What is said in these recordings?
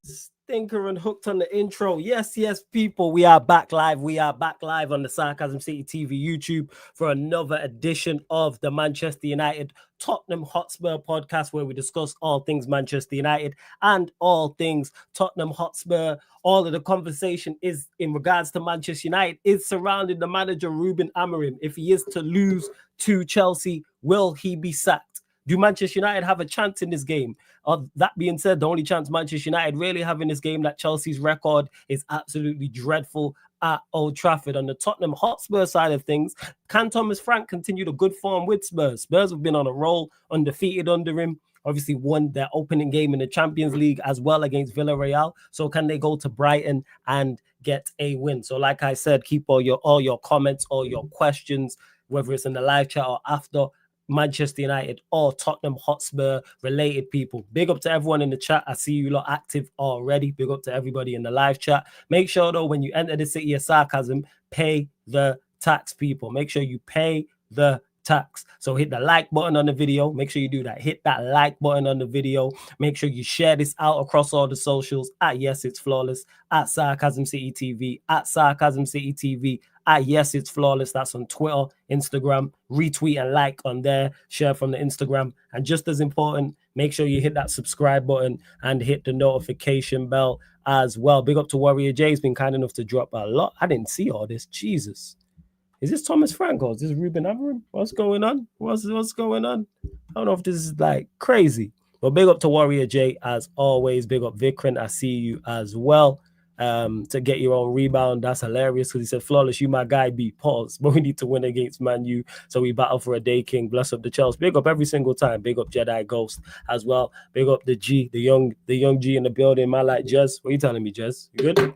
Stinker and hooked on the intro. Yes, yes, people, we are back live. We are back live on the Sarcasm City TV YouTube for another edition of the Manchester United Tottenham Hotspur podcast, where we discuss all things Manchester United and all things Tottenham Hotspur. All of the conversation is in regards to Manchester United is surrounding the manager Ruben Amorim. If he is to lose to Chelsea, will he be sacked? Do Manchester United have a chance in this game? That being said, the only chance Manchester United really have in this game, that Chelsea's record is absolutely dreadful at Old Trafford. On the Tottenham Hotspur side of things, can Thomas Frank continue the good form with Spurs? Spurs have been on a roll, undefeated under him. Obviously won their opening game in the Champions League as well against Villarreal. So can they go to Brighton and get a win? So like I said, keep all your comments, all your questions, whether it's in the live chat or after, Manchester United or Tottenham Hotspur related people. Big up to everyone in the chat. I see you lot active already. Big up to everybody in the live chat. Make sure though, when you enter the City of Sarcasm, pay the tax, people. Make sure you pay the tax. So hit the like button on the video. Make sure you do that. Hit that like button on the video. Make sure you share this out across all the socials at Yes It's Flawless, at Sarcasm City TV, at Sarcasm City TV, at Yes It's Flawless. That's on Twitter, Instagram. Retweet and like on there. Share from the Instagram. And just as important, make sure you hit that subscribe button and hit the notification bell as well. Big up to Warrior J. He's been kind enough to drop a lot. I didn't see all this. Jesus. Is this Thomas Frank or is this Ruben Amorim? What's going on? What's going on? I don't know if this is like crazy. But big up to Warrior J as always. Big up Vikrant. I see you as well. To get your own rebound. That's hilarious because he said, Flawless, you my guy, beat pause. But we need to win against Man U. So we battle for a day king. Bless up the Chelsea. Big up every single time. Big up Jedi Ghost as well. Big up the G, the young G in the building. Man like Jez. What are you telling me, Jez? You good?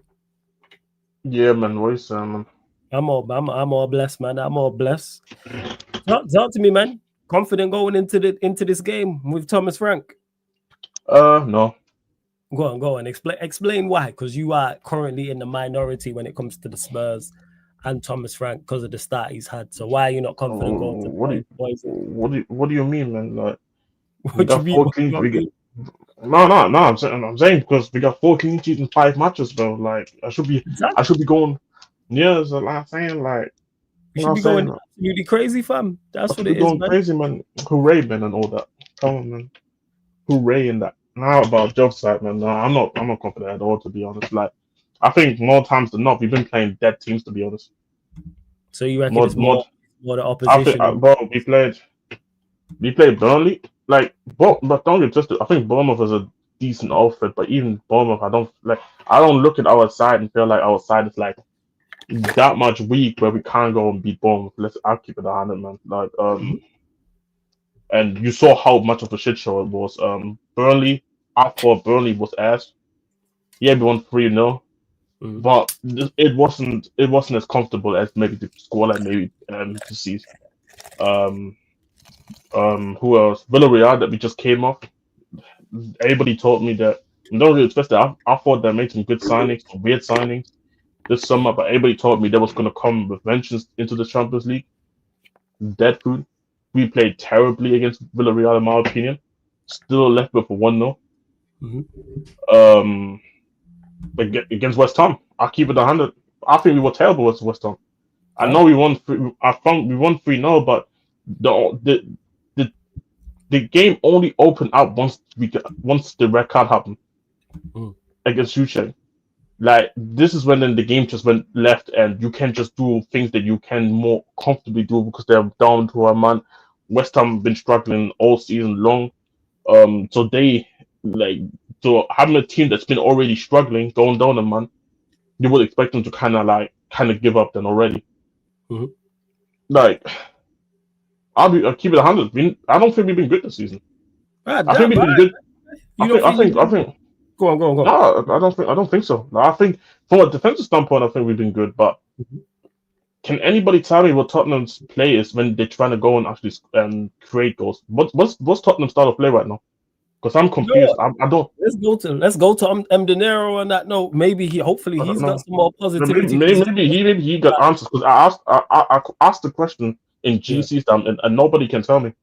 Yeah, man. What you saying, man? I'm all blessed, man. I'm all blessed. Talk to me, man. Confident going into this game with Thomas Frank? No. Go on. Explain why. Because you are currently in the minority when it comes to the Spurs and Thomas Frank because of the start he's had. So why are you not confident going to what do you mean, man? Like what do you mean? No. I'm saying because we got 4 clean sheets in 5 matches, bro. Like I should be going. Yeah, so like I'm saying, like you should be going absolutely crazy, fam. That's what it is, going crazy, man. Hooray, man, and all that. Come on, man. Hooray in that. Now about job site, man. No, I'm not confident at all, to be honest. Like I think more times than not, we've been playing dead teams, to be honest. So you reckon it's more the opposition? We played Burnley. Like, but don't get just. I think Bournemouth is a decent outfit, but even Bournemouth, I don't look at our side and feel like our side is like that much weak where we can't go and beat Bournemouth. I'll keep it 100, man. Like and you saw how much of a shit show it was. Burnley, I thought Burnley was ass. Yeah, we won 3-0, but it wasn't as comfortable as maybe the scoreline maybe to see. Who else? Villarreal that we just came off. Everybody told me that. Don't really expect that. I thought they made some good signings, some weird signings this summer, but everybody told me they was going to come with vengeance into the Champions League. Dead food. We played terribly against Villarreal, in my opinion. Still left with a 1-0. Against West Ham, I'll keep it 100. I think we were terrible with West Ham. I know we won. I found we won 3-0, but the game only opened up once the red card happened against Uche. Like this is when then the game just went left, and you can't just do things that you can more comfortably do because they're down to a man. West Ham been struggling all season long, so having a team that's been already struggling, going down a man, you would expect them to kind of give up then already. Like I'll keep it 100. I don't think we've been good this season. I think we've been good. I think. Go on. No, I don't think so. No, I think from a defensive standpoint, I think we've been good. But can anybody tell me what Tottenham's play is when they're trying to go and actually create goals? What's Tottenham's style of play right now? Because I'm confused. I don't. Let's go to Nero on that note. Maybe hopefully he's got some more positivity. Maybe he got answers because I asked the question in GC time and nobody can tell me.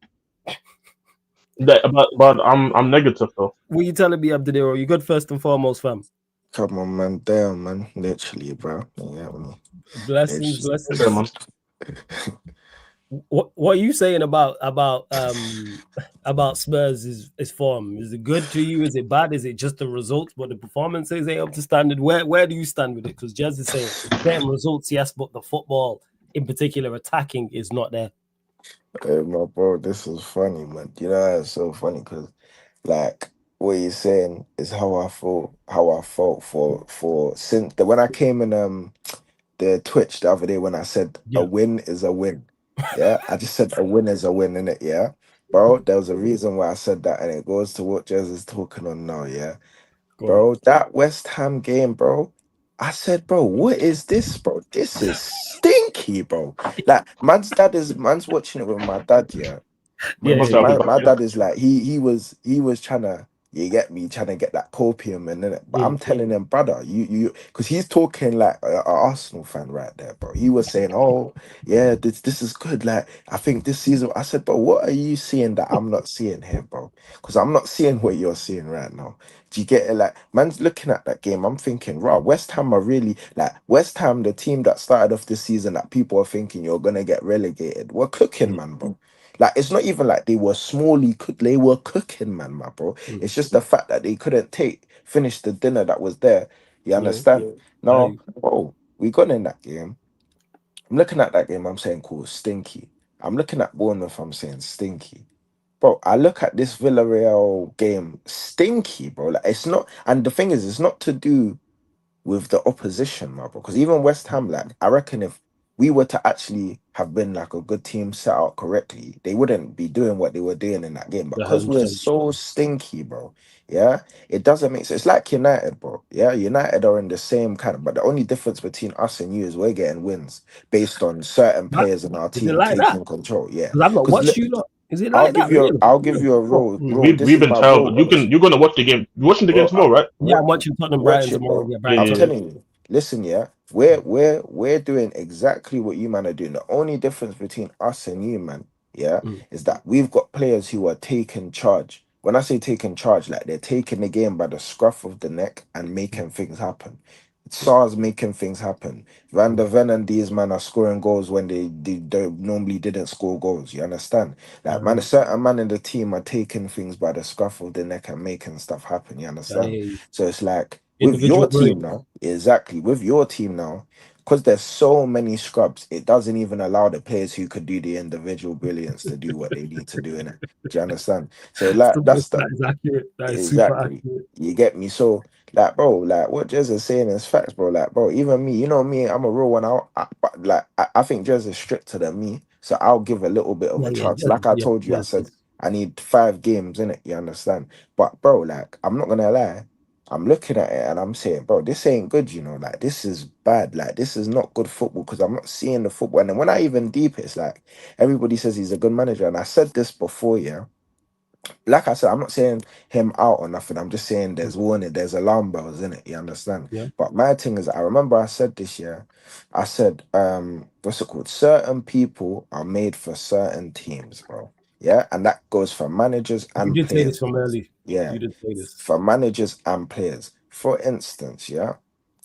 But I'm negative though. What you telling me, Abdadero? You good first and foremost, fam? Come on, man. Damn, man. Literally, bro. You get me? Blessings, It's Yeah, blessings. man. What are you saying about Spurs is form? Is it good to you? Is it bad? Is it just the results, but the performances ain't up to standard? Where do you stand with it? Because Jez is saying getting results, yes, but the football in particular attacking is not there. Hey, my bro, this is funny, man. You know, it's so funny because, like, what you're saying is how I felt for since when I came in the Twitch the other day when I said a Yeah, win is a win. Yeah, I just said a win is a win, innit? Yeah, bro. There was a reason why I said that, and it goes to what Jez is talking on now. Yeah, go on. bro. That West Ham game, bro. I said, bro, what is this, bro? This is stinky, bro. Like, man's watching it with my dad, yeah. Yeah, Must yeah, have yeah. his My back, yeah. dad is like he was trying to, you get me, trying to get that copium and then but I'm Mm, telling him, brother, you because he's talking like a Arsenal fan right there, bro. He was saying, oh yeah, this is good. Like I think this season, I said, but what are you seeing that I'm not seeing here, bro? Because I'm not seeing what you're seeing right now. Do you get it? Like man's looking at that game. I'm thinking, right, West Ham are really like West Ham, the team that started off this season that people are thinking you're gonna get relegated. We're cooking, mm, man, bro. Like it's not even like they were smally cooked, they were cooking, man, my bro. mm. It's just the fact that they couldn't finish the dinner that was there. You Yeah, understand? I Now, bro, we got in that game. I'm looking at that game, I'm saying cool, stinky. I'm looking at Bournemouth, I'm saying stinky. Bro, I look at this Villarreal game, stinky, bro. Like it's not, and the thing is, it's not to do with the opposition, man, because even West Ham, like, I reckon if we were to actually have been like a good team set out correctly, they wouldn't be doing what they were doing in that game. But because we're 100%. so stinky, bro, yeah, it doesn't make sense. It's like United, bro. Yeah, United are in the same kind of, but the only difference between us and you is we're getting wins based on certain That players in our is it team like that? taking control. Yeah, Because I've not because watched you lot. Is it like that? Really? I'll give you a Oh, raw. This We've is been my told, raw, but honest. you're gonna watch the game. You're watching the game Bro, tomorrow, right? yeah, I'm watching Tottenham Brighton watch it, tomorrow. bro. Yeah, Yeah, Brighton I'm yeah, yeah. Tottenham. telling you. Listen, yeah, we're doing exactly what you man are doing. The only difference between us and you, man, yeah, Mm, is that we've got players who are taking charge. When I say taking charge, like they're taking the game by the scruff of the neck and mm, making things happen. SARS making things happen. Van mm. der Ven and these men are scoring goals when they normally didn't score goals. You understand? Like man, a Um, certain man in the team are taking things by the scruff of the neck and making stuff happen. You understand? I, So it's like with your individual team brilliance. now, exactly with your team now, because there's so many scrubs, it doesn't even allow the players who could do the individual brilliance to do what they need to do in it. Do you understand? So like that's the That is accurate. That is super exactly. accurate. You get me? So, like, bro, like what Jez is saying is facts, bro. Like, bro, even me, you know me, I'm a real one. But like, I think Jez is stricter than me, so I'll give a little bit of Yeah, a yeah, chance. yes, Like I yes, told you, I yes, said yes. I need 5 games in it. You understand? But bro, like, I'm not gonna lie. I'm looking at it and I'm saying, bro, this ain't good, you know, like this is bad, like this is not good football because I'm not seeing the football. And then when I even deep it, it's like everybody says he's a good manager, and I said this before, yeah, like I said, I'm not saying him out or nothing. I'm just saying Mm, there's warning, there's alarm bells in it. You understand? yeah. But my thing is, I remember I said this year. I said, what's it called? Certain people are made for certain teams, bro. Yeah, and that goes for managers You and did say this players. from early. Yeah, You did say this. for managers and players. For instance, yeah,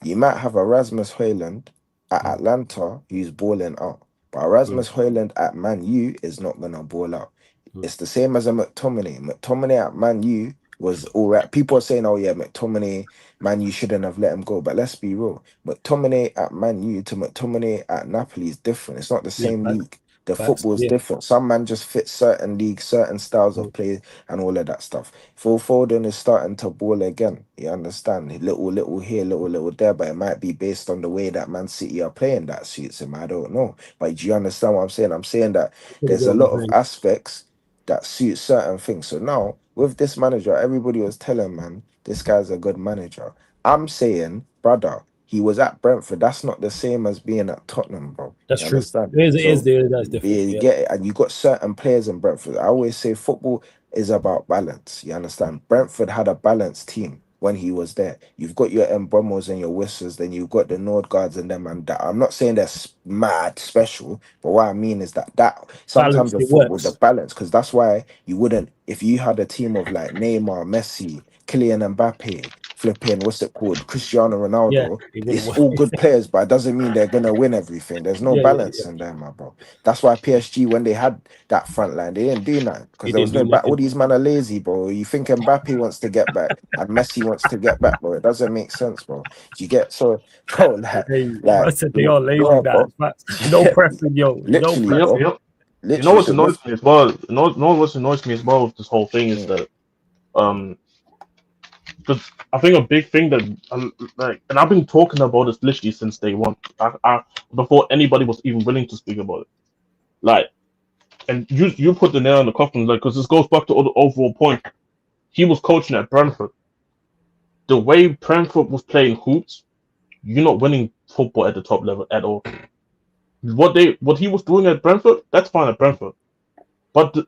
you might have Erasmus Hoyland at Mm, Atlanta who's balling out, but mm, Erasmus Hoyland at Man U is not gonna ball out. mm, It's the same as a McTominay. McTominay at Man U was all right. People are saying, "Oh yeah, McTominay, Man U shouldn't have let him go." But let's be real. McTominay at Man U to McTominay at Napoli is different. It's not the yeah, same facts, league. The facts. football is Yeah. different. Some man just fits certain leagues, certain styles Mm, of play, and all of that stuff. Phil Foden is starting to ball again. You understand? Little here, little there, but it might be based on the way that Man City are playing that suits him. I don't know. But do you understand what I'm saying? I'm saying that pretty there's good a what you're lot of saying. aspects that suit certain things. So now with this manager, everybody was telling man, this guy's a good manager. I'm saying, brother, he was at Brentford. That's not the same as being at Tottenham, bro. That's You true. understand? It is So there. That's yeah, different. you Yeah. get it. And you got certain players in Brentford. I always say football is about balance. You understand? Brentford had a balanced team. when he was there. You've got your Mbomos and your Whistles, then you've got the Nordgaards and them and that. I'm not saying they're mad special, but what I mean is that sometimes Balance, in it football, the works. balance, because that's why you wouldn't, if you had a team of like Neymar, Messi, Kylian Mbappe, flipping, what's it called, Cristiano Yeah, Ronaldo, it wouldn't it's work. all good players, but it doesn't mean they're gonna win everything. There's no Yeah, yeah, balance yeah. in there, my bro. That's why PSG, when they had that front line, they didn't do that because He there didn't was do no back. All nothing. these men are lazy, bro. You think Mbappe wants to get back and Messi wants to get back, bro? It doesn't make sense, bro. Do you get so, bro? I said they are lazy. yeah, bro. That no pressing, yo, no Literally, Yep, bro. pressing. yep. You know Literally. what So with annoys me as well? Know what annoys me as well with this whole thing is mm, that because I think a big thing that like, and I've been talking about this literally since day one. Before anybody was even willing to speak about it. Like, and you put the nail on the coffin, like, because this goes back to the overall point. He was coaching at Brentford. The way Brentford was playing hoops, you're not winning football at the top level at all. What he was doing at Brentford, that's fine at Brentford, but the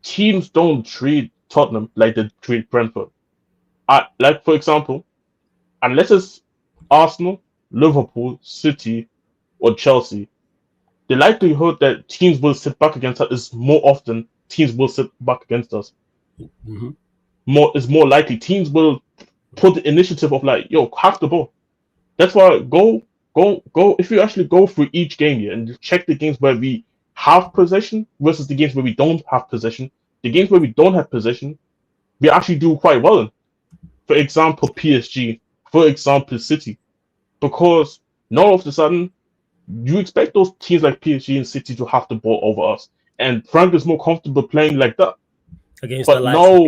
teams don't treat Tottenham like they treat Brentford. Like for example, unless it's Arsenal, Liverpool, City, or Chelsea, the likelihood that teams will sit back against us is more often teams will sit back against us. Hmm. More is more likely teams will put the initiative of like, yo, have the ball. That's why go. If you actually go through each game here and check the games where we have possession versus the games where we don't have possession, the games where we don't have possession, we actually do quite well in. For example, PSG. For example, City. Because now all of a sudden you expect those teams like PSG and City to have the ball over us, and Frank is more comfortable playing like that. Against the But likes of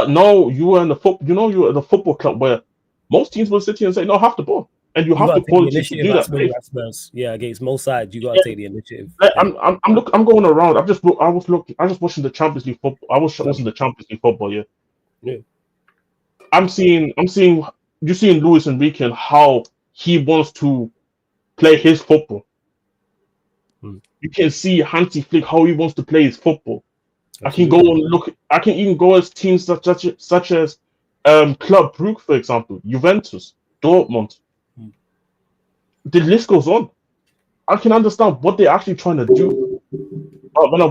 no, you are in the foot. You know, you're in a football club where most teams will sit here and say, "No, have the ball," and you you have gotta the take the quality to initiative do at that. But Spurs. if At Spurs. Yeah, against most sides, you gotta yeah, take the initiative. like, And I'm going around. I was watching the Champions League football. I was watching the Champions League football. Yeah, yeah. I'm seeing you're seeing Luis Enrique and how he wants to play his football. Mm, You can see Hansi Flick how he wants to play his football. I can go absolutely. and look. I can even go as teams such as Club Brugge, for example, Juventus, Dortmund. Mm. The list goes on. I can understand what they're actually trying to do. But when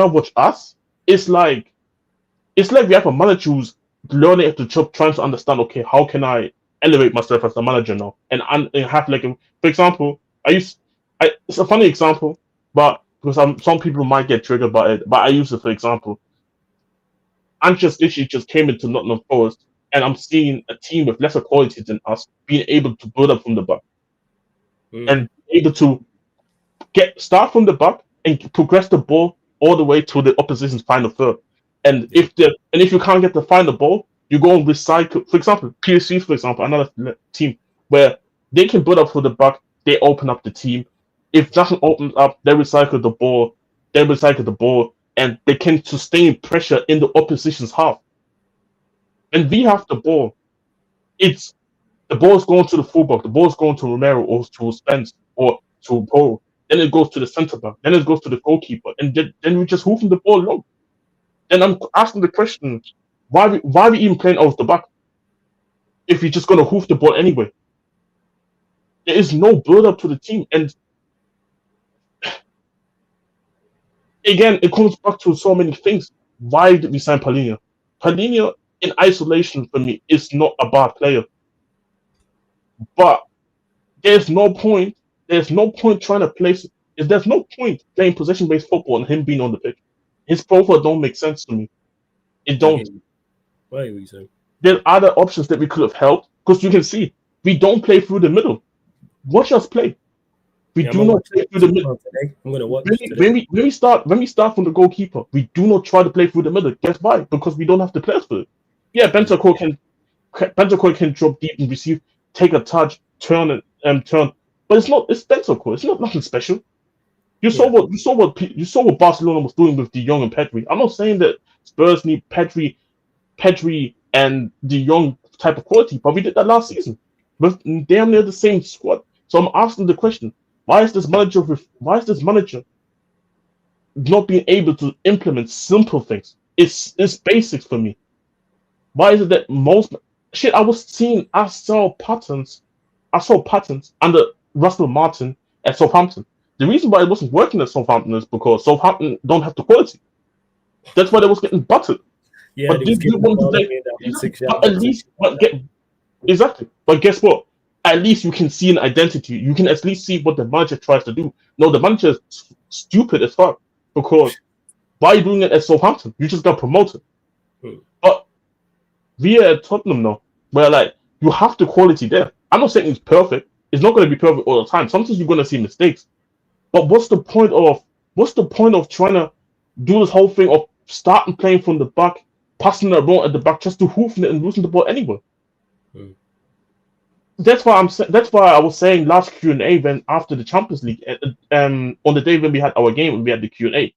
I watch us, it's like we have a manager who's learning at the job, trying to understand. Okay, how can I elevate myself as a manager now? And have like, for example, it's a funny example, but because some people might get triggered by it. But I use it for example. Anxious literally just came into Nottingham Forest, and I'm seeing a team with lesser quality than us being able to build up from the back Mm. and able to start from the back and progress the ball all the way to the opposition's final third. And Yeah. if you can't get the final ball, you go and recycle. For example, PSG, for example, another team where they can build up for the back, they open up the team. If nothing opens up, they recycle the ball. They recycle the ball, and they can sustain pressure in the opposition's half. And we have the ball. It's the ball's going to the fullback, the ball's going to Romero or to Spence or to Paul. Then it goes to the centre back. Then it goes to the goalkeeper, and then we just hoofing the ball long. Then I'm asking the question, why are we even playing out of the back if you're just gonna hoof the ball anyway? There is no build up to the team, and again, it comes back to so many things. Why did we sign Paulinho? Paulinho in isolation for me is not a bad player, but there's no point. There's no point trying to place. There's no point playing possession-based football and him being on the pitch. His profile don't make sense to me. It I get don't. you. What are you saying? There's other options that we could have helped because you can see we don't play through the middle. Watch us play. We Yeah, I'm do gonna not watch play through the some middle. fun today. I'm gonna When watch we, today. when we when we start when we start from the goalkeeper, we do not try to play through the middle. Guess why? Because we don't have the players for it. Yeah, Mm. Bentancur can drop deep and receive, take a touch, turn. But it's Bentancur. It's not nothing special. Yeah, You saw what Barcelona was doing with De Jong and Pedri. I'm not saying that Spurs need Pedri and De Jong type of quality, but we did that last season with damn near the same squad. So I'm asking the question: Why is this manager not being able to implement simple things? It's basics for me. Why is it that most shit I saw patterns under Russell Martin at Southampton. The reason why it wasn't working at Southampton is because Southampton don't have the quality. That's why they was getting buttered. Yeah, But they was did you giving the want to ball play? away in that Exactly. 6 yard But at box. least, exactly. But guess what? At least you can see an identity. You can at least see what the manager tries to do. No, the manager is stupid as fuck because why are you doing it at Southampton? You just got promoted. Hmm. But we are at Tottenham now, where like you have the quality there. I'm not saying it's perfect. It's not going to be perfect all the time. Sometimes you're going to see mistakes. But what's the point of trying to do this whole thing of starting playing from the back, passing it around at the back just to hoofing it and losing the ball anyway? Hmm. That's why I was saying last Q&A when after the Champions League, on the day when we had our game and we had the Q&A,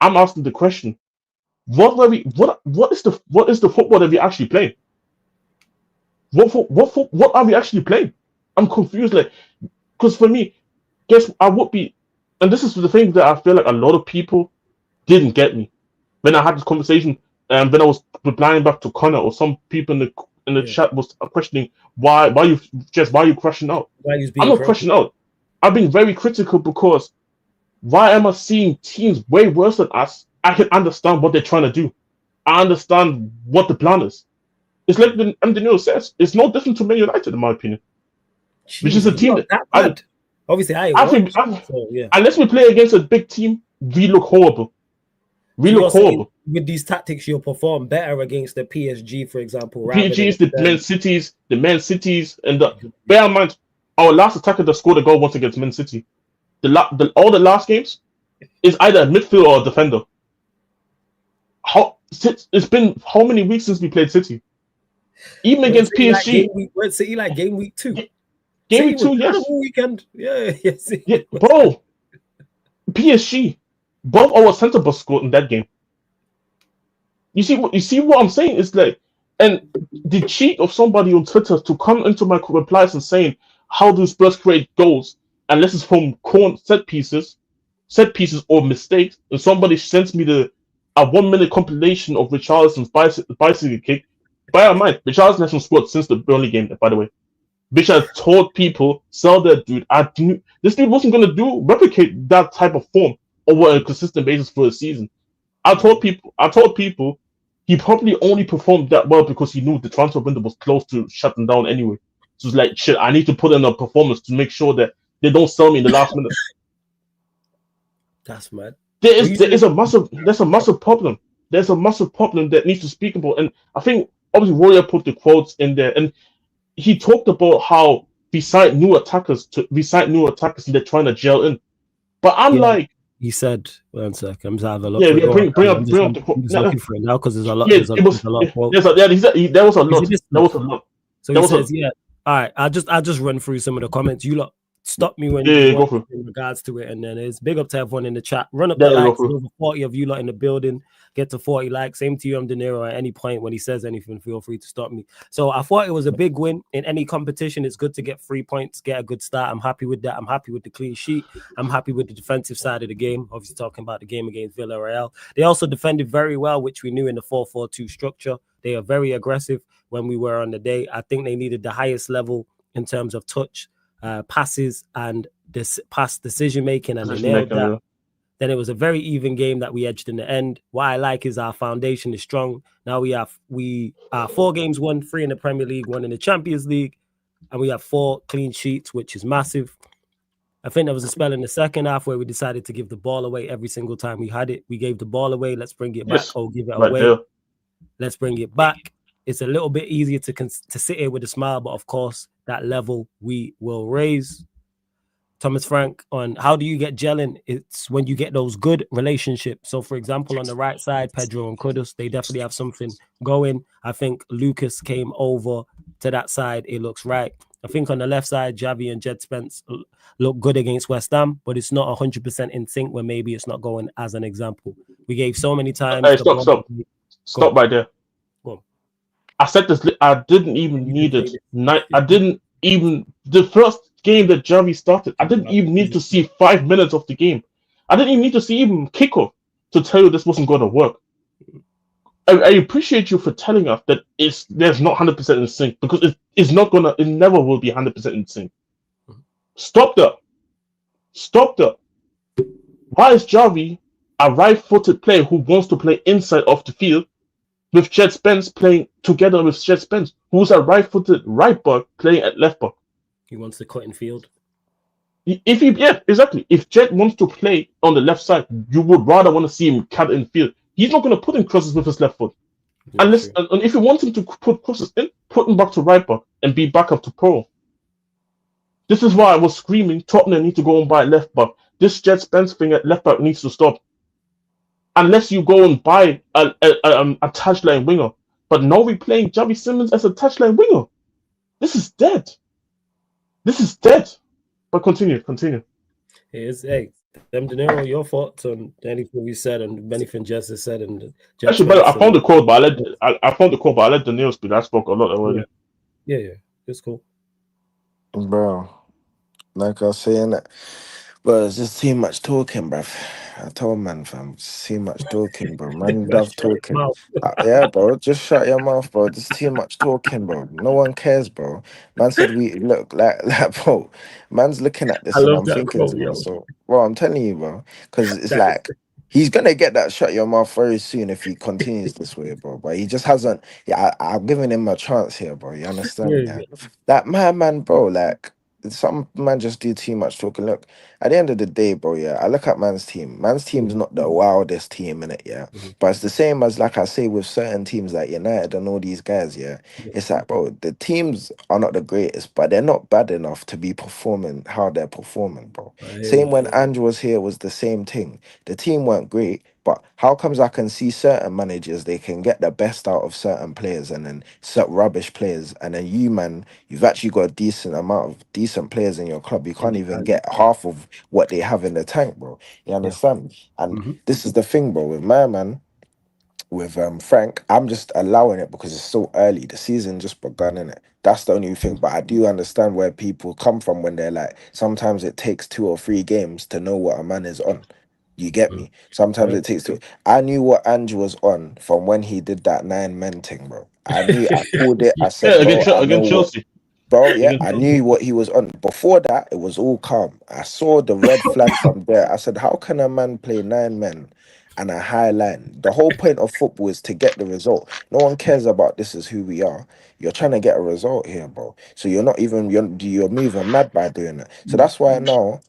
I'm asking the question: what is the football that we actually playing? What are we actually playing? I'm confused, like, because for me, guess I would be, and this is the thing that I feel like a lot of people didn't get me when I had this conversation, and when I was replying back to Connor or some people in the Yeah. chat was questioning why you crashing out. Why he's I'm being not crashing out. I've been very critical because why am I seeing teams way worse than us? I can understand what they're trying to do. I understand what the plan is. It's like the Managerial says. It's no different to Man United, in my opinion, which is a Jesus, team not that that bad. Obviously, I I think watched. So yeah. unless we play against a big team, we look horrible. We So look you're saying horrible. with these tactics, you'll perform better against the PSG, for example, rather than PGs, the Man Cities, and bear in mind, our last attacker that scored a goal once against Man City. All the last games is either a midfield or a defender. It's been how many weeks since we played City? Even against PSG. Weren't City like game week 2? Game week 2, yes. Weekend. Yeah, yes. Yeah, bro. PSG. Both our centre backs scored in that game. You see what I'm saying? It's like, and the cheat of somebody on Twitter to come into my replies and saying, how do Spurs create goals unless it's from set pieces or mistakes, and somebody sends me a 1 minute compilation of Richarlison's bicycle kick. Bear in mind, Richarlison hasn't scored since the Burnley game, by the way. Which I told people, sell that dude. I knew this dude wasn't gonna replicate that type of form over a consistent basis for a season. I told people he probably only performed that well because he knew the transfer window was close to shutting down anyway. So it's like, shit, I need to put in a performance to make sure that they don't sell me in the last minute. That's mad. There's a massive problem. There's a massive problem that needs to speak about. And I think obviously Roya put the quotes in there, and he talked about how we sign new attackers and they're trying to gel in. But I'm like, he said, 1 sec, I'm just having a look. Yeah, bring up the quote. I'm just looking for it now because there's a lot. Yeah, There's a lot of quotes. There was a lot. So he says, yeah. All right, I'll just run through some of the comments. You lot stop me when you want in regards to it, and then it's big up to everyone in the chat. Run up the likes. Over 40 of you lot in the building. Get to 40 likes. Same to you, I'm De Niro. At any point when he says anything, feel free to stop me. So I thought it was a big win in any competition. It's good to get 3 points, get a good start. I'm happy with that. I'm happy with the clean sheet. I'm happy with the defensive side of the game. Obviously, talking about the game against Villarreal. They also defended very well, which we knew in the 4-4-2 structure. They are very aggressive when we were on the day. I think they needed the highest level in terms of touch, passes, and pass decision making, and they nailed that. Then it was a very even game that we edged in the end. What I like is our foundation is strong. Now we are 4 games won, 3 in the Premier League, 1 in the Champions League, and we have 4 clean sheets, which is massive. I think there was a spell in the second half where we decided to give the ball away every single time we had it. We gave the ball away. Let's bring it back. Give it away. Let's bring it back. It's a little bit easier to sit here with a smile, but of course, that level we will raise. Thomas Frank on how do you get gelling? It's when you get those good relationships. So, for example, on the right side, Pedro and Kudus, they definitely have something going. I think Lucas came over to that side. It looks right. I think on the left side, Javi and Jed Spence look good against West Ham, but it's not 100% in sync where maybe it's not going as an example. We gave so many times. Hey, stop right there. I said this. I didn't even need it. I didn't even the first game that Javi started. I didn't even need to see 5 minutes of the game. I didn't even need to see even kickoff to tell you this wasn't going to work. I appreciate you for telling us that there's not 100% in sync, because it never will be 100% in sync. Stop that. Stop that. Why is Javi a right-footed player who wants to play inside of the field with Jet Spence playing together with Jet Spence, who's a right-footed right back playing at left back? He wants the cutting field. Yeah, exactly. If Jet wants to play on the left side, you would rather want to see him cut in field. He's not going to put in crosses with his left foot. Yeah, Unless, true. and if you want him to put crosses in, put him back to right back and be back up to pro. This is why I was screaming, Tottenham need to go and buy left back. This Jet Spence thing at left back needs to stop. Unless you go and buy a touchline winger. But now we're playing Javi Simmons as a touchline winger. This is dead. This is dead. But continue. Hey, them De Niro, your thoughts on anything we said and anything Jess has said and Actually, but I found the quote, but I found the quote, but I let Daniel speak. I spoke a lot already. Yeah, it's cool. Bro, like I was saying, but it's just too much talking, bruv. I told man, fam, it's too much talking, bro. Man, love talking. Yeah, bro, just shut your mouth, bro. There's too much talking, bro. No one cares, bro. Man said we look like, bro. Man's looking at this I and love I'm that thinking quote, to yo. myself, bro, I'm telling you, bro, because it's like he's gonna get that shut your mouth very soon if he continues this way, bro. But he just hasn't. Yeah, I'm giving him a chance here, bro. You understand? Yeah. That man, bro, like. Some man just do too much talking. Look, at the end of the day, bro, yeah, I look at man's team. Man's team's not the wildest team in it, yeah. But it's the same as, like I say, with certain teams like United and all these guys, yeah. It's like, bro, the teams are not the greatest, but they're not bad enough to be performing how they're performing, bro. Same when Andrew was here was the same thing. The team weren't great, but how comes I can see certain managers, they can get the best out of certain players and then certain rubbish players, and then you, man, you've actually got a decent amount of decent players in your club. You can't even get half of what they have in the tank, bro. You understand? And this is the thing, bro, with my man, with Frank, I'm just allowing it because it's so early. The season just begun in it. That's the only thing. But I do understand where people come from when they're like, sometimes it takes 2 or 3 games to know what a man is on. You get me? Sometimes it takes two. I knew what Andrew was on from when he did that 9 men thing, bro. I knew, I called it. I said, Yeah, bro, I know against what. Chelsea. Bro, yeah, I knew what he was on. Before that, it was all calm. I saw the red flag from there. I said, how can a man play 9 men and a high line? The whole point of football is to get the result. No one cares about this is who we are. You're trying to get a result here, bro. So you're not even, you're moving mad by doing it. So that's why now,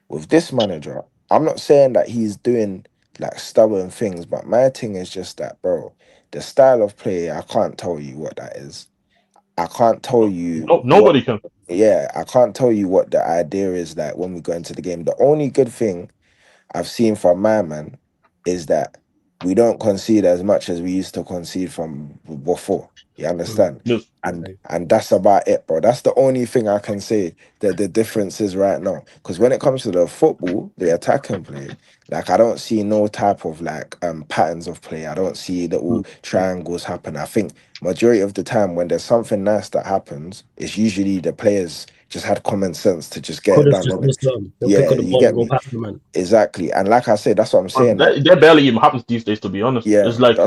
with this manager, I'm not saying that he's doing like stubborn things, but my thing is just that, bro, the style of play, I can't tell you what that is. I can't tell you No, what, nobody can. yeah, I can't tell you what the idea is like when we go into the game. The only good thing I've seen from my man is that we don't concede as much as we used to concede from before. You understand? Yes. And that's about it, bro. That's the only thing I can say that the difference is right now. Because when it comes to the football, the attacking play, like I don't see no type of like patterns of play. I don't see little triangles happen. I think majority of the time when there's something nice that happens, it's usually the players just had common sense to just get Could it have done. just missed them. They'll pick Yeah, up the you ball and get go me. past the man. Exactly. And like I said, that's what I'm saying. Like, That barely even happens these days, to be honest. yeah, It's like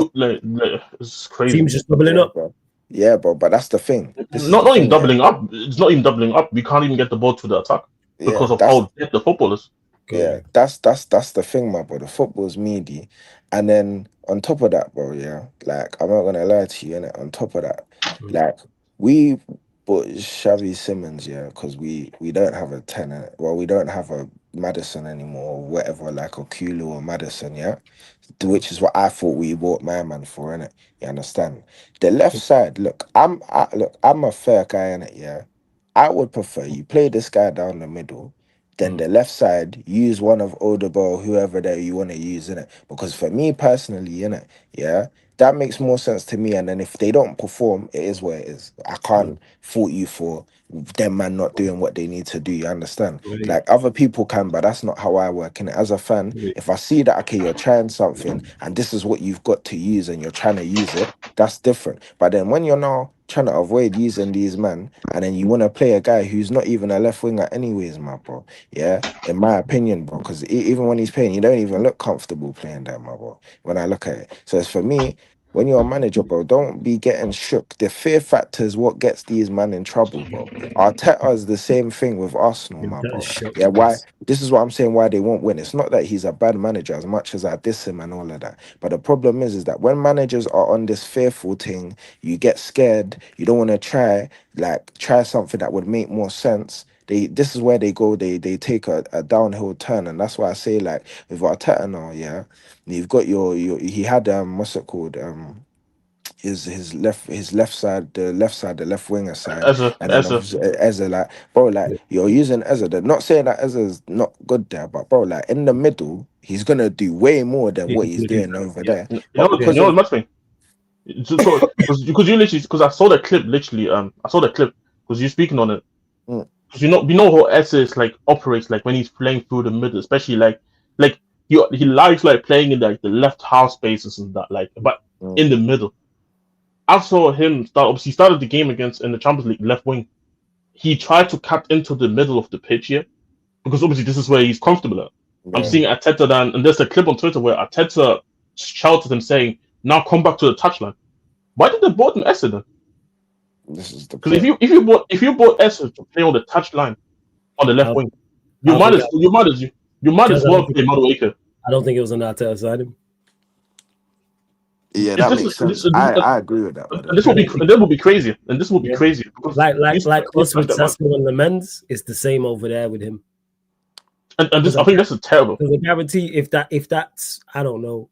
it's crazy. Teams just doubling yeah, up. bro. Yeah, bro. But that's the thing. This is Not the not even thing, yeah. doubling up. It's not even doubling up. We can't even get the ball to the attack Yeah, because of how dead the football is. yeah, that's the thing, my bro. The football's meaty, and then on top of that, bro, yeah, like I'm not gonna lie to you, innit? On top of that, like we bought Xavi Simmons, yeah, because we don't have a tenant. Well, we don't have a Madison anymore, or whatever, like a Kulu or Madison, yeah, which is what I thought we bought my man for, innit? You understand? The left side, look, I'm a fair guy in it, yeah. I would prefer you play this guy down the middle, then the left side, use one of Odegaard, whoever that you want to use in it. Because for me personally, in it, yeah, that makes more sense to me. And then if they don't perform, it is what it is. I can't fault you for them man not doing what they need to do. You understand? Like other people can, but that's not how I work. And as a fan, if I see that okay, you're trying something and this is what you've got to use and you're trying to use it, that's different. But then when you're now trying to avoid using these men and then you want to play a guy who's not even a left winger anyways, my bro. Yeah, in my opinion, bro, because even when he's playing, you don't even look comfortable playing that, my bro. When I look at it, so it's for me. when you're a manager, bro, don't be getting shook. The fear factor is what gets these man in trouble, bro. Arteta is the same thing with Arsenal, my That is bro. shook. Yeah, why? This is what I'm saying. Why they won't win? It's not that he's a bad manager, as much as I diss him and all of that. But the problem is that when managers are on this fearful thing, you get scared. You don't want to try something that would make more sense. This is where they go. They take a downhill turn, and that's why I say like with Arteta now, yeah, you've got your he had what's it called his left side, the left winger side, and then Eza. obviously Eze, like bro, like you're using Eze. They're not saying that Eze's not good there, but bro, like in the middle, he's gonna do way more than what he's doing over there. You But know, you because know of what's thing? So because you literally, because I saw the clip literally, I saw the clip because you're speaking on it. Mm. Because you know how Eze like operates like when he's playing through the middle, especially like he likes like playing in like the left half spaces and that, like, but in the middle. I saw him start. Obviously, he started the game against in the Champions League left wing. He tried to cut into the middle of the pitch here because obviously this is where he's comfortable at. I'm yeah, seeing Arteta then, and there's a clip on Twitter where Arteta shouted him saying, "Now come back to the touchline." Why did they bought him Eze then? this is the Because point. if you bought Eze to play on the touchline on the left I wing, I don't think you might because as well play Madueke. I don't think it was an Arteta side him. Yeah, It's that this makes this sense. this, I agree with that, by the and way. this will be and that will be crazy, and this will be Yeah. crazy because Like he's us with like that man. Sesko and the men's, it's the same over there with him. And this I think this is terrible. Because I guarantee if that's I don't know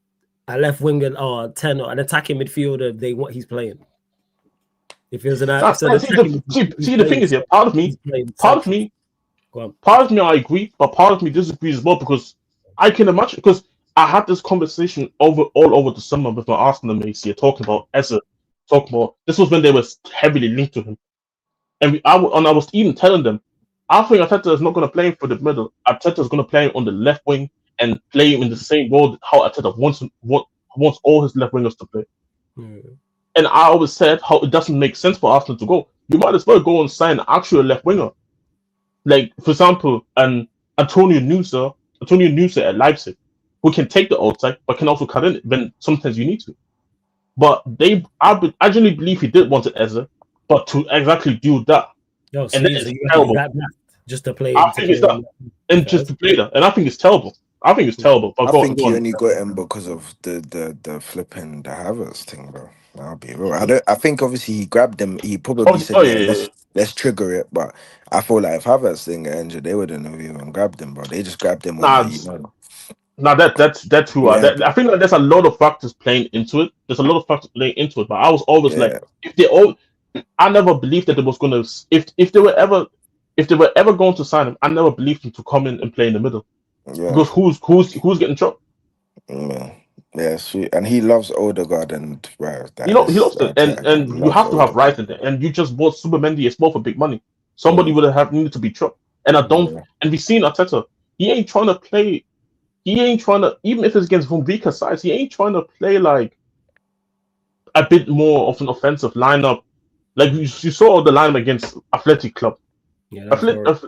a left winger or 10 or an attacking midfielder, he's playing. If it was an if it's an attacking See the thing is here, he's playing part of central. me Go on. part of me I agree, but part of me disagrees as well because I can imagine because I had this conversation all over the summer with my Arsenal mates here talking about Eze, talking about this was when they were heavily linked to him, and I was even telling them I think Arteta is not going to play him for the middle. Arteta is going to play him on the left wing and play him in the same role how Arteta wants all his left wingers to play. And I always said how it doesn't make sense for Arsenal to go. You might as well go and sign an actual left winger. Like, for example, Antonio Nusa at Leipzig, who can take the outside but can also cut in when sometimes you need to. But I genuinely believe he did want it Eze, but to exactly do that, No, and then so it's you terrible. that just to play. I think it's that, and just to play that, and I think it's terrible. I think it's terrible. But I go on, think go he on. only got him because of the flipping the Havertz thing, bro. I'll be real. I think obviously he grabbed him. He probably said, Oh "Yeah, yeah, yeah. let's trigger it." But I feel like if Havertz didn't get injured, they wouldn't have even grabbed him, bro. They just grabbed him Nah, over, you know. nah, that's who Yeah, I think like there's a lot of factors playing into it. There's a lot of factors playing into it. But I was always like, yeah, if they all, I never believed that it was gonna. If they were ever going to sign him, I never believed him to come in and play in the middle yeah, because who's getting dropped? yeah. Yeah, sweet. And he loves Odegaard, and bro, You that know, he this loves it, and Arteta man you loves have to have Odegaard. right in there. And you just bought Super Mendy as well for big money. Somebody Mm, would have needed to be dropped. And I don't. yeah, And we seen Arteta. He ain't trying to play. He ain't trying to, even if it's against from weaker sides, he ain't trying to play like a bit more of an offensive lineup. Like you saw the lineup against Athletic Club. Yeah, that was Athletic, horrible.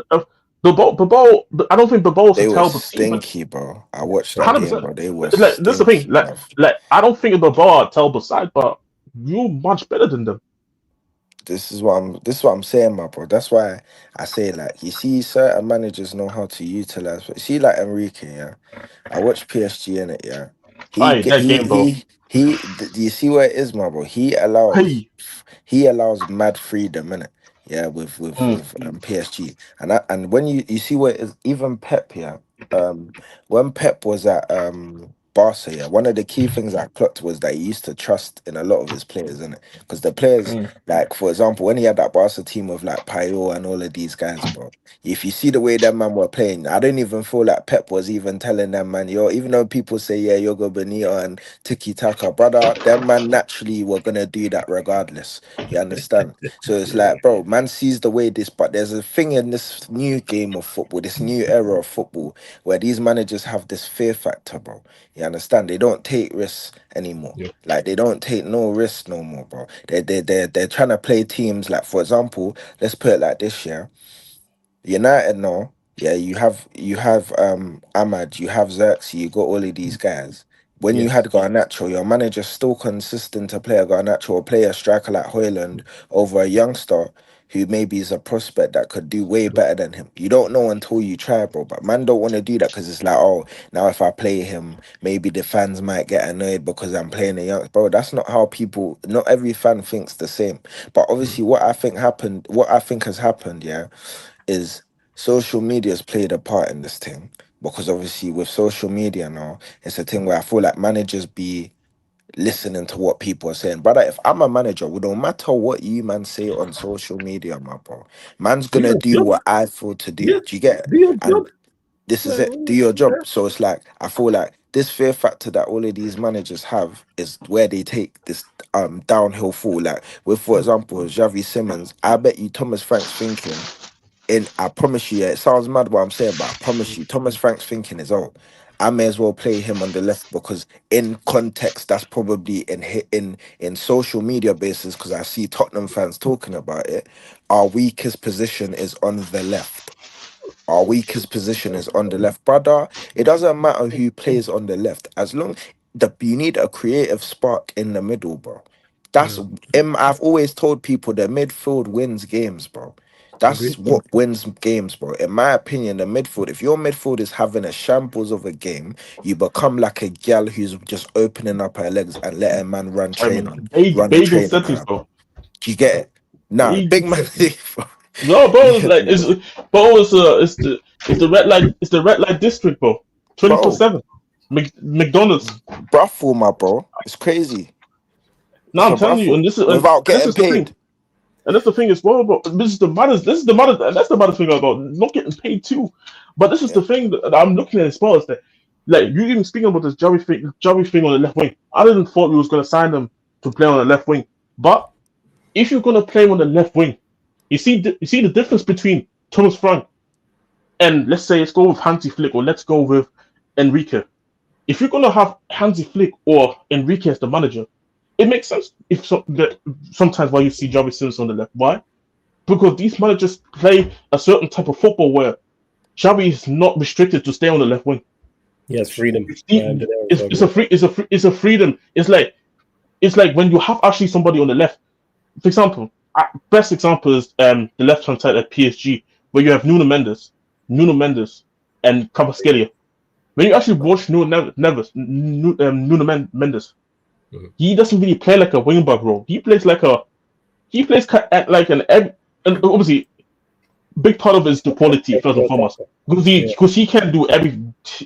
Bilbao, I don't think Bilbao was a they was terrible team, but stinky, bro. I watched that game, 100%. bro. They was Like this is the thing. stinky, bro. Like I don't think Bilbao are a terrible side, but you much better than them. This is what I'm saying, my bro. That's why I say like you see certain managers know how to utilize. But see like Enrique, yeah. I watch PSG in it, yeah. He Aye, get that game, bro. Do you see where it is, my bro? Hey. He allows mad freedom in it, yeah, Mm. with PSG. And when you see where it is, even Pep, yeah. When Pep was at Barca, yeah, one of the key things I clocked was that he used to trust in a lot of his players, in it. Because the players, Mm. like for example, when he had that Barca team of like Payet and all of these guys, bro. If you see the way them man were playing, I don't even feel like Pep was even telling them man, yo, even though people say yeah, Yogo Bonito and Tiki Taka, brother, them man naturally were gonna do that regardless. You understand? So it's like, bro, man sees the way this, but there's a thing in this new game of football, this new era of football, where these managers have this fear factor, bro. You understand? They don't take risks anymore. Yeah. Like they don't take no risks no more, bro. They're trying to play teams like, for example, let's put it like this, yeah. United now, yeah, you have Ahmad, you have Xerxes, you got all of these guys. when you Yes. had Garnacho, your manager's still consistent to play a Garnacho or play a striker like Hoyland over a youngster who maybe is a prospect that could do way better than him. You don't know until you try, bro. But man don't want to do that because it's like, oh, now if I play him, maybe the fans might get annoyed because I'm playing a young. Bro, that's not how people. Not every fan thinks the same. But obviously, what I think happened, what I think has happened, yeah, is social media's played a part in this thing because obviously with social media now, it's a thing where I feel like managers be listening to what people are saying. Brother, if I'm a manager, it don't matter what you man say on social media, my bro. Man's Do gonna your do job. what I feel to do. Yeah. Do you get it? Do your job. And this is Like, it. Do your job. So it's like I feel like this fear factor that all of these managers have is where they take this downhill fall. Like with, for example, Xavi Simmons, I bet you Thomas Frank's thinking, and I promise you, yeah, it sounds mad what I'm saying, but I promise you, Thomas Frank's thinking is, oh, I may as well play him on the left because in context, that's probably in social media basis because I see Tottenham fans talking about it. Our weakest position is on the left. Our weakest position is on the left, brother. It doesn't matter who plays on the left, as long you need a creative spark in the middle, bro. That's I've always told people the midfield wins games, bro. That's Agreed. what wins games, bro. In my opinion, the midfield, if your midfield is having a shambles of a game, you become like a gal who's just opening up her legs and letting man run a Beijing train on settings her, bro. though. Do you get it? Nah, big Beijing man. settings. No, bro, it's Yeah, like it's the red light district, bro. bro. 24/7. McDonald's. Bruffle, my bro. It's crazy. No, It's I'm a telling you, bruffle and without this getting is the thing. paid. And that's the thing as well, bro. This is the matter. That's the matter thing about not getting paid too. But this is Yeah, the thing that I'm looking at as well is that, like, you even speaking about this Jerry thing on the left wing. I didn't thought we was gonna sign them to play on the left wing. But if you're gonna play on the left wing, you see the difference between Thomas Frank and let's go with Hansi Flick or let's go with Enrique. If you're gonna have Hansi Flick or Enrique as the manager, it makes sense that sometimes why you see Javi Simmons on the left. Why? Because these managers play a certain type of football where Xavi is not restricted to stay on the left wing. Yes, freedom. It's a freedom. It's like when you have actually somebody on the left. For example, best example is the left hand side at PSG where you have Nuno Mendes, and Cavaskelia. When you actually watch Nuno Mendes, he doesn't really play like a wing back role. Like and obviously big part of it is the quality first and foremost because he can do every.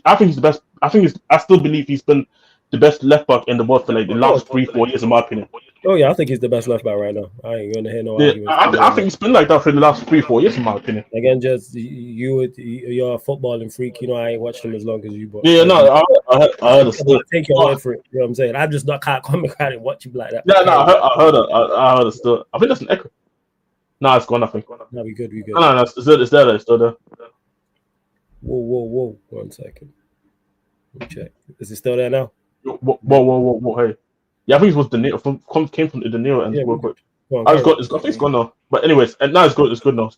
I think he's the best. I still believe he's been the best left back in the world for like the last 3-4 years, in my opinion. Oh yeah, I think he's the best left back right now. I ain't gonna hear no Yeah, arguments. I think it's been like that for the last 3-4 years, in my opinion. Again, just you're a footballing freak. You know, I ain't watched him as long as you. But Yeah, no, I heard it still. I take your word for it. You know what I'm saying? I'm just not can't come around and watch him like that. Yeah, no, I heard it still. I think that's an echo. No, it's gone. I think. No, we good. No, it's there. It's still there. Whoa. 1 second. Let me check. Is it still there now? Whoa, hey. Yeah, I think it was De Niro. Came from De Niro and real quick. I think it's gone now. But anyways, and now it's good. It's good now.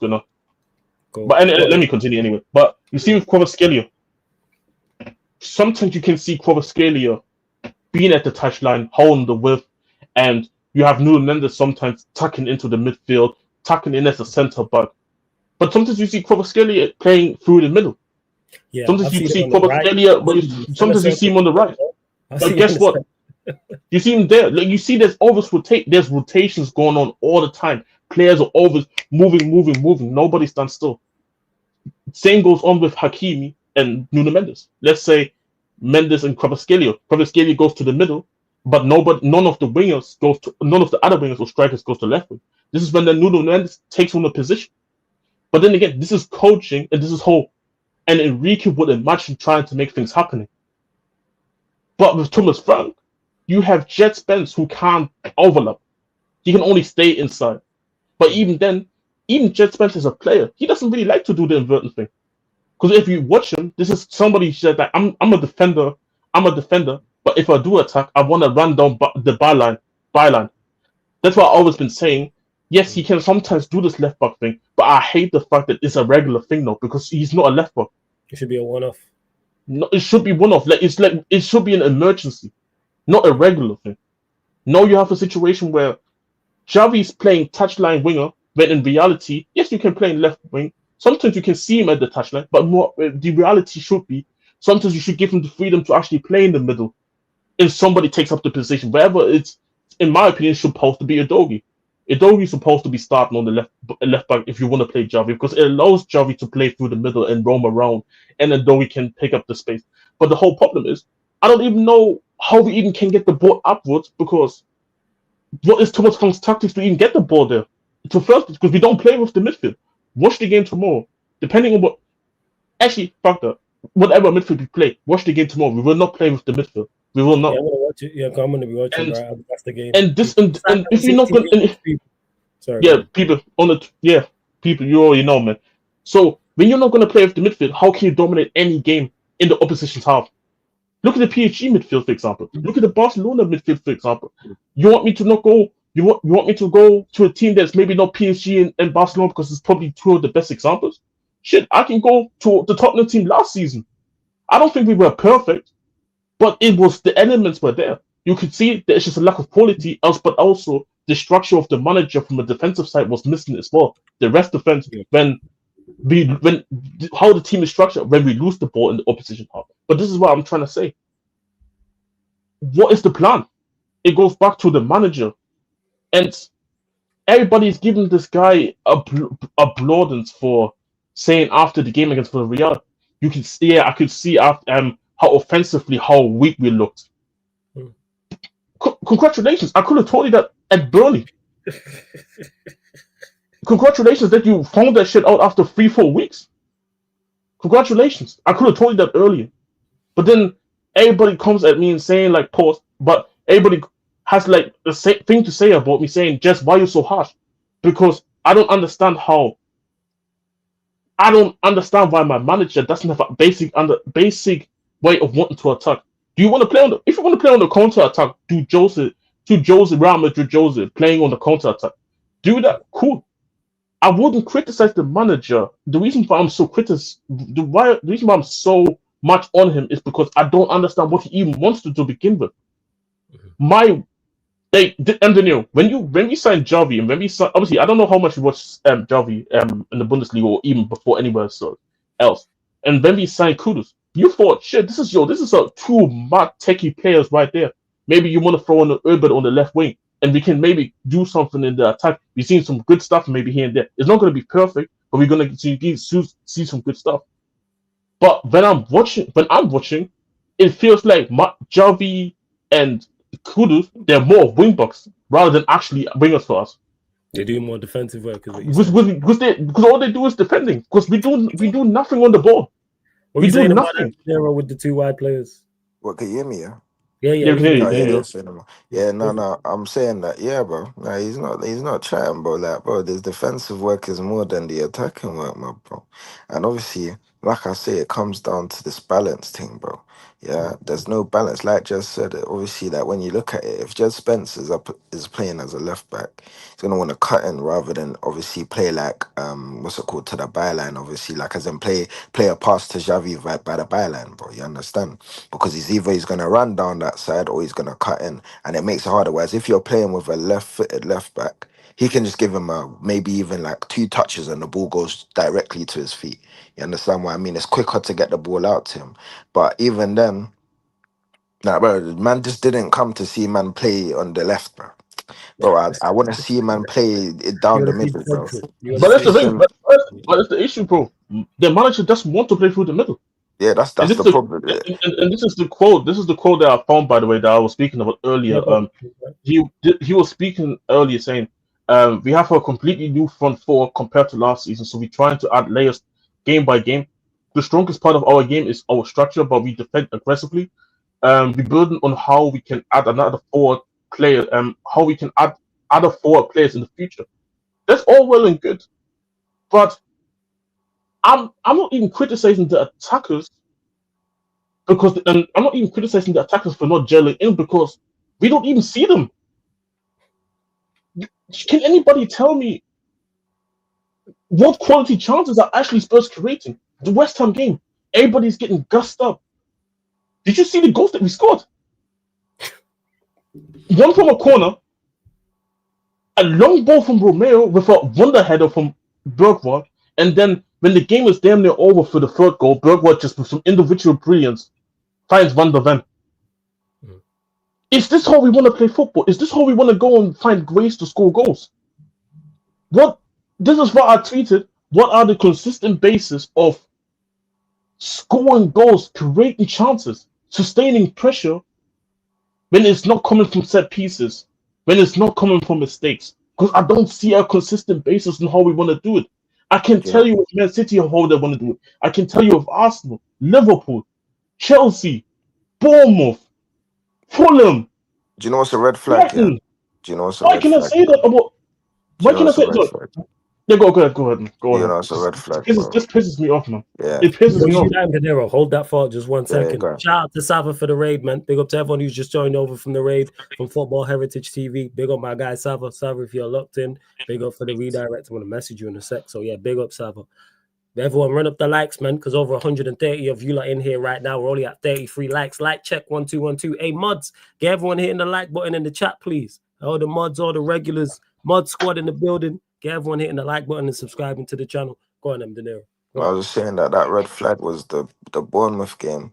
Cool. But let me continue anyway. But you see with Kvaratskhelia, sometimes you can see Kvaratskhelia being at the touchline, holding the width, and you have Nuno Mendes sometimes tucking into the midfield, tucking in as a centre back. But sometimes you see Kvaratskhelia playing through the middle. Yeah, sometimes you see Kvaratskhelia, sometimes you see him on the right. But guess what? You see him there. Like you see, there's rotations going on all the time. Players are always moving. Nobody stands still. Same goes on with Hakimi and Nuno Mendes. Let's say Mendes and Kvaratskhelia. Kvaratskhelia goes to the middle, but none of the other wingers or strikers goes to left wing. This is when the Nuno Mendes takes on the position. But then again, this is coaching and this is whole. And Enrique would imagine trying to make things happening. But with Thomas Frank, you have Jet Spence who can't overlap. He can only stay inside. But even then, even Jet Spence as a player, he doesn't really like to do the inverting thing. Because if you watch him, this is somebody who said that I'm a defender. But if I do attack, I want to run down the byline. That's what I've always been saying. Yes, he can sometimes do this left back thing, but I hate the fact that it's a regular thing now because he's not a left back. It should be a one-off. No, it should be one-off. Like it should be an emergency, not a regular thing. Now you have a situation where Xavi's playing touchline winger, when in reality, yes, you can play in left wing. Sometimes you can see him at the touchline, but more the reality should be sometimes you should give him the freedom to actually play in the middle. If somebody takes up the position, wherever it's, in my opinion, supposed to be Adogi. Adogi is supposed to be starting on the left back if you want to play Javi, because it allows Javi to play through the middle and roam around, and Adogi can pick up the space. But the whole problem is, I don't even know how we even can get the ball upwards, because what is Thomas Frank's tactics to even get the ball there? To first, because we don't play with the midfield. Watch the game tomorrow. Depending on what, actually, fuck that. Whatever midfield we play, watch the game tomorrow. We will not play with the midfield. We will not. Yeah, I'm gonna watch it. Yeah, I'm gonna be watching. And Right, that's the game. and this and if you're not gonna, Sorry. yeah, people on the people, you already know, man. So when you're not gonna play with the midfield, how can you dominate any game in the opposition's half? Look at the PSG midfield, for example. Look at the Barcelona midfield, for example. You want me to not go? You want me to go to a team that's maybe not PSG and Barcelona because it's probably two of the best examples? Shit, I can go to the Tottenham team last season. I don't think we were perfect, but it was, the elements were there. You could see that it's just a lack of quality, else, but also the structure of the manager from a defensive side was missing as well. The rest defense, when how the team is structured when we lose the ball in the opposition half. But this is what I'm trying to say. What is the plan? It goes back to the manager, and everybody's giving this guy applaudance for saying after the game against Villarreal. You can see, I could see after how offensively how weak we looked. Congratulations! I could have told you that at Burnley. Congratulations that you found that shit out after 3-4 weeks. Congratulations! I could have told you that earlier. But then everybody comes at me and saying like pause, but everybody has like the same thing to say about me saying, Jess, why are you so harsh? Because I don't understand why my manager doesn't have a basic way of wanting to attack. Do you want to play on the, if you want to play on the counter attack, do Jose Real Madrid Jose playing on the counter attack. Do that, cool. I wouldn't criticize the manager. The reason why I'm so the reason why I'm so much on him is because I don't understand what he even wants to do to begin with. Daniel, when we signed Javi and when we signed, obviously I don't know how much you watched Javi in the Bundesliga or even before anywhere else. And when we signed Kudus, you thought, shit, this is a two mad techie players right there. Maybe you want to throw in an Urbit on the left wing, and we can maybe do something in the attack. We've seen some good stuff maybe here and there. It's not going to be perfect, but we're going to see some good stuff. But when I'm watching, it feels like Javi and Kudus, they're more wingbacks rather than actually wingers for us. They do more defensive work, because all they do is defending. Because we do nothing on the ball. We do nothing. With the two wide players. What, can you hear me? Yeah. No, I'm saying that, yeah, bro. No, he's not chatting, bro. Like, bro, this defensive work is more than the attacking work, my bro. And obviously, like I say, it comes down to this balance thing, bro. Yeah, there's no balance. Like Jez said, obviously, like when you look at it, if Jez Spence is playing as a left back, he's gonna want to cut in rather than obviously play like what's it called, to the byline. Obviously, like as in play a pass to Xavi by the byline, bro. You understand? Because he's gonna run down that side or he's gonna cut in, and it makes it harder. Whereas if you're playing with a left-footed left back, he can just give him maybe even like 2 touches and the ball goes directly to his feet. You understand what I mean? It's quicker to get the ball out to him. But even then, nah, bro, man just didn't come to see man play on the left, bro. Bro, I want to see man play it down the middle, bro. But that's the thing. But that's the issue, bro. The manager doesn't want to play through the middle. Yeah, that's the problem. And this is the quote. This is the quote that I found, by the way, that I was speaking about earlier. He was speaking earlier saying, we have a completely new front four compared to last season, so we're trying to add layers game by game. The strongest part of our game is our structure, but we defend aggressively. We build on how we can add another forward player, how we can add other forward players in the future. That's all well and good, but I'm not even criticizing the attackers because I'm not even criticizing the attackers for not gelling in because we don't even see them. Can anybody tell me what quality chances are actually Spurs creating? The West Ham game, everybody's getting gussed up. Did you see the goals that we scored? One from a corner, a long ball from Romeo with a wonder header from Bergwijn, and then when the game was damn near over for the third goal, Bergwijn just with some individual brilliance finds Van der Ven. Is this how we want to play football? Is this how we want to go and find ways to score goals? What? This is what I tweeted. What are the consistent basis of scoring goals, creating chances, sustaining pressure when it's not coming from set pieces, when it's not coming from mistakes? Because I don't see a consistent basis on how we want to do it. I can tell you with Man City how they want to do it. I can tell you with Arsenal, Liverpool, Chelsea, Bournemouth, Fulham. Do you know what's a red flag? Yeah? Brighton. Do you know what's a Why red can I flag? say that about? Do Why you know can I what's a say red that? flag? Yeah, go ahead. Go You ahead. know, it's a red flag, This bro. pisses me off, man. Yeah. It pisses me off. De Niro, hold that thought just 1 second. go on. Shout out to Sava for the raid, man. Big up to everyone who's just joined over from the raid from Football Heritage TV. Big up my guy Sava. Sava, if you're locked in, big up for the redirect. I'm gonna message you in a sec. So yeah, big up Sava. Everyone run up the likes, man, because over 130 of you are in here right now. We're only at 33 likes. Like check 1212. Hey, mods, get everyone hitting the like button in the chat, please. All the mods, all the regulars, mod squad in the building. Get everyone hitting the like button and subscribing to the channel. Go on, De Niro. I was just saying that red flag was the Bournemouth game.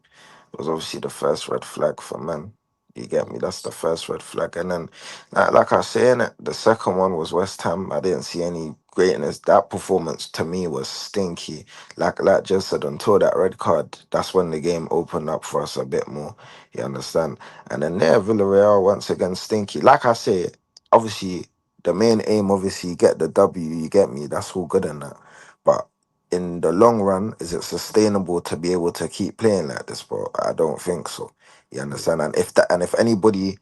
It was obviously the first red flag for men. You get me? That's the first red flag. And then, like I was saying, the second one was West Ham. I didn't see any greatness. That performance to me was stinky. Like Jez said, until that red card, that's when the game opened up for us a bit more. You understand? And then there, Villarreal once again stinky. Like I say, obviously the main aim, obviously, get the W. You get me? That's all good in that. But in the long run, is it sustainable to be able to keep playing like this, bro? I don't think so. You understand? And if anybody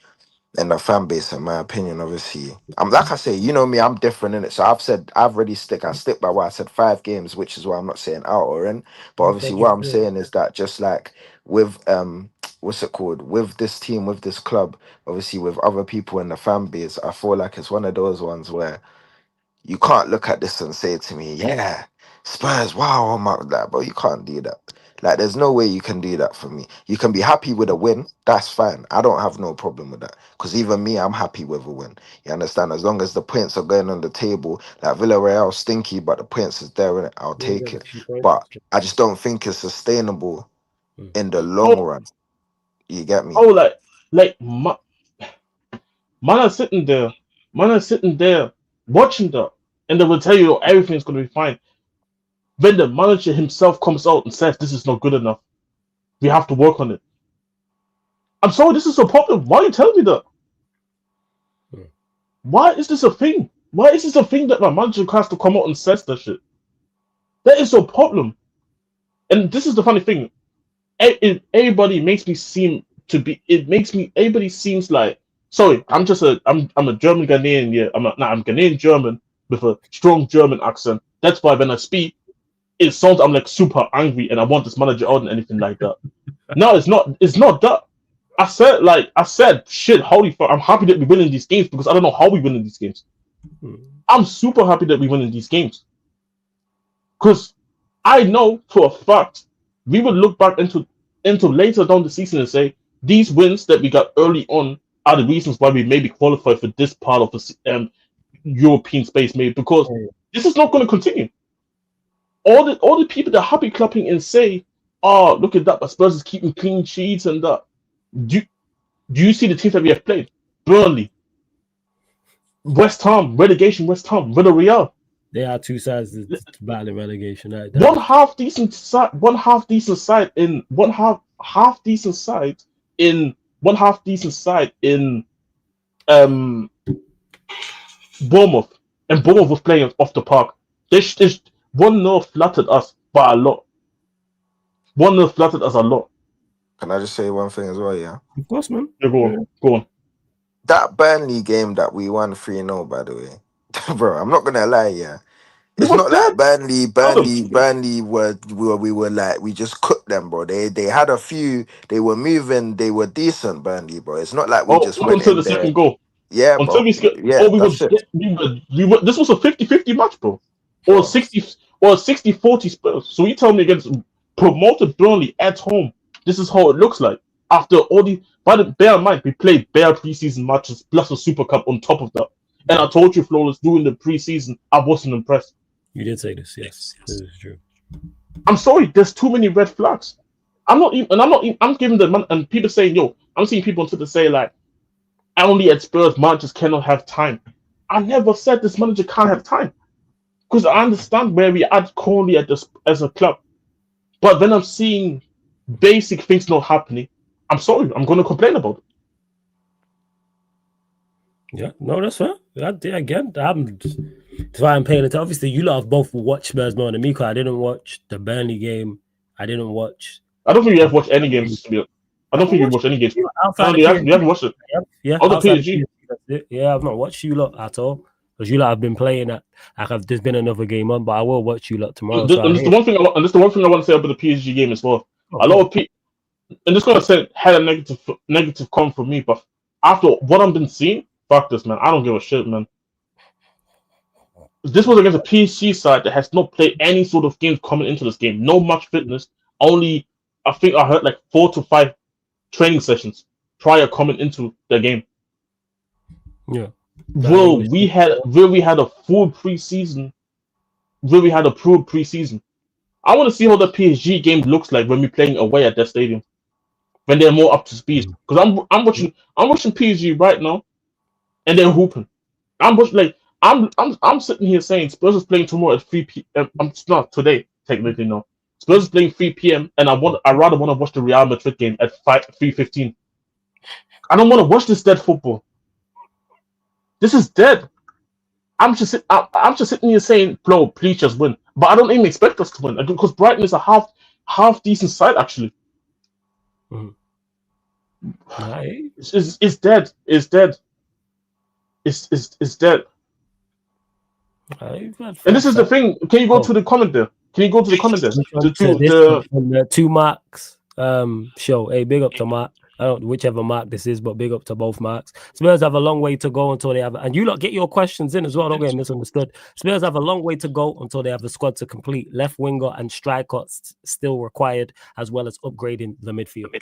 in the fan base, in my opinion, obviously, I'm like I say, you know me, I'm different in it. So I stick by what I said, 5 games, which is why I'm not saying out or in. But obviously what I'm saying is that just like with what's it called? With this team, with this club, obviously with other people in the fan base, I feel like it's one of those ones where you can't look at this and say to me, yeah, Spurs, wow, oh my, like, bro, you can't do that. Like, there's no way you can do that for me. You can be happy with a win, that's fine. I don't have no problem with that. Because even me, I'm happy with a win. You understand? As long as the points are going on the table, like Villarreal stinky, but the points is there, and I'll take it. But I just don't think it's sustainable in the long run. You get me? Man are sitting there watching that, and they will tell you everything's going to be fine. When the manager himself comes out and says this is not good enough, we have to work on it. I'm sorry, this is a problem. Why are you telling me that? Why is this a thing? Why is this a thing that my manager has to come out and says that shit? That is a problem. And this is the funny thing. Everybody makes me seem to be. Everybody seems like. Sorry, I'm a German Ghanaian. Yeah, I'm Ghanaian German with a strong German accent. That's why when I speak, it sounds I'm like super angry and I want this manager out and anything like that. No, it's not. It's not that. I said, shit, holy fuck, I'm happy that we win in these games because I don't know how we win in these games. I'm super happy that we win in these games. Because I know for a fact we would look back into later down the season and say these wins that we got early on are the reasons why we maybe qualify for this part of the European space, maybe because this is not going to continue. All the people that are happy clapping and say, "Oh, look at that! But Spurs is keeping clean sheets and that." Do you see the teams that we have played? Burnley, West Ham, relegation. West Ham, Villarreal. They are two sides to battling relegation. One half decent side in Bournemouth, and Bournemouth was playing off the park. This 1-0 flattered us by a lot. 1-0 flattered us a lot. Can I just say one thing as well, yeah? Of course, man. Yeah, go on. That Burnley game that we won 3-0, by the way. Bro, I'm not gonna lie, yeah. It's not like Burnley we were like, we just cooked them, bro. They had a few, they were moving, they were decent, Burnley, bro. It's not like we just went until in the there. second goal. Yeah, until bro. we were, this was a 50-50 match, bro. Or 60-40 Spurs. So you tell me against promoted Burnley at home, this is how it looks like. After all the, but bear in mind, we played bare preseason matches plus a Super Cup on top of that. And I told you, Flawless, during the preseason, I wasn't impressed. You did say this, yes. This is true. I'm sorry, there's too many red flags. I'm giving the man, and people saying, yo, I'm seeing people on Twitter say, like, only at Spurs, managers cannot have time. I never said this manager can't have time. Because I understand where we are currently at this as a club. But when I'm seeing basic things not happening, I'm sorry, I'm going to complain about it. Yeah, no, that's fair. Again, that's why I'm paying attention. Obviously, you lot have both watched Spurs more than me, because I didn't watch the Burnley game. I didn't watch. I don't think you have watched any games. I don't think you've watched any games. No, you haven't watched it. Yeah, all the PSG. That's it. Yeah, I've not watched you lot at all. Because you lot have been playing at. There's been another game on, but I will watch you lot tomorrow. And this is the one thing I want to say about the PSG game as well. A lot of people, and this gonna say had a negative comment from me, but after what I've been seeing, fuck this, man. I don't give a shit, man. This was against a PSG side that has not played any sort of games coming into this game. No much fitness. Only, I think I heard like 4 to 5 training sessions prior coming into the game. Yeah. We had a full preseason. We had a full preseason. I want to see how the PSG game looks like when we're playing away at their stadium, when they're more up to speed. Because I'm watching PSG right now, and they're hooping. I'm sitting here saying Spurs is playing tomorrow at 3 p.m. It's not today, technically, no. Spurs is playing 3 p.m. and I rather want to watch the Real Madrid game at 3:15. I don't want to watch this dead football. This is dead. I'm just sitting here saying, "Bro, please just win." But I don't even expect us to win because Brighton is a half decent side actually. It's dead. It's dead. It's dead. And this is the thing. Can you go to the comment there? Can you go to the comment there? The 2 marks show. Hey, big up to Mark. I don't know whichever mark this is, but big up to both marks. Spurs have a long way to go until they have, and you lot get your questions in as well. Don't get misunderstood. Spurs have a long way to go until they have a squad to complete. Left winger and striker still required, as well as upgrading the midfield.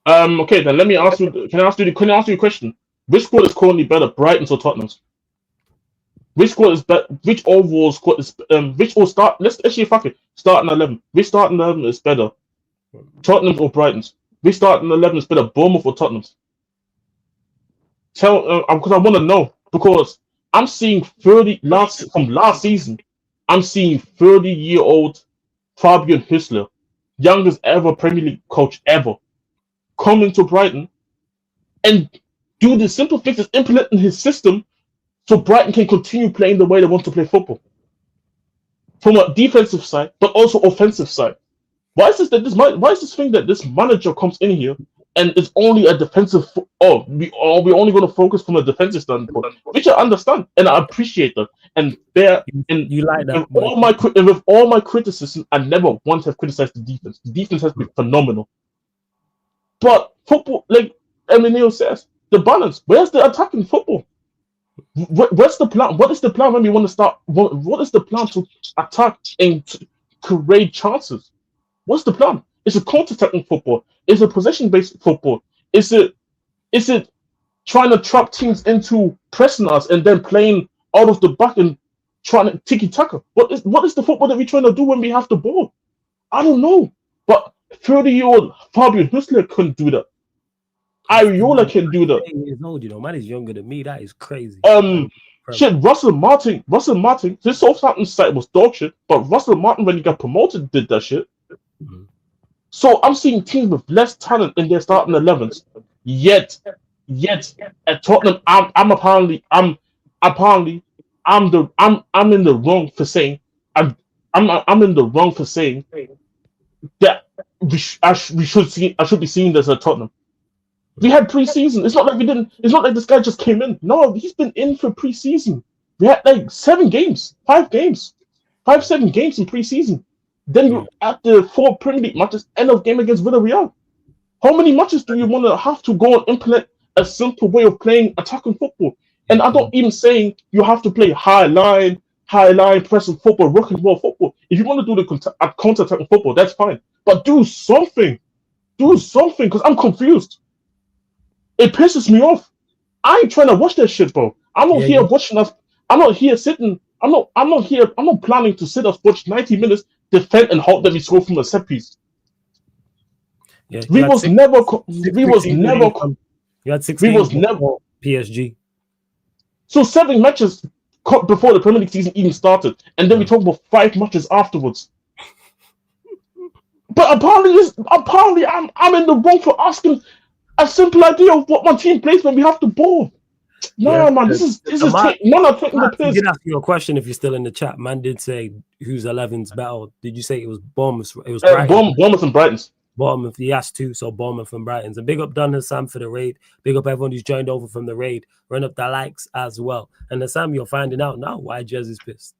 Okay, then let me ask you. Can I ask you a question? Which squad is currently better, Brighton's or Tottenham's? Which squad is better? Which overall squad is which will start? Let's actually fuck it. Starting 11. Which starting 11 is better, Tottenham's or Brighton's? Which starting 11 is better, Bournemouth or Tottenham's? Tell because I want to know, because I'm seeing from last season. I'm seeing 30-year-old Fabian Hüsler, youngest ever Premier League coach ever, come into Brighton and do the simple things as implementing his system so Brighton can continue playing the way they want to play football. From a defensive side, but also offensive side. Why is this thing that this manager comes in here and it's only a defensive? We're only going to focus from a defensive standpoint, which I understand and I appreciate that. And you like that. With all my criticism, I never once have criticized the defense. The defense has been phenomenal. But football, like Emilio says, the balance. Where's the attacking football? What's the plan? What is the plan when we want to start? What is the plan to attack and to create chances? What's the plan? Is it counter-attacking football? Is it possession-based football? Is it trying to trap teams into pressing us and then playing out of the back and trying to tiki-taka? What is the football that we're trying to do when we have the ball? I don't know. But 30-year-old Fabian Hüsler couldn't do that. Ariola can do that. He's old, man is younger than me. That is crazy. Russell Martin. This Southampton site was dog shit, but Russell Martin, when he got promoted, did that shit. Mm-hmm. So I'm seeing teams with less talent in their starting 11s. Yet at Tottenham, I'm in the wrong for saying that I should be seen as a Tottenham. We had preseason. It's not like this guy just came in. No, he's been in for preseason. We had like 7 games, 7 games in preseason. Then you at the 4 Premier League matches, end of game against Villarreal. How many matches do you want to have to go and implement a simple way of playing attacking football? And I'm not even saying you have to play high line pressing football, rock and roll football. If you want to do the counter-attacking football, that's fine. But do something. Do something, because I'm confused. It pisses me off. I ain't trying to watch that shit, bro. I'm not Yeah, here watching us. I'm not here sitting. I'm not here. I'm not planning to sit us watch 90 minutes, defend and hope that we score from a set piece. yeah. We was never. We was never. You had We 16 was never. before PSG. So 7 matches before the Premier League season even started, and then we talk about 5 matches afterwards. But apparently I'm in the wrong for asking a simple idea of what my team plays when we have the ball. Yeah, Nah, man, this is man, I'm taking the He piss. did ask you a question if you're still in the chat. Man did say who's 11's better. Did you say it was Bournemouth? It was Brighton. Bournemouth and Brighton's. Bournemouth. He asked two, so Bournemouth and Brighton's. And big up Don Sam for the raid. Big up everyone who's joined over from the raid. Run up the likes as well. And Sam, you're finding out now why Jez is pissed.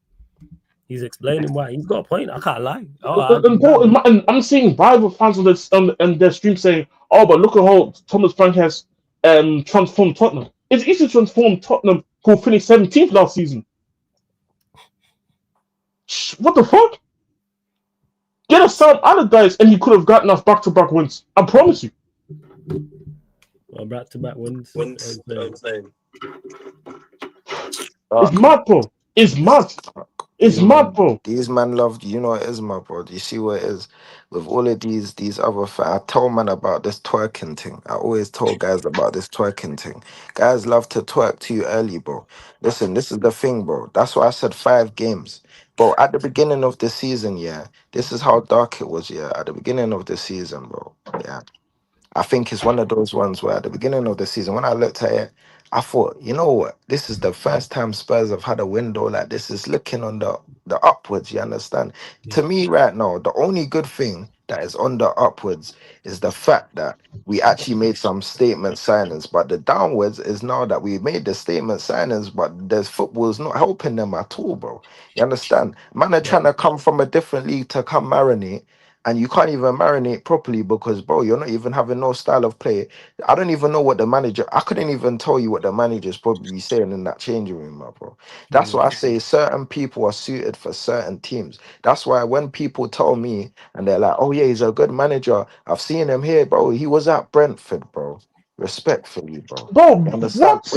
He's explaining why. He's got a point. I can't lie. And I'm seeing rival fans on this on their stream saying, "Oh, but look at how Thomas Frank has transformed Tottenham." It's easy to transform Tottenham, who finished 17th last season. What the fuck? Get us Sam Allardyce, and he could have gotten us back-to-back wins. I promise you. Back-to-back wins. It's mad, bro. It's mad. It's mad, bro. These man love, you know what it is, my bro. Do you see what it is? With all of these other I tell man about this twerking thing. I always told guys about this twerking thing. Guys love to twerk too early, bro. Listen, this is the thing, bro. That's why I said 5 games. Bro, at the beginning of the season, yeah, this is how dark it was, yeah. At the beginning of the season, bro. Yeah. I think it's one of those ones where at the beginning of the season, when I looked at it, I thought, you know what? This is the first time Spurs have had a window like this. Is looking on the upwards, you understand? Yeah. To me, right now, the only good thing that is on the upwards is the fact that we actually made some statement signings. But the downwards is now that we made the statement signings, but there's football is not helping them at all, bro. You understand? Man are trying to come from a different league to come marinate, and you can't even marinate properly because, bro, you're not even having no style of play. I don't even know what the manager. I couldn't even tell you what the manager's probably saying in that changing room, my bro. That's why I say certain people are suited for certain teams. That's why when people tell me and they're like, "Oh yeah, he's a good manager. I've seen him here, bro. He was at Brentford, bro." Respectfully, bro. Bro, You understand? what?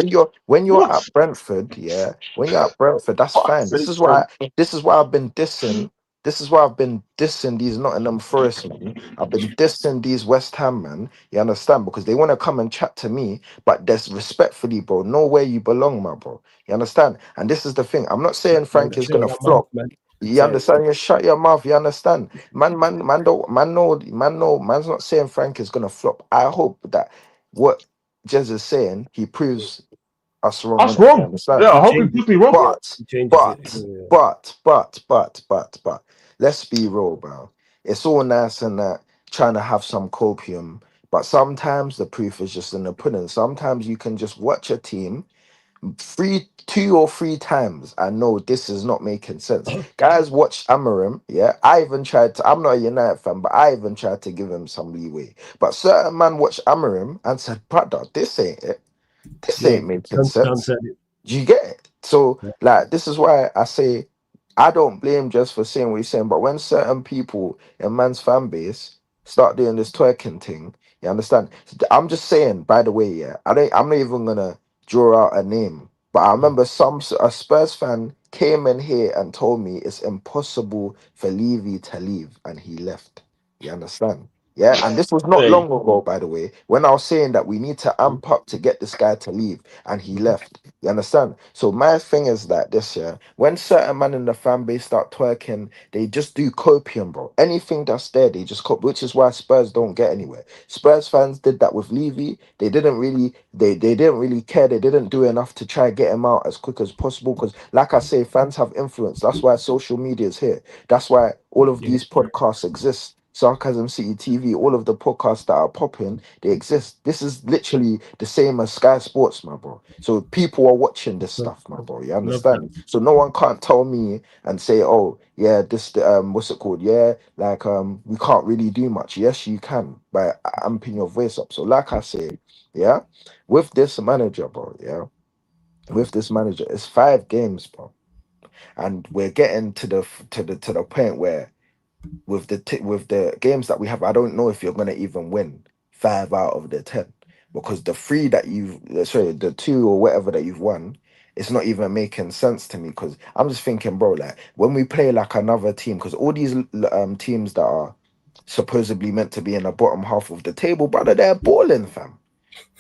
When you're What? at Brentford, yeah. When you're at Brentford, that's fine. This is why I've been dissing. This is why I've been dissing these Nottingham Forest men. I've been dissing these West Ham men. You understand? Because they want to come and chat to me, but there's respectfully, bro, know where you belong, my bro. You understand? And this is the thing. I'm not saying Frank is gonna flop. You understand? You shut your mouth. You understand? Man's not saying Frank is gonna flop. I hope that what Jez is saying, he proves us wrong. That's Innit? You wrong. understand? Yeah, I hope you prove me wrong. But, He changes it. but, but, let's be real, bro. It's all nice and that trying to have some copium, but sometimes the proof is just in the pudding. Sometimes you can just watch a team 2 or 3 times and know this is not making sense. Guys, watch Amorim. Yeah, I even tried to. I'm not a United fan, but I even tried to give him some leeway. But certain man watched Amorim and said, "Brother, this ain't it. This Yeah, ain't making John sense." said it. Do you get it? So, Yeah. like, this is why I say I don't blame just for saying what he's saying, but when certain people in man's fan base start doing this twerking thing, you understand? I'm just saying, by the way, yeah, I'm not even gonna draw out a name, but I remember a Spurs fan came in here and told me it's impossible for Levy to leave, and he left. You understand? Yeah, and this was not Hey, long ago, by the way, when I was saying that we need to amp up to get this guy to leave, and he left. You understand? So my thing is that this year, when certain man in the fan base start twerking, they just do copium, bro. Anything that's there, they just copy, which is why Spurs don't get anywhere. Spurs fans did that with Levy. They didn't really care. They didn't do enough to try get him out as quick as possible. Because, like I say, fans have influence. That's why social media is here. That's why all of Yeah. these podcasts exist. Sarcasm City TV, all of the podcasts that are popping, they exist. This is literally the same as Sky Sports, my bro. So people are watching this stuff, my bro. You Love understand? that. So no one can't tell me and say, "Oh, yeah, this what's it called? Yeah, like we can't really do much." Yes, you can by amping your voice up. So like I say, yeah, with this manager, bro, yeah, with this manager, it's 5 games, bro, and we're getting to the point where with the games that we have, I don't know if you're gonna even win 5 out of the 10, because the three that the two or whatever that you've won, it's not even making sense to me. Because I'm just thinking, bro, like when we play like another team, because all these teams that are supposedly meant to be in the bottom half of the table, brother, they're balling, fam.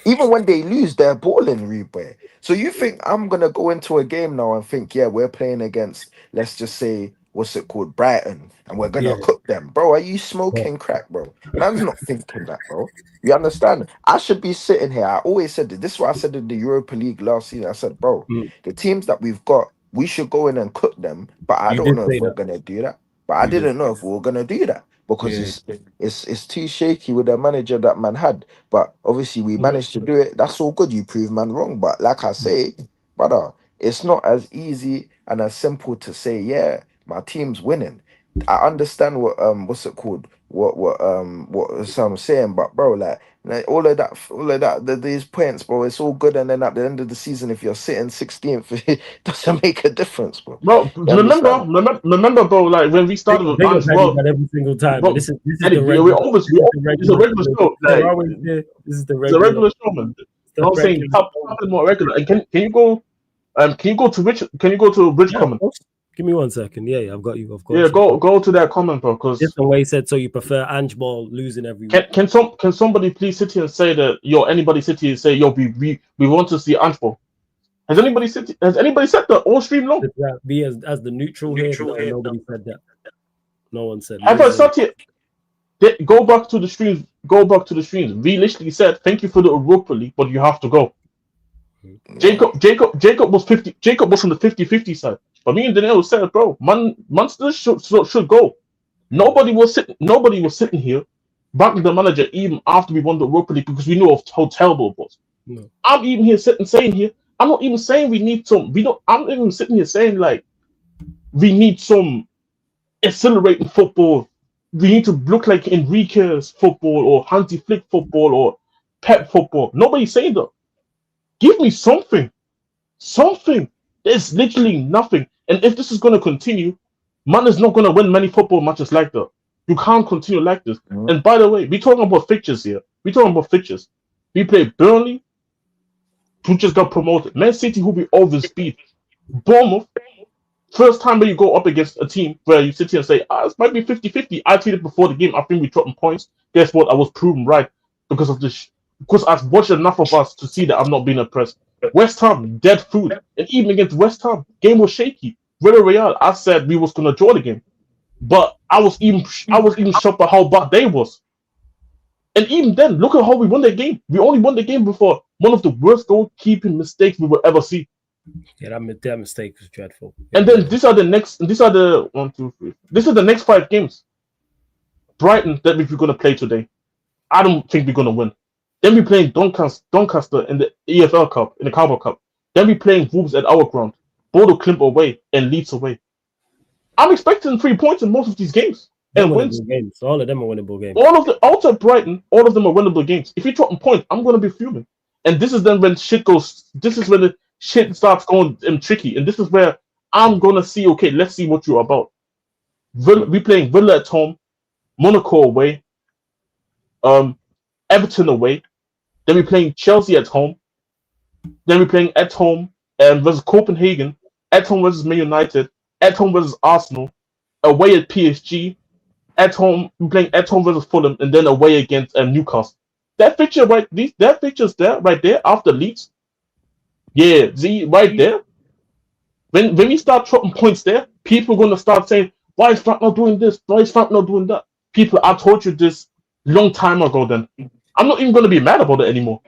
Even when they lose, they're balling, Replay. So you think I'm gonna go into a game now and think, yeah, we're playing against, let's just say, what's it called, Brighton, and we're Yeah. gonna cook them, bro? Are you Yeah. smoking crack, bro? Man's not thinking that, bro. You understand? I should be sitting here. I always said this is what I said in the Europa League last season. I said, bro, Mm. the teams that we've got, we should go in and cook them. But I You don't did know say if we're that. gonna do that. But I You did. didn't know if we were gonna do that because Yeah. it's too shaky with the manager that man had. But obviously we managed to do it. That's all good. You prove man wrong. But like I say, brother, it's not as easy and as simple to say, yeah, my team's winning. I understand what's it called? What some saying, but bro, like these points, bro, it's all good. And then at the end of the season, if you're sitting 16th, it doesn't make a difference, bro. Bro, You understand? remember, bro. Like when we started with Big up Ange, everyone every single time, and bro. this is Eddie, the we regular. always, This is the it's a regular. regular show. They're Like always here. This is the it's a regular. regular show, man. It's the I'm saying regular. top more regular. And can you go? Can you go to Rich? Can you go to Rich Yeah, of comment? course. Give me 1 second. Yeah, yeah, I've got you. Of Yeah, course. go to that comment, bro. Because Different way said, so you prefer Ange Ball losing every week. can somebody please sit here and say that anybody sit here and say we want to see Ange Ball? Has anybody said that all stream long? Be as the neutral here. No, nobody said that. No one said Have I losing. sat here? Go back to the streams. Go back to the streams. We literally said thank you for the Europa League, but you have to go. Jacob was 50. Jacob was on the 50-50 side. But me and Daniel said, bro, man still should go. Nobody was sitting here backing the manager even after we won the Europa League because we knew how terrible it was. No. I'm even here saying here. I'm not even saying we need some. We don't. I'm not even sitting here saying like we need some accelerating football. We need to look like Enrique's football or Hansi Flick football or Pep football. Nobody's saying that. Give me something. Something. There's literally nothing. And if this is going to continue, man is not going to win many football matches like that. You can't continue like this. Mhm. And by the way, we're talking about fixtures here. We're talking about fixtures. We play Burnley, who just got promoted. Man City, who we always beat. Bournemouth, first time that you go up against a team where you sit here and say, it might be 50-50. I tweeted before the game, I think we dropped points. Guess what? I was proven right because of this. Because I've watched enough of us to see that I'm not being impressed. West Ham, dead food. And even against West Ham, game was shaky. Villarreal, I said we was gonna draw the game. But I was even shocked by how bad they was. And even then, look at how we won the game. We only won the game before one of the worst goalkeeping mistakes we will ever see. Yeah, that mistake was dreadful. And then these are the next 5 games. Brighton that we're gonna play today. I don't think we're gonna win. Then we're playing Doncaster in the EFL Cup, in the Carabao Cup. Then we're playing Wolves at our ground, Bodo Klimt away, and Leeds away. I'm expecting 3 points in most of these games and wins. Games. All of them are winnable games. All of the outside Brighton, all of them are winnable games. If you drop a point, I'm gonna be fuming. And this is then when shit goes. This is when the shit starts going tricky. And this is where I'm gonna see. Okay, let's see what you're about. We playing Villa at home, Monaco away, Everton away. Then we're playing Chelsea at home. Then we're playing at home versus Copenhagen, at home versus Man United, at home versus Arsenal, away at PSG, at home we're playing at home versus Fulham, and then away against Newcastle. That picture that picture's there right there after Leeds. Yeah, see right there. When we start dropping points there, people are gonna start saying, "Why is Frank not doing this? Why is Frank not doing that?" People, I told you this long time ago. Then I'm not even gonna be mad about it anymore.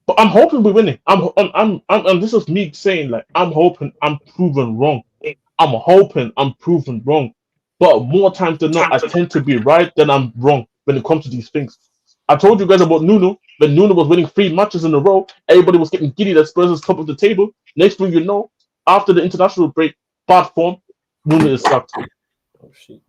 But I'm hoping we're winning. And this is me saying like I'm hoping I'm proven wrong. I'm hoping I'm proven wrong. But more times than not, I tend to be right than I'm wrong when it comes to these things. I told you guys about Nuno. When Nuno was winning 3 matches in a row, everybody was getting giddy that Spurs is top of the table. Next thing you know, after the international break, bad form, Nuno is sacked. Oh shit.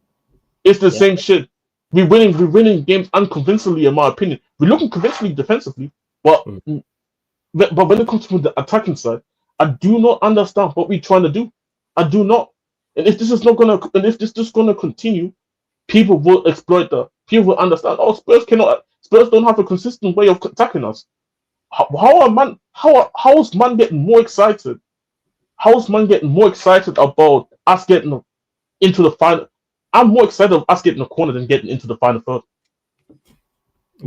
It's the same shit. We're winning games unconvincingly, in my opinion. We're looking convincingly defensively, but when it comes to the attacking side, I do not understand what we're trying to do. I do not. And if this is not gonna, and if this is gonna continue, people will exploit that. People will understand. Oh, Spurs don't have a consistent way of attacking us. How is man getting more excited? How is man getting more excited about us getting into the final? I'm more excited of us getting a corner than getting into the final third.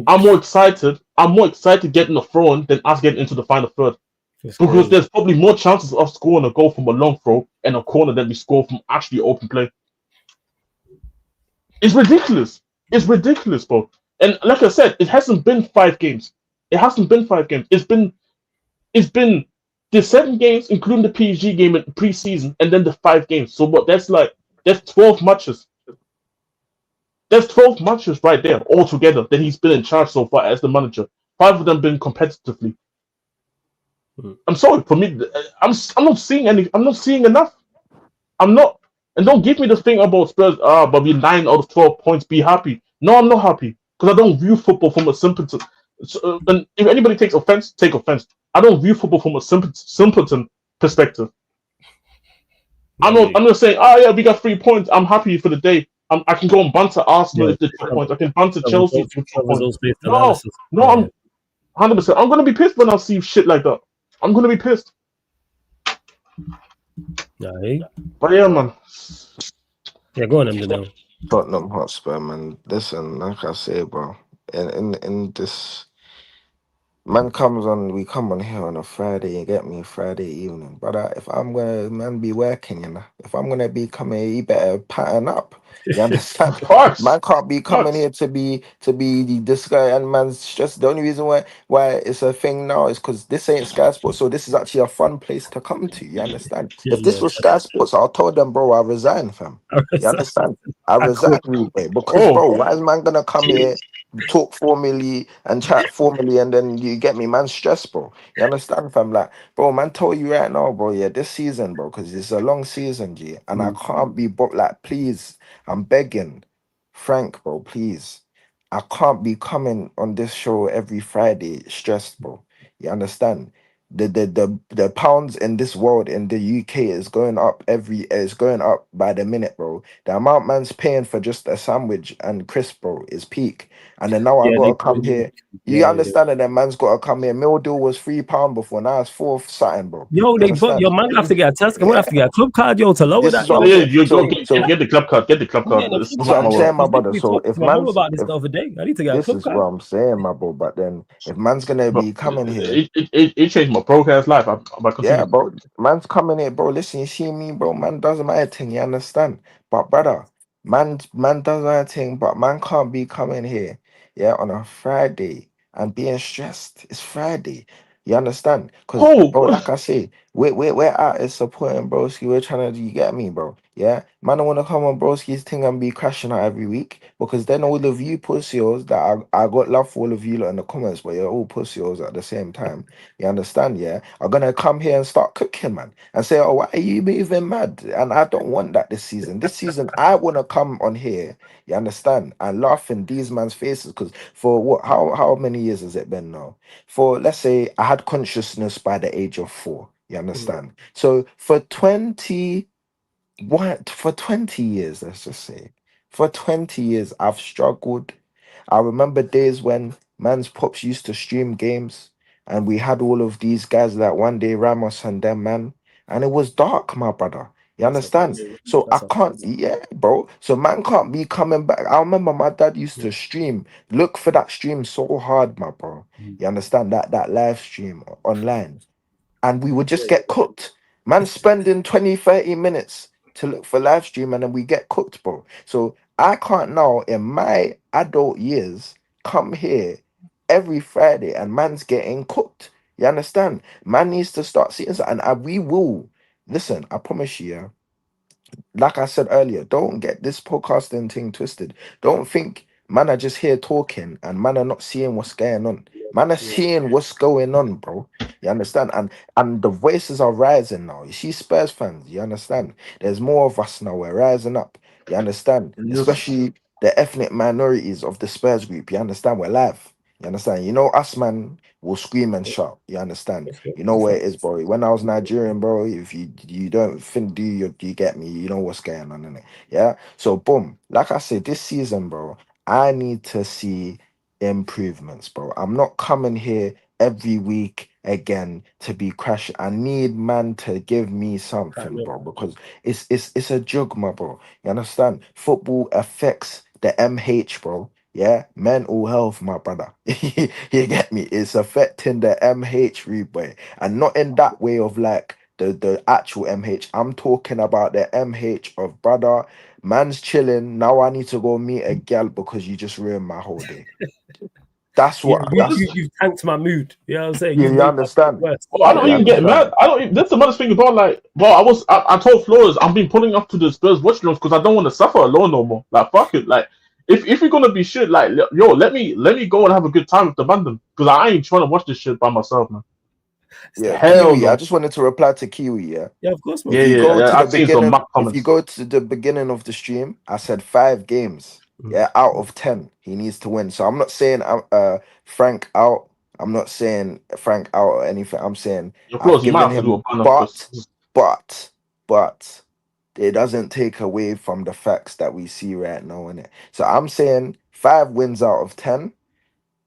I'm more excited. I'm more excited getting a throw in than us getting into the final third. It's Because crazy. there's probably more chances of scoring a goal from a long throw and a corner than we score from actually open play. It's ridiculous. It's ridiculous, bro. And like I said, it hasn't been 5 games. It hasn't been 5 games. It's been the 7 games, including the PSG game in preseason, and then the 5 games. So what? That's 12 matches. That's 12 matches right there altogether that he's been in charge so far as the manager. 5 of them been competitively. Mm. I'm sorry for me. I'm not seeing any. I'm not seeing enough. I'm not. And don't give me the thing about Spurs. But we 9 out of 12 points. Be happy. No, I'm not happy because I don't view football from a simpleton. And if anybody takes offense, take offense. I don't view football from a simpleton perspective. I'm not. I'm not saying, oh yeah, we got 3 points. I'm happy for the day. I can go and banter Arsenal Yeah, if they 2 points. I can banter some Chelsea results, if they some 2 points. results-based No, analysis. no, Yeah, I'm 100%. I'm gonna be pissed when I see shit like that. I'm gonna be pissed. yeah, hey? But yeah, man. Yeah, go on, Eminem. Tottenham Hotspur, man. Listen, like I say, bro. In this man comes on, we come on here on a Friday, you get me, Friday evening. But if I'm gonna man be working, you know, if I'm gonna be coming, you better pattern up. You understand? Facts. Man can't be coming Facts. here to be this guy, and man's just the only reason why it's a thing now is because this ain't Sky Sports, so this is actually a fun place to come to. You understand? Yeah, If this yeah. was Sky Sports, I'll tell them, bro, I resign, fam. You understand? I I resign, quit. Rebe, because Oh, bro, why is man gonna come here, talk formally and chat formally, and then you get me, man, stressed, bro. You understand, fam? Like, bro, man, told you right now, bro. Yeah, this season, bro, because it's a long season, G, and I Mm. can't be, but like, please, I'm begging, Frank, bro, please. I can't be coming on this show every Friday stressed, bro. You understand? The pounds in this world in the UK is going up by the minute, bro. The amount man's paying for just a sandwich and crisp, bro, is peak. And then now I Yeah, gotta they come quit. here. You Yeah, yeah. understand that that man's gotta come here. Meal deal was £3 before, now it's 4 something, bro. Yo, You they brought understand? your man have to get a test. I'm gonna Yeah. have to get a club card, yo, to lower This that, is what oh I'm yo. yeah, saying. you go So get, so get the club card. Get the club I'm card. getting a This club is this is what what card, I'm my yo. saying, I my was brother. literally So talking if to my mum man's about this if the other day. I need to get a this club is card. what I'm saying, my bro, but then if man's gonna bro. be coming here. It changed my broadcast life. I Yeah, continue. bro. Man's coming here, bro. Listen, you see me, bro. Man does my thing, you understand? But brother, man does my thing, but man can't be coming here, yeah, on a Friday and being stressed. It's Friday. You understand? Because, bro, Oh, like I say, we're artists supporting broski. We're trying to, you get me, bro? Yeah. Man, I want to come on broski's thing and be crashing out every week because then all of you pussios that I got love for all of you lot in the comments, but you're all pussios at the same time. You understand? Yeah, are gonna come here and start cooking, man, and say, "Oh, why are you moving mad?" And I don't want that this season. This season, I wanna come on here. You understand? And laugh in these man's faces because for what? How many years has it been now? For let's say I had consciousness by the age of 4. You Mm. understand? So for 20 years, let's just say, for 20 years, I've struggled. I remember days when man's pops used to stream games and we had all of these guys like one day Ramos and them, man. And it was dark, my brother. You That's a understand? fact. So I That's a can't, fact. yeah, bro. So man can't be coming back. I remember my dad used to stream, look for that stream so hard, my bro. Mm. You understand that live stream online? And we would just get cooked. Man spending 20, 30 minutes to look for live stream and then we get cooked, bro. So I can't now in my adult years come here every Friday and man's getting cooked. You understand? Man needs to start seeing something and we will. Listen, I promise you, yeah, like I said earlier, don't get this podcasting thing twisted. Don't think man are just here talking and man are not seeing what's going on. Man are Yeah. seeing what's going on, bro. You understand? And the voices are rising now. You see, Spurs fans, you understand? There's more of us now. We're rising up. You understand? yes. Especially the ethnic minorities of the Spurs group. You understand? We're live. You understand? You know, us man will scream and shout. You understand? You know where it is, bro. When I was Nigerian, bro, if you don't think do you get me? You know what's going on in it. Yeah. So boom, like I said, this season, bro, I need to see improvements, bro. I'm not coming here every week again to be crashing. I need man to give me something, bro, because it's a jug, my bro. You understand? Football affects the MH, bro. Yeah, mental health, my brother. You get me? It's affecting the MH boy, and not in that way of like the actual MH. I'm talking about the MH of brother. Man's chilling. Now I need to go meet a gal because you just ruined my whole day. That's Yeah, what. Well, you've tanked my mood. You know what I'm saying? You You've made my mood understand? worse. I don't You even get understand? mad. I don't. That's the maddest thing about like. Well, I told Flores I've been pulling up to the Spurs watch rooms because I don't want to suffer alone no more. Like fuck it. Like if you're gonna be shit, like yo, let me go and have a good time with the band because I ain't trying to watch this shit by myself, man. Yeah, Stop. Hell Kiwi. I no. just wanted to reply to Kiwi. Yeah. Yeah, of course, Yeah, bro. If you yeah, go yeah. to the I've seen some beginning, mock if you comments. go to the beginning of the stream, I said 5 games. Mm. Yeah, out of 10, he needs to win. So I'm not saying Frank out. I'm not saying Frank out or anything. I'm saying Of I've course, you might given have to do a him, banner because but, but it doesn't take away from the facts that we see right now in it. So I'm saying 5 wins out of 10.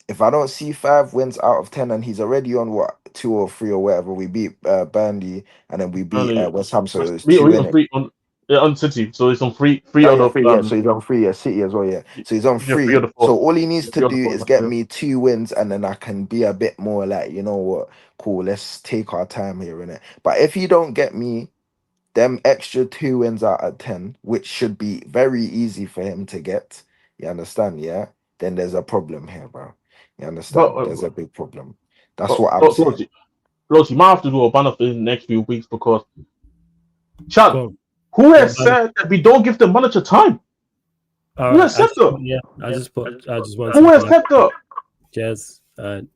If I don't see 5 wins out of 10, and he's already on what 2 or 3 or whatever, we beat Burnley and then we beat only West Ham, so it's we two in on it. free on yeah, on City, so it's on three Oh out yeah, of 3. Yeah, so he's on 3. Yeah, City as well. Yeah, so he's on yeah, three out 3. of So four. all he needs Yeah, to three out do of four is get matches. me 2 wins, and then I can be a bit more like, you know what, cool. Let's take our time here in it. But if you don't get me them extra 2 wins out of 10, which should be very easy for him to get, you understand? Yeah, then there's a problem here, bro. You But understand? There's a big problem. That's but what I'm but saying. Flores, you might have to do a banner for the next few weeks because Chad, Go on. who What has banner? said that we don't give the manager time? All Who right. has said that? Yeah, I just want Who something has like said that? Jazz and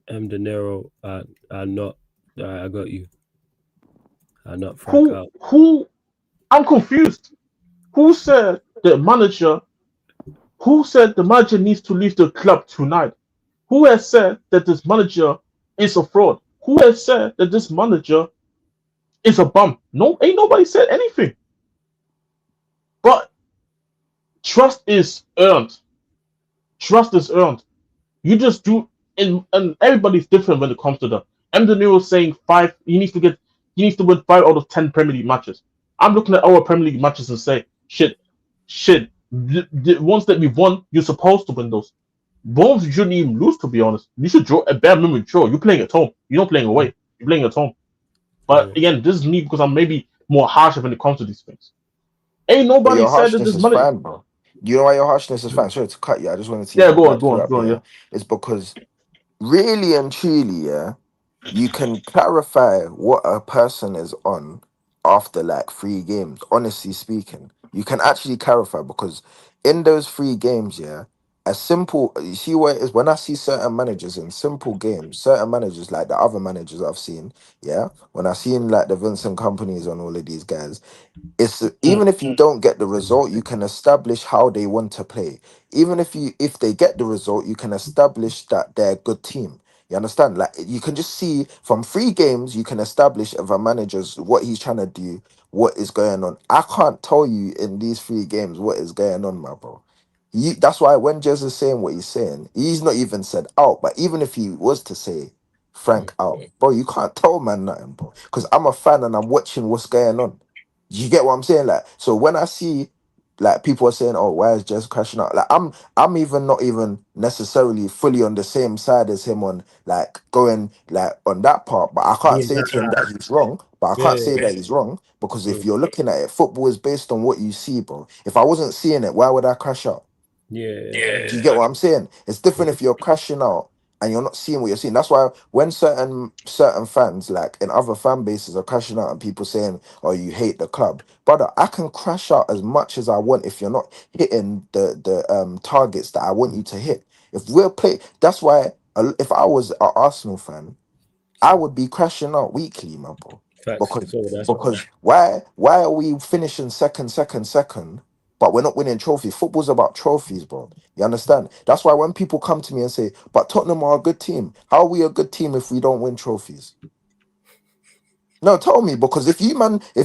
M. De Niro are not. I got you. Are not Frank out. Who? I'm confused. Who said the manager? Who said the manager needs to leave the club tonight? Who has said that this manager is a fraud? Who has said that this manager is a bum? No, ain't nobody said anything. But trust is earned. Trust is earned. You just do, and everybody's different when it comes to that. M. De Niro saying five. He needs to win 5 out of 10 Premier League matches. I'm looking at our Premier League matches and say, shit. The ones that we've won, you're supposed to win those. Bones you shouldn't even lose, to be honest. You should draw a bare minimum draw. You're playing at home. You're not playing away. You're playing at home. But Yeah. again, this is me because I'm maybe more harsher when it comes to these things. Ain't But nobody your said that harshness this is money. fine, bro. Do you know why your harshness is fine? Sorry to cut you. I just wanted to Yeah, even go on, back go you on, up, go on. yeah? Yeah, It's because really and truly, yeah, you can clarify what a person is on after like 3 games. Honestly speaking, you can actually clarify because in those 3 games, yeah, a simple you see what it is when I see certain managers in simple games, certain managers like the other managers I've seen, yeah, when I seen like the Vincent companies on all of these guys, it's mm, even if you don't get the result, you can establish how they want to play. Even if they get the result, you can establish that they're a good team. You understand? Like you can just see from 3 games, you can establish if a manager's what he's trying to do, what is going on. I can't tell you in these 3 games what is going on, my bro. That's why when Jez is saying what he's saying, he's not even said out. But even if he was to say Frank out, bro, you can't tell man nothing, bro. Because I'm a fan and I'm watching what's going on. You get what I'm saying? Like, so when I see like people are saying, "Oh, why is Jez crashing out?" Like, I'm even not even necessarily fully on the same side as him on like going like on that part. But I can't Being say that to him guy. that he's wrong. But I Yeah. can't say that he's wrong because if Mm. you're looking at it, football is based on what you see, bro. If I wasn't seeing it, why would I crash out? Yeah. Do you get what I'm saying? It's different if you're crashing out and you're not seeing what you're seeing. That's why when certain fans, like in other fan bases, are crashing out and people saying, "Oh, you hate the club," brother, I can crash out as much as I want if you're not hitting the targets that I want you to hit. If we're play, that's why if I was an Arsenal fan, I would be crashing out weekly, my bro. Facts. Because So that's because why are we finishing second? but we're not winning trophies. Football's about trophies, bro. You understand? That's why when people come to me and say, but Tottenham are a good team. How are we a good team if we don't win trophies? No, tell me, because if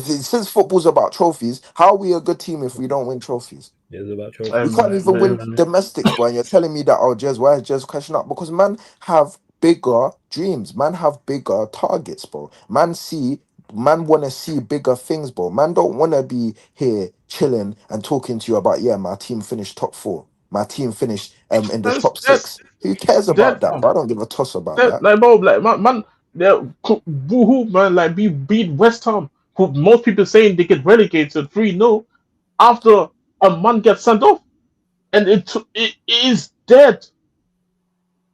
since football's about trophies, how are we a good team if we don't win trophies? It's about We trophies. can't even win domestics, bro. And you're telling me that, oh, Jez, why is Jez crashing up? Because man have bigger dreams. Man have bigger targets, bro. Man want to see bigger things, bro. Man don't want to be here chilling and talking to you about, yeah, my team finished top 4. My team finished in the top 6. Who cares about that, bro? I don't give a toss about that. Like, bro, like, man, who, man, like, beat West Ham, who most people saying they get relegated 3-0 after a man gets sent off, and it is dead.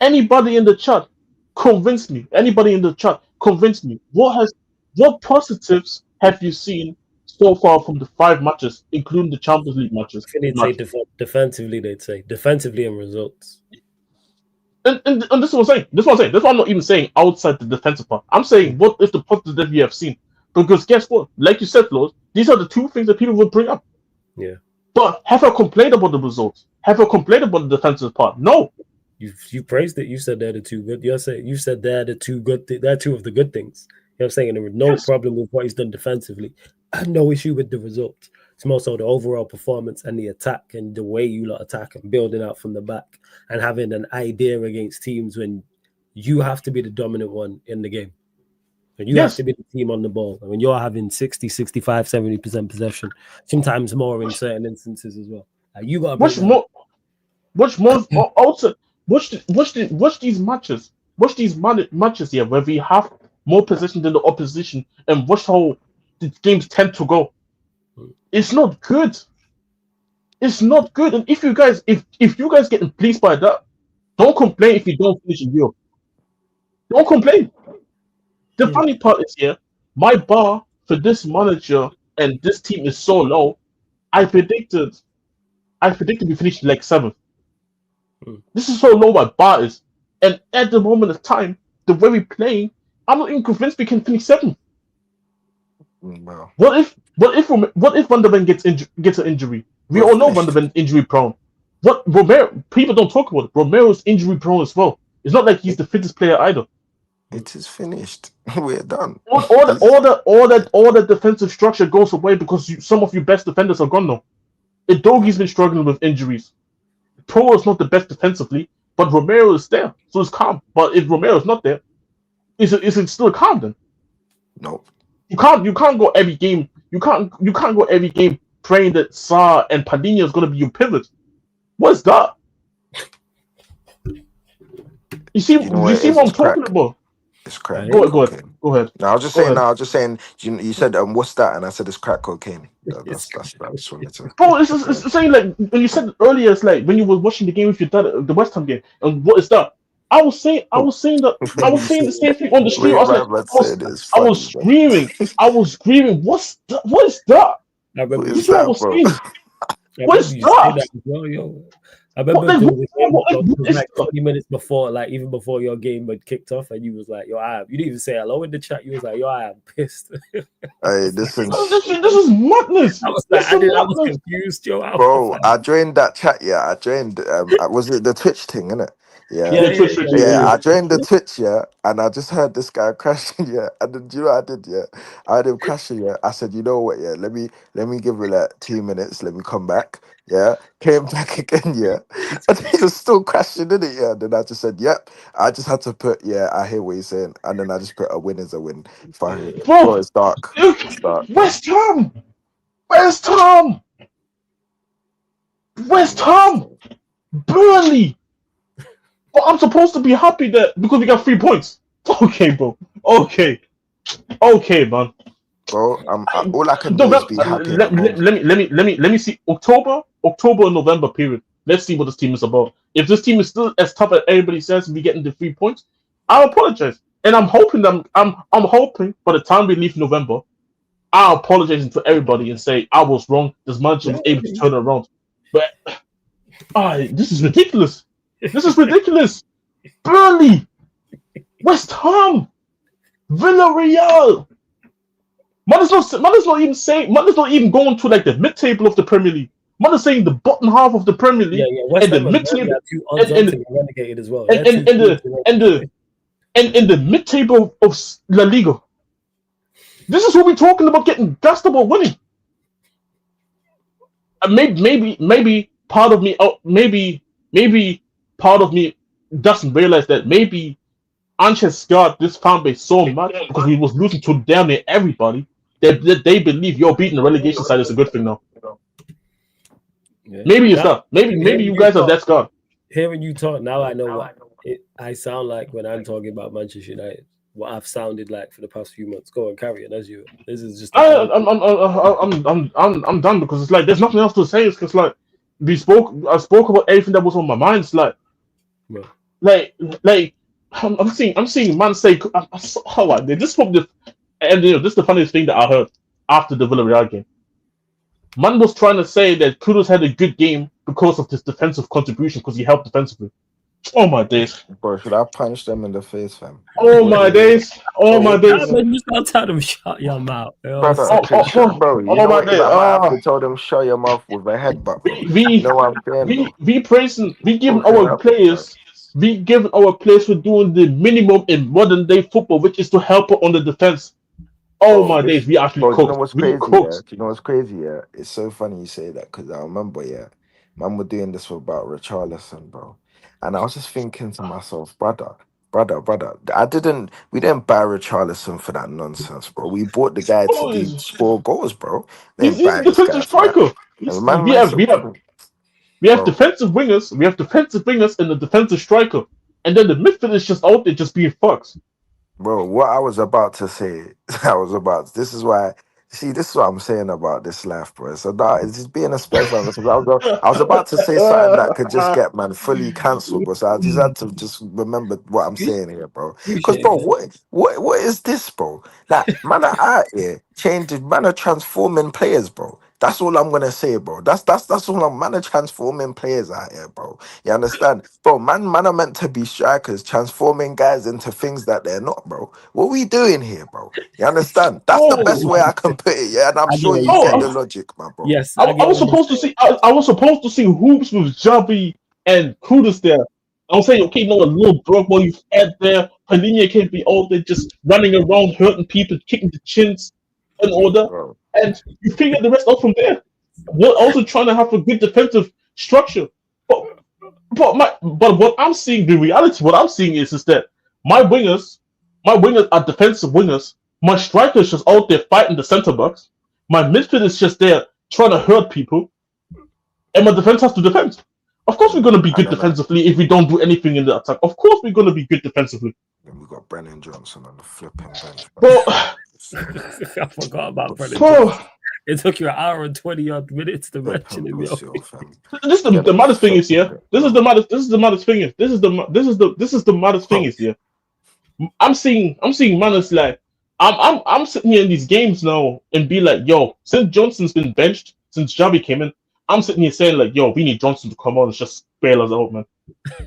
Anybody in the chat convince me. Anybody in the chat convince me. What positives have you seen so far from the 5 matches, including the Champions League matches? I think they'd say defensively. They'd say defensively and results. And this is what I'm saying. This is what I'm saying. That's why I'm not even saying outside the defensive part. I'm saying what is the positive you have seen? Because guess what? Like you said, Flo, these are the 2 things that people will bring up. Yeah. But have I complained about the results? Have I complained about the defensive part? No. You praised it. You said they're the 2 good. You said they're the 2 good. They're 2 of the good things. You know what I'm saying? And there was no problem with what he's done defensively. I had no issue with the results. It's more so the overall performance and the attack and the way you lot attack and building out from the back and having an idea against teams when you have to be the dominant one in the game. And you have to be the team on the ball. And when you're having 60, 65, 70% possession, sometimes more in certain instances as well. You got to watch these matches. Watch these matches here where we have more possession than the opposition, and watch how the games tend to go. It's not good. It's not good. And if you guys getting pleased by that, don't complain if you don't finish in Europe. Don't complain. The funny part is here, my bar for this manager and this team is so low. I predicted we finished like 7th. This is how low my bar is. And at the moment of time, the way we're playing, I'm not even convinced we can finish 7th. Wow. What if Van der Ven gets an injury? We all know Van der Ven injury prone. What Romero? People don't talk about it. Romero's injury prone as well. It's not like he's the fittest player either. It is finished. We're done. All the defensive structure goes away because some of your best defenders are gone now. Idoghi's been struggling with injuries. Pro is not the best defensively, but Romero is there, so it's calm. But if Romero is not there, is it still calm then? No. You can't go every game. You can't go every game praying that Sarr and Padinha is going to be your pivot. What's that? You see what I'm talking about? It's crack. Go ahead. No, I was just saying. You said, what's that? And I said, it's crack cocaine. That's I just wanted to. Bro, it's saying like when you said earlier, it's like when you were watching the game with your dad, the West Ham game, and what is that? I was saying the same thing on the street. I was screaming. What is that? This is what I was saying. What is that? I remember it was like 20 minutes before, like even before your game had kicked off, and you was like, "Yo, you didn't even say hello in the chat." You was like, "Yo, I am pissed." Hey, this is madness. I was confused, yo. Bro, I joined that chat. Yeah, I joined. Was it the Twitch thing, innit? Yeah, I joined the Twitch, and I just heard this guy crashing, and then do you know what I did, I heard him crashing, I said, you know what, let me give it like 2 minutes, let me come back, came back again, and he was still crashing in it, then I just said, yep, I just had to put, I hear what he's saying, and then I just put a win is a win. Bro, it's dark. West Ham, Burnley. But I'm supposed to be happy that because we got 3 points. Okay, bro. Okay, man. Bro, all I can do is be happy. Let me see. October and November period. Let's see what this team is about. If this team is still as tough as everybody says, we getting the 3 points, I apologize. And I'm hoping I'm hoping by the time we leave November, I'll apologize to everybody and say I was wrong. This manager was able to turn it around. But this is ridiculous. This is ridiculous. Burnley, West Ham, Villarreal. Man is not even going to like the mid-table of the Premier League. Man is saying the bottom half of the Premier League West and the Ham and mid Burnley table are two odds on to get relegated as well. and the mid table of La Liga. This is what we're talking about, getting gassed about winning. Maybe part of me, maybe part of me doesn't realize that maybe Ance's scarred this fan base so much because we was losing to damn near everybody that they believe you're beating the relegation side is a good thing now. Yeah. Maybe it's not. Maybe you guys are that scarred. Hearing you talk now, I know what I sound like when I'm talking about Manchester United. What I've sounded like for the past few months. Go on, carry it as you. This is just. I'm done because it's like there's nothing else to say. It's because like I spoke about everything that was on my mind. It's like, I'm seeing man say, "How I did this from the," and this is the funniest thing that I heard after the Villarreal game. Man was trying to say that Kudus had a good game because of his defensive contribution because he helped defensively. Oh my days! Bro, should I punch them in the face, fam? Oh my days! Oh my days! Man, you start telling them shut your mouth. Brother, bro, you know what? I might have to tell them shut your mouth with a headbutt, bro. You know what I'm saying? We giving our players for doing the minimum in modern day football, which is to help on the defense. Oh my days, we actually cooked. You know what's crazy? Yeah? You know what's crazy? Yeah, it's so funny you say that because I remember, man, we're doing this about Richarlison, bro, and I was just thinking to myself, brother, we didn't buy Richarlison for that nonsense, bro. We bought the guy to score goals, bro. He's a defensive striker. We have defensive wingers, and a defensive striker, and then the midfield is just out there just being fucks. Bro, what I was about to say, this is what I'm saying about this life, bro. So that it's just being a Spurs fan. I was about to say something that could just get man fully cancelled, but so I just had to just remember what I'm saying here, bro. Because bro, what is this, bro? Like, man are out here changing, man are transforming players, bro. That's all I'm gonna say, bro. That's all man are transforming players out here, bro. You understand? Bro, man are meant to be strikers, transforming guys into things that they're not, bro. What are we doing here, bro? You understand? That's the best way I can put it, yeah. And I'm sure you get the logic, my bro. Yes, I was supposed to see hoops with Javi and Kudus there. I was saying, okay, no, a little broke while you had there. Panini can't be all there just running around, hurting people, kicking the chins and all that. Bro. And you figure the rest out from there. We're also trying to have a good defensive structure. But what I'm seeing, the reality, what I'm seeing is that my wingers are defensive wingers. My striker is just out there fighting the center backs. My midfield is just there trying to hurt people. And my defense has to defend. Of course we're going to be good defensively if we don't do anything in the attack. Of course we're going to be good defensively. And we got Brennan Johnson on the flipping bench. Bro, I forgot about Brennan Johnson. It took you an hour and 20-odd minutes to mention him. This is the maddest thing is here. This is the maddest thing is here. I'm seeing man is like I'm sitting here in these games now and be like, yo, since Johnson's been benched, since Javi came in, I'm sitting here saying like, yo, we need Johnson to come on and just bail us out, man.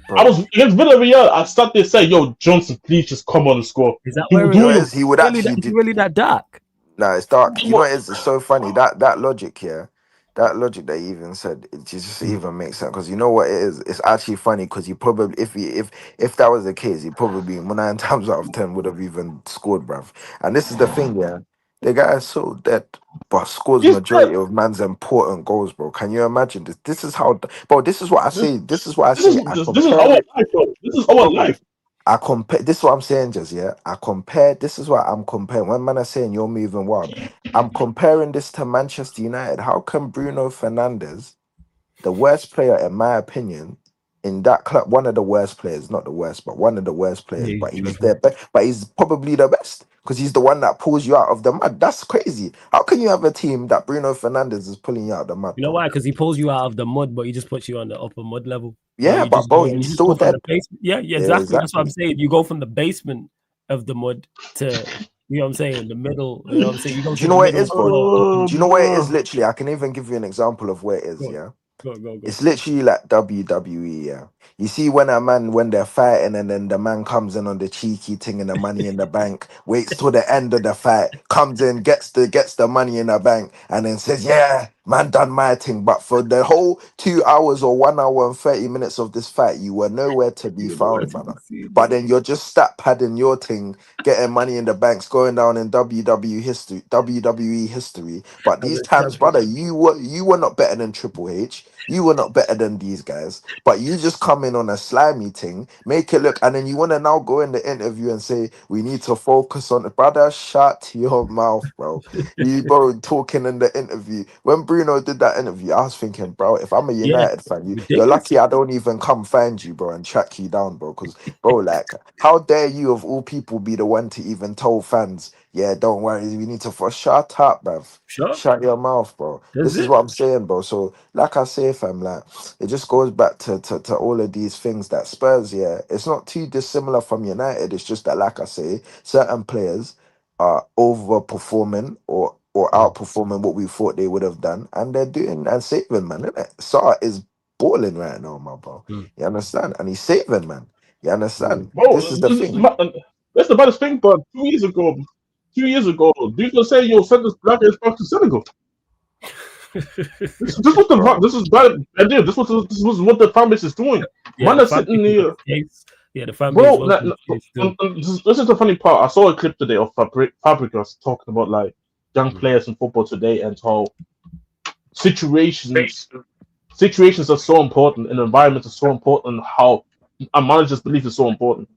Bro. I was against Villarreal. I started to say, yo, Johnson, please just come on and score. Is that where he would actually really that dark? No, it's dark. You know what it is? It's so funny. That logic here, that logic that you even said, it just even makes sense. Because you know what it is? It's actually funny because he probably, if that was the case, he probably 9 times out of 10 would have even scored, bruv. And this is the thing, yeah. The guy is so dead, but scores majority of man's important goals, bro. Can you imagine this? This is how, bro. This is what I say. This is what I say. This is our life, bro. This is our life. I compare. This is what I'm saying, just I compare. This is what I'm comparing. When man are saying you're moving wild, I'm comparing this to Manchester United. How can Bruno Fernandes, the worst player in my opinion, in that club, one of the worst players, not the worst, but one of the worst players, but he's there, but he's probably the best because he's the one that pulls you out of the mud. That's crazy. How can you have a team that Bruno Fernandes is pulling you out of the mud? You know why? Because he pulls you out of the mud, but he just puts you on the upper mud level. Yeah, but bro, he's still dead. Yeah, exactly. That's what I'm saying. You go from the basement of the mud to, you know what I'm saying, the middle. You know what I'm saying? Do you know what it is, bro? Do you know where it is? Literally, I can even give you an example of where it is. Go. It's literally like WWE. Yeah, You see when a man when they're fighting and then the man comes in on the cheeky thing and the money in the bank, waits till the end of the fight, comes in, gets the money in the bank, and then says, "Yeah, man, done my thing." But for the whole 2 hours or 1 hour and 30 minutes of this fight, you were nowhere to be You know what found, to be brother. seen, But bro. then you're just stat padding your thing, getting money in the banks, going down in WWE history. But As these a times, champion. brother, you were not better than Triple H. You were not better than these guys. But you just come in on a slimy thing, make it look, and then you want to now go in the interview and say we need to focus on it, brother. Shut your mouth, bro. You bro talking in the interview. When Bruno did that interview, I was thinking, bro, if I'm a Yeah, United fan, you're ridiculous. lucky I don't even come find you, bro, and track you down, bro. Because, bro, like, how dare you of all people be the one to even tell fans, yeah, don't worry, we need to shut up, bruv. Sure. Shut your mouth, bro. That's This is it. what I'm saying, bro. So, like I say, fam, like it just goes back to all of these things that Spurs, yeah, it's not too dissimilar from United. It's just that, like I say, certain players are overperforming or Mm. outperforming what we thought they would have done, and they're doing and saving, man. Innit? Saar is balling right now, my bro. Mm. You understand? And he's saving, man. You Mm. understand? This Bro, is the thing. that's the baddest thing. But 2 years ago, you can say you'll send this black ass back to Senegal. This was Bro. this is bad idea. This was what the fan base is doing. Yeah, Man the are fan base sitting was here, the case. Yeah, the fan base bro. was the case still. This is the funny part. I saw a clip today of Fabregas talking about like young Mm. players in football today and how situations situations are so important and environments are so important. And how a manager's belief is so important.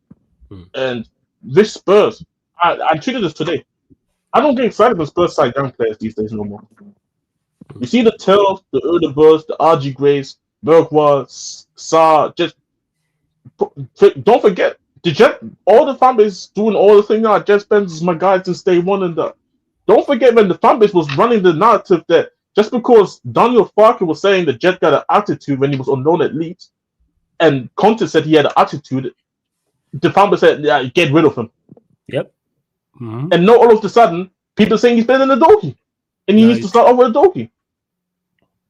Mm. And this Spurs, I tweeted this today. I don't get excited when Spurs sign young players these days no more. You Mm. see the Tells, the Erdebers, the RG Grays, Bergwall, Saar. Just don't forget the Jet. All the fan base doing all the thing now. Jet Spence is my guy since day one, and don't forget when the fan base was running the narrative that just because Daniel Farke was saying the Jet got an attitude when he was on loan at Leeds, and Conte said he had an attitude, the fan base said, "Yeah, get rid of him." Yep. Mm-hmm. And now all of a sudden, people saying he's better than Adogi, and he No, needs to start over Adogi.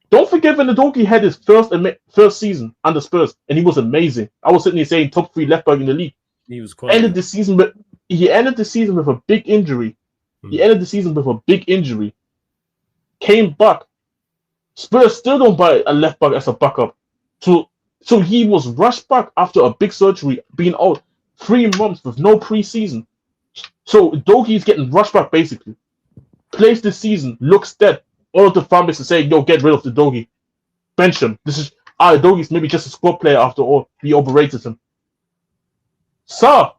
Don't forget when Adogi had his first season under Spurs, and he was amazing. I was sitting here saying top three left back in the league. he was Ended quality. the season, but he ended the season with a big injury. He Mm. ended the season with a big injury. Came back. Spurs still don't buy a left back as a backup. So, so he was rushed back after a big surgery, being out 3 months with no preseason. So Dogi is getting rushed back basically. Plays this season, looks dead. All of the fan base is saying, "Yo, get rid of the Dogi, bench him." This is Dogi's maybe just a squad player after all. We overrated him. Sir,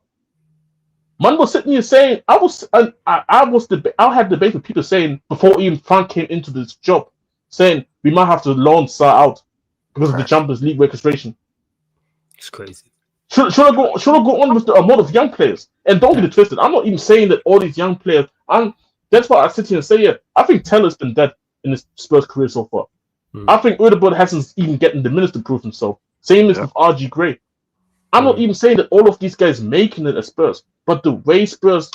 man was sitting here saying, I had debate with people saying before even Frank came into this job, saying we might have to loan Sir out because of the Facts. Champions League registration. It's crazy. Should I go on with the amount of young players? And don't get Yeah. it twisted. I'm not even saying that all these young players. And that's why I sit here and say, yeah, I think Teller's been dead in his Spurs career so far. Mm. I think Odegaard hasn't even gotten the minutes to prove himself. Same as Yeah. with RG Gray. I'm not Mm. even saying that all of these guys making it as Spurs, but the way Spurs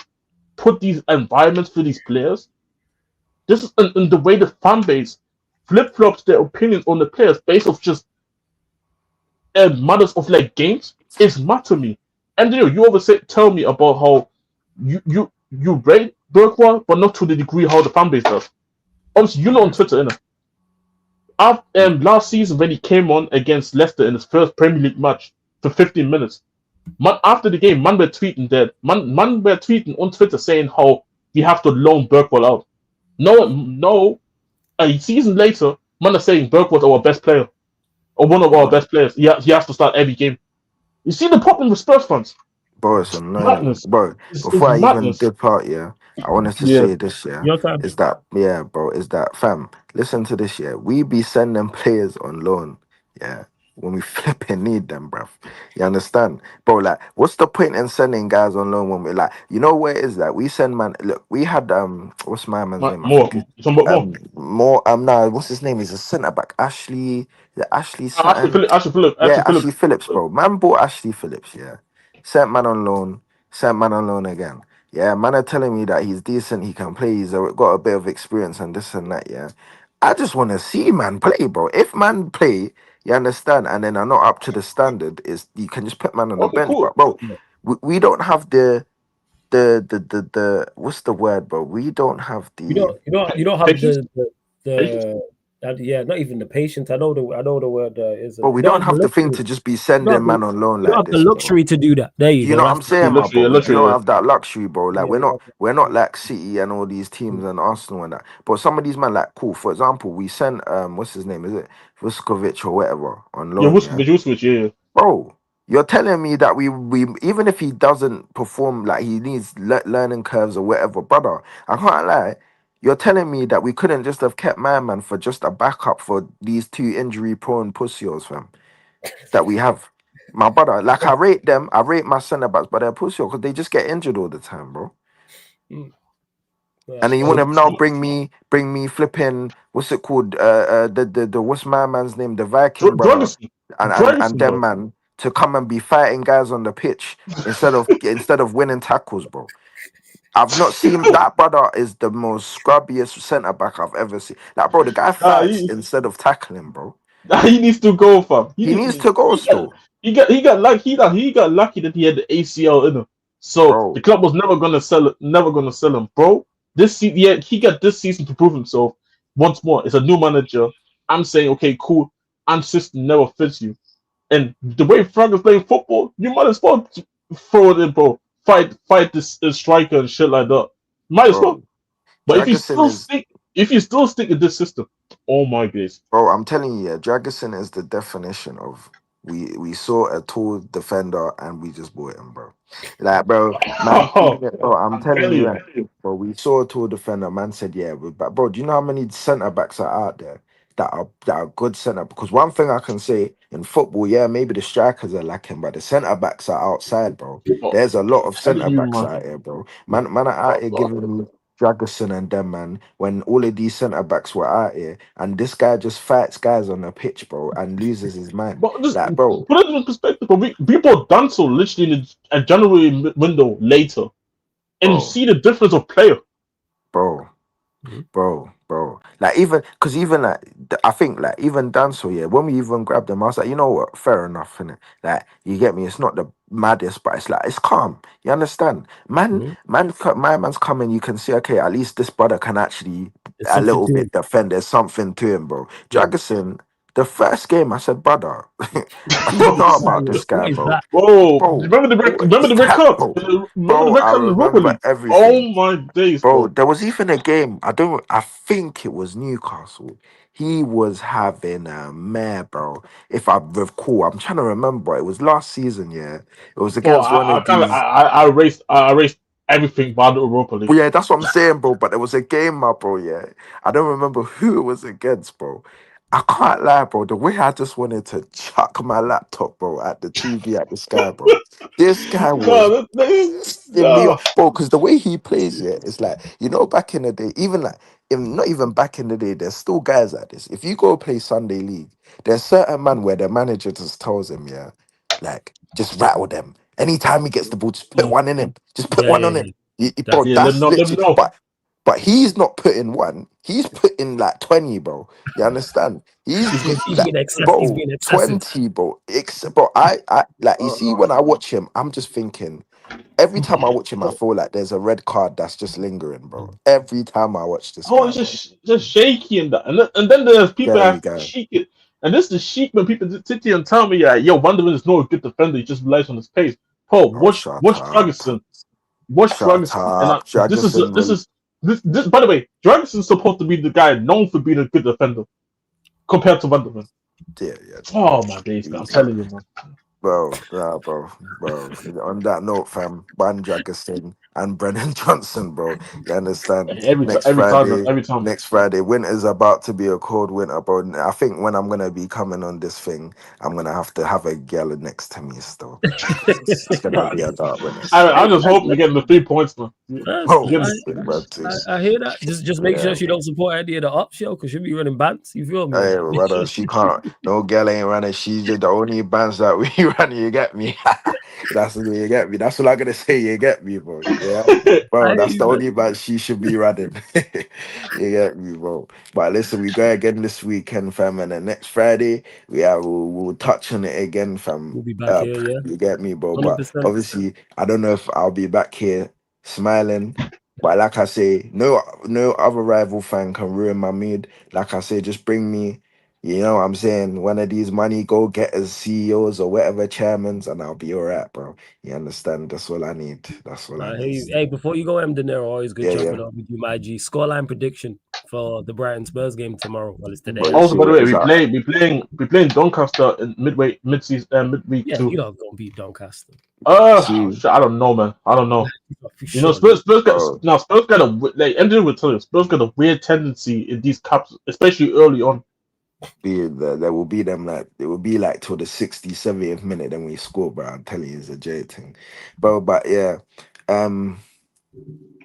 put these environments for these players, this is and the way the fan base flip flops their opinions on the players based off just matters of like games is mad to me. And you always tell me about how you rate Bergwijn, but not to the degree how the fan base does. Obviously, you know on Twitter, innit? Last season when he came on against Leicester in his first Premier League match for 15 minutes, man, after the game, man were tweeting that man were tweeting on Twitter saying how we have to loan Bergwijn out. No, a season later, man are saying Bergwijn's our best player or one of our Bro, best players. He has to start every game. You see the problem with Spurs fans? bro, it's annoying. Madness. Bro, It's before I even madness. dip out, yeah, I wanted to Yeah. say this, yeah, Your time. is that, yeah, bro, is that, fam, listen to this, yeah, we be sending players on loan, yeah, when we flipping need them, bruv. You understand? Bro, like, what's the point in sending guys on loan when we, like, you know where it is that we send, man, look, we had, what's my man's name? I More. think it's, Somewhat more. no, what's his name? He's a centre back, Ashley, is it Ashley Ashley something? Phillips. Ashley Phillips. Yeah, Ashley Phillips. Ashley Phillips, bro. Man bought Ashley Phillips, yeah. Sent man on loan, sent man on loan again. Yeah, man are telling me that he's decent, he can play, got a bit of experience and this and that, yeah. I just want to see man play, bro. If man play, You understand? And then are not up to the standard. Is you can just put man on the Okay, bench, cool. but bro, Yeah. we don't have the what's the word, bro? We don't have the You don't have Patience, patience. yeah, not even the patience. I know the word But isn't. we You don't don't have the have the thing luxury. to just be You don't have sending the man on loan you don't like have the this, bro. luxury to do that. There you You go. know what That's I'm the saying, thing. my bro? We Literally, don't yeah. have that luxury, bro. Like Yeah, you don't have that we're not luxury. like City and all these teams and Arsenal and that. But some of these man, like, cool. For example, we sent what's his name? Is it Vuskovic or whatever on Yeah, loan? Yeah, Vuskovic, yeah. bro. You're telling me that we even if he doesn't perform, like he needs learning curves or whatever, brother. I can't lie. You're telling me that we couldn't just have kept my man for just a backup for these two injury prone pussios, fam, that we have. My brother, like I rate them, I rate my centre backs, but they're pussy because they just get injured all the time, bro. Mm. Yeah, And then you want so to now bring me flipping, what's it called? The what's my man's name? The Viking brother, Dragusin, and Dragusin, them bro. man to come and be fighting guys on the pitch instead of winning tackles, bro. I've not seen that brother is the most scrubbiest centre back I've ever seen. Like, bro, the guy Nah, fights instead of tackling, bro. he needs to go, fam. He needs to go still, He got lucky. He got lucky that he had the ACL in him. So the bro. club was never gonna sell him, bro. Yeah, he got this season to prove himself once more. It's a new manager. I'm saying, okay, cool. And system never fits you. And the way Frank is playing football, you might as well throw it in, bro. Fight this striker and shit like that. Might as well. Bro, But Dragusin is if you still stick in this system, oh my days. Bro, I'm telling you, yeah, Dragusin is the definition of we saw a tall defender and we just bought him, bro. Like, bro, man, seen it, bro. I'm I'm telling telling you, you. right, bro. We saw a tall defender. Man said, yeah, but bro, do you know how many centre backs are out there that are good centre? Because one thing I can say in football, yeah, maybe the strikers are lacking, but the centre backs are outside, bro. Oh, There's a lot I'm of telling centre you, backs man. out here, bro. Man are out here giving me Dragusin and them, man, when all of these centre backs were out here, and this guy just fights guys on the pitch, bro, and loses his mind. But just Like, bro, put it in perspective. But we bought Danso literally in a January window later, and you bro, see the difference of player. bro, Mhm. bro. Like, even like I think like even Danso, yeah, when we even grabbed him, I was like, you know what, fair enough, innit? Like, you get me? It's not the maddest, but it's like it's calm. You understand? Mhm. My man's coming. You can see, okay, at least this brother can actually There's a something little to bit it. defend. There's something to him, bro. Yeah. Jagerson, the first game, I said, brother, I don't know about this guy, What is bro. that? Bro, Bro, what remember is the red that, card? bro? Remember the Bro, red I card in the Europa remember League? everything. Oh my days, Bro, bro. there was even a game. I think it was Newcastle. He was having a mare, bro. If I recall, I'm trying to remember. It was last season, yeah. It was Bro, against one of these. I erased everything by the Europa League. Well, yeah, that's what I'm saying, bro. But there was a game, my bro. Yeah, I don't remember who it was against, bro. I can't lie, bro. The way I just wanted to chuck my laptop, bro, at the TV at the sky, bro. This guy was blasting me No. off, bro. Because the way he plays, yeah, it's like back in the day, even like, if not even back in the day, there's still guys like this. If you go play Sunday League, there's certain man where the manager just tells him, yeah, like just rattle them. Anytime he gets the ball, just put Mm. one in him. Just put Yeah, one yeah, on yeah. him. Bro, That's Yeah, it. let him that's know, let him literally. know. But he's not putting one. He's putting like 20, bro. You understand? He's Like, been excessive. He's bro, been excessive. 20, bro. Bro, I like you see Uh, when I watch him, I'm just thinking. Every time I watch him, I feel like there's a red card that's just lingering, bro. Every time I watch this oh, guy, it's bro. just shaky and that, and then there's people There that you have to go. cheek it, and this is the cheek when people sit here and tell me, yeah, yo, Wanderman is not a good defender. He just relies on his pace. Paul, Oh, shut up. Watch Shut Dragusin, and up. Jagerson will. this. By the way, Dragusin's supposed to be the guy known for being a good defender compared to Wanderman. Yeah, yeah. Oh my days, man, I'm He's telling you, man. Bro, nah, bro. On that note, fam, Ban Jagerson and Brennan Johnson, bro. You understand? Every time. Next Friday, winter's about to be a cold winter, bro. I think when I'm gonna be coming on this thing, I'm gonna have to have a gal next to me still. It's gonna be a dark winter I'm still. just hoping to get the 3 points, man. Oh, Get bro, jeez. I hear that. Just make sure Yeah. she don't support any of the ops, yo, because she'll be running bands. You feel me? Hey, brother, she can't. No girl ain't running. She's just the only bands that we run. You get me? That's what you get me. That's what I'm gonna say. You get me, bro. Yeah, bro, I hear that's you, the man. only match she should be running. You get me, bro. But listen, we go again this weekend, fam, and then next Friday we'll touch on it again, fam. We'll be back here, yeah. You get me, bro. But 100%. obviously, I don't know if I'll be back here smiling. But like I say, no other rival fan can ruin my mood. Like I say, just bring me, you know what I'm saying, one of these money go getters, CEOs or whatever chairmans, and I'll be alright, bro. You understand? That's all I need. That's all I I hear need. you. Hey, before you go, M. De Niro, always good Yeah, chopping yeah. up with you, my G. Scoreline prediction for the Brighton Spurs game tomorrow. Well, it's today, But Also, actually. by the so way, is that we playing Doncaster in midweek Yeah, too. you are going to beat Doncaster. see, Shit, I don't know, man. I don't know. For You know, sure. Spurs got a like MJ will tell you, Spurs got a weird tendency in these cups, especially early on. there will be them like it will be like till the 60th, 70th minute, then we score, bro. I'm telling you, it's a J thing. But yeah.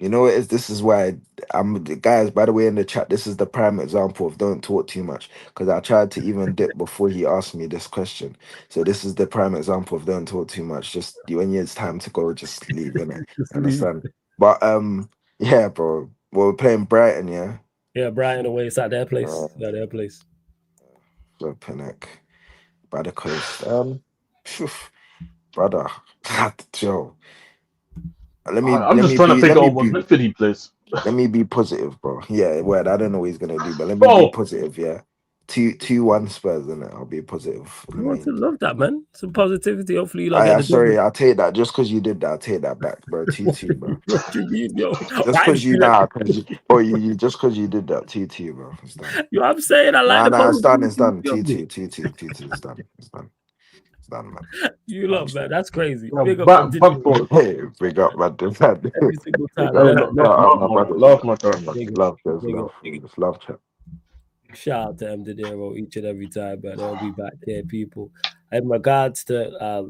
You know what it is? This is why I'm guys, by the way, in the chat, this is the prime example of don't talk too much. Because I tried to even dip before he asked me this question. So this is the prime example of don't talk too much. Just when it's time to go, just leave, innit? Just leave. Understand? But yeah, bro. Well, we're playing Brighton, yeah. Yeah, Brighton away. It's at their place. Uh, It's at their place. Flipping by the coast. Phew, brother. Joe. I'm just trying to figure out what midfield he plays. Let me be positive, bro. Yeah, word. I don't know what he's gonna do, but let me be Bro, positive. Yeah, 2-1 Spurs, innit? I'll be positive. You want to love that, man. Some positivity. Hopefully, you'll get I the sorry, double. I'll take that. Just because you did that, I'll take that back, bro. 2-2, bro. What you mean, yo? Just Why because you do that? nah, cause you, or you just because you did that, 2-2, bro. It's done. You know what I'm saying? I like Nah, the nah, it's done. It's positivity done. of it. 2-2, 2-2, 2-2. It's done. It's done. It's done, man. You love, man. That's crazy. yeah, Big up back them for Hey, big up, man. every single Big time, up, hey, man. man. Shout out my brothers, love man. my guy. Big up, Love, there's big up. love. There's love, chat. Shout out to M. De Niro each and every time, but they'll be back here, people. In regards to